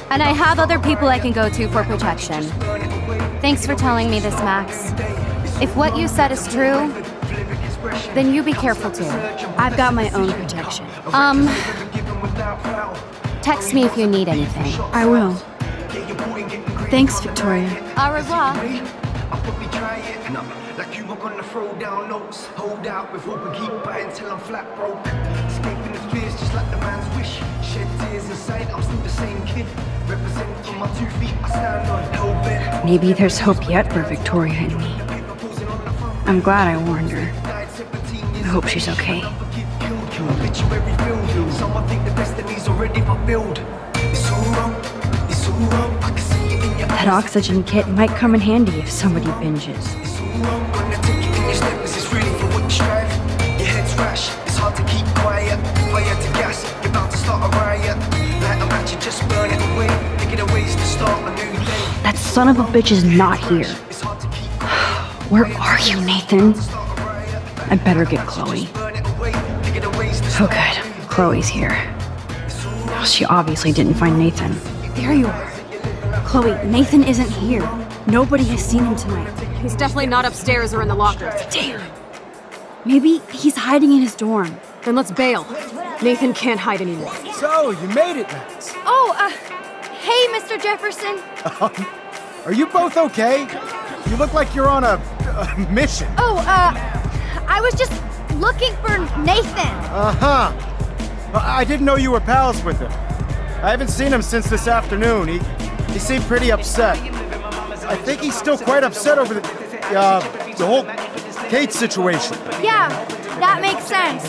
And I have other people I can go to for protection. Thanks for telling me this, Max. If what you said is true, then you be careful too. I've got my own protection. Text me if you need anything. I will. Thanks, Victoria. Au revoir. Like you were gonna throw down notes. Hold out with hope and keep biting till I'm flat broke. Escaping the fears just like the man's wish. Shed tears inside, I'm still the same kid. Represent from my 2 feet, I stand on hellbent. Maybe there's hope yet for Victoria and me. I'm glad I warned her. I hope she's okay. Someone think the destiny's already fulfilled. It's all wrong, it's all wrong. I can see it in your That oxygen kit might come in handy if somebody binges. Gonna take it in your step, is this really for what you strive? Your head's rash, it's hard to keep quiet. Fire to gas, you're about to start a riot. Light a match and just burn it away. Thinking of ways to start a new day. That son of a bitch is not here. Where are you, Nathan? I better get Chloe. Oh good, Chloe's here. She obviously didn't find Nathan. There you are. Chloe, Nathan isn't here. Nobody has seen him tonight. He's definitely not upstairs or in the lockers. Damn. Maybe he's hiding in his dorm. Then let's bail. Nathan can't hide anymore. So, you made it, Max. Oh, hey, Mr. Jefferson. Are you both okay? You look like you're on a mission. Oh, I was just looking for Nathan. Uh-huh. I didn't know you were pals with him. I haven't seen him since this afternoon. He seemed pretty upset. I think he's still quite upset over the whole Kate situation. Yeah, that makes sense.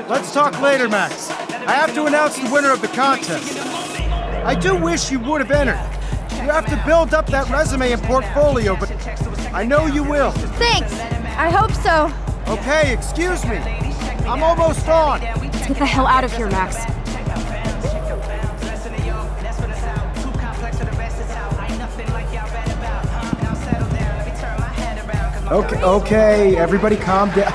Let's talk later, Max. I have to announce the winner of the contest. I do wish you would have entered. You have to build up that resume and portfolio, but I know you will. Thanks. I hope so. Okay, excuse me. I'm almost on. Let's get the hell out of here, Max. Okay, everybody calm down.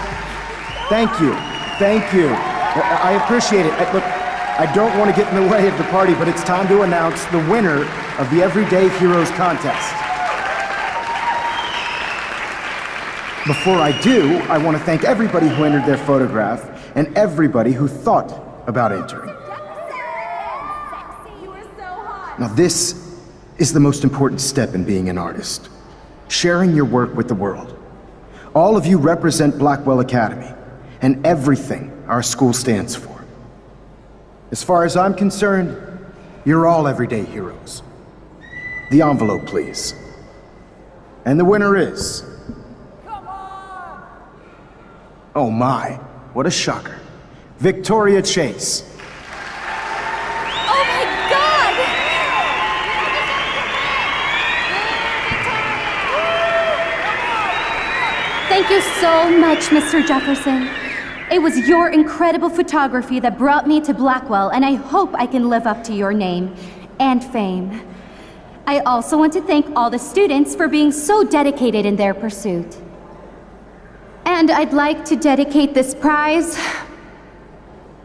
Thank you. I appreciate it. Look, I don't want to get in the way of the party, but it's time to announce the winner of the Everyday Heroes contest. Before I do, I want to thank everybody who entered their photograph and everybody who thought about entering. Now this is the most important step in being an artist. Sharing your work with the world. All of you represent Blackwell Academy and everything our school stands for. As far as I'm concerned, you're all everyday heroes. The envelope, please. And the winner is... Oh my, what a shocker. Victoria Chase. Oh my God! Thank you so much, Mr. Jefferson. It was your incredible photography that brought me to Blackwell, and I hope I can live up to your name and fame. I also want to thank all the students for being so dedicated in their pursuit. And I'd like to dedicate this prize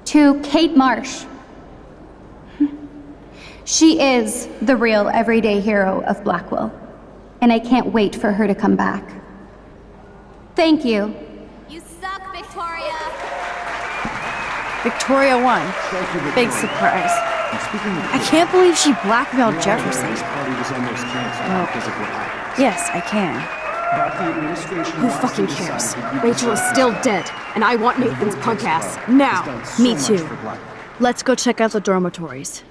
to Kate Marsh. She is the real everyday hero of Blackwell, and I can't wait for her to come back. Thank you. You suck, Victoria! Victoria won. Big surprise. I can't believe she blackmailed Jefferson. Well, yes, I can. Who fucking cares? Rachel is still dead, and I want Nathan's punk ass, now! Me too. Let's go check out the dormitories.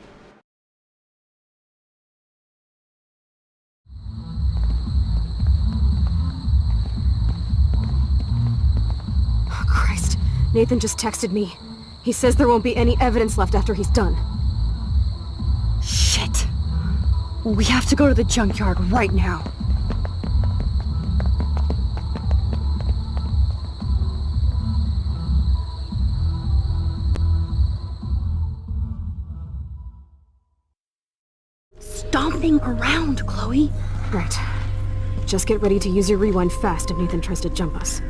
Oh, Christ. Nathan just texted me. He says there won't be any evidence left after he's done. Shit. We have to go to the junkyard right now. Stomping around, Chloe. Right. Just get ready to use your rewind fast if Nathan tries to jump us.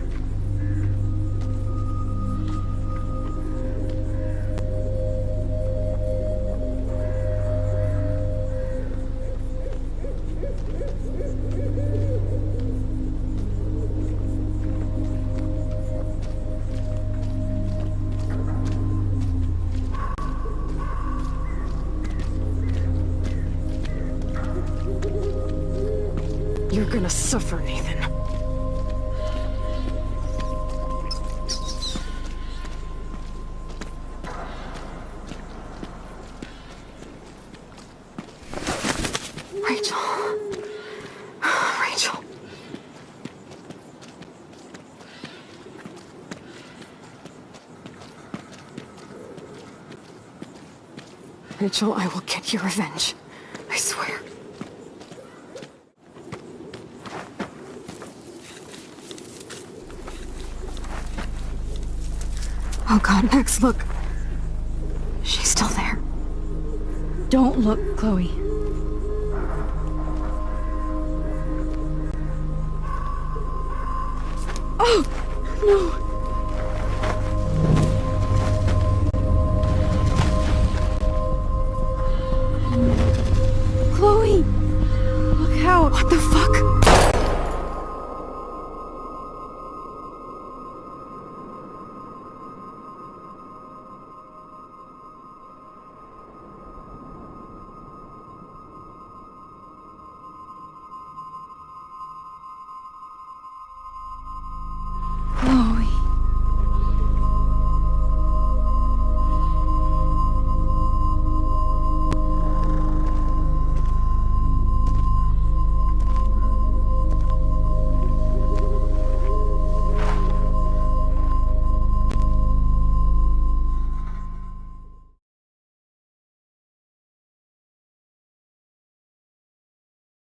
You're gonna suffer, Nathan. Rachel. Rachel. Rachel, I will get your revenge. I swear. Oh God, Max, look. She's still there. Don't look, Chloe. Oh, no.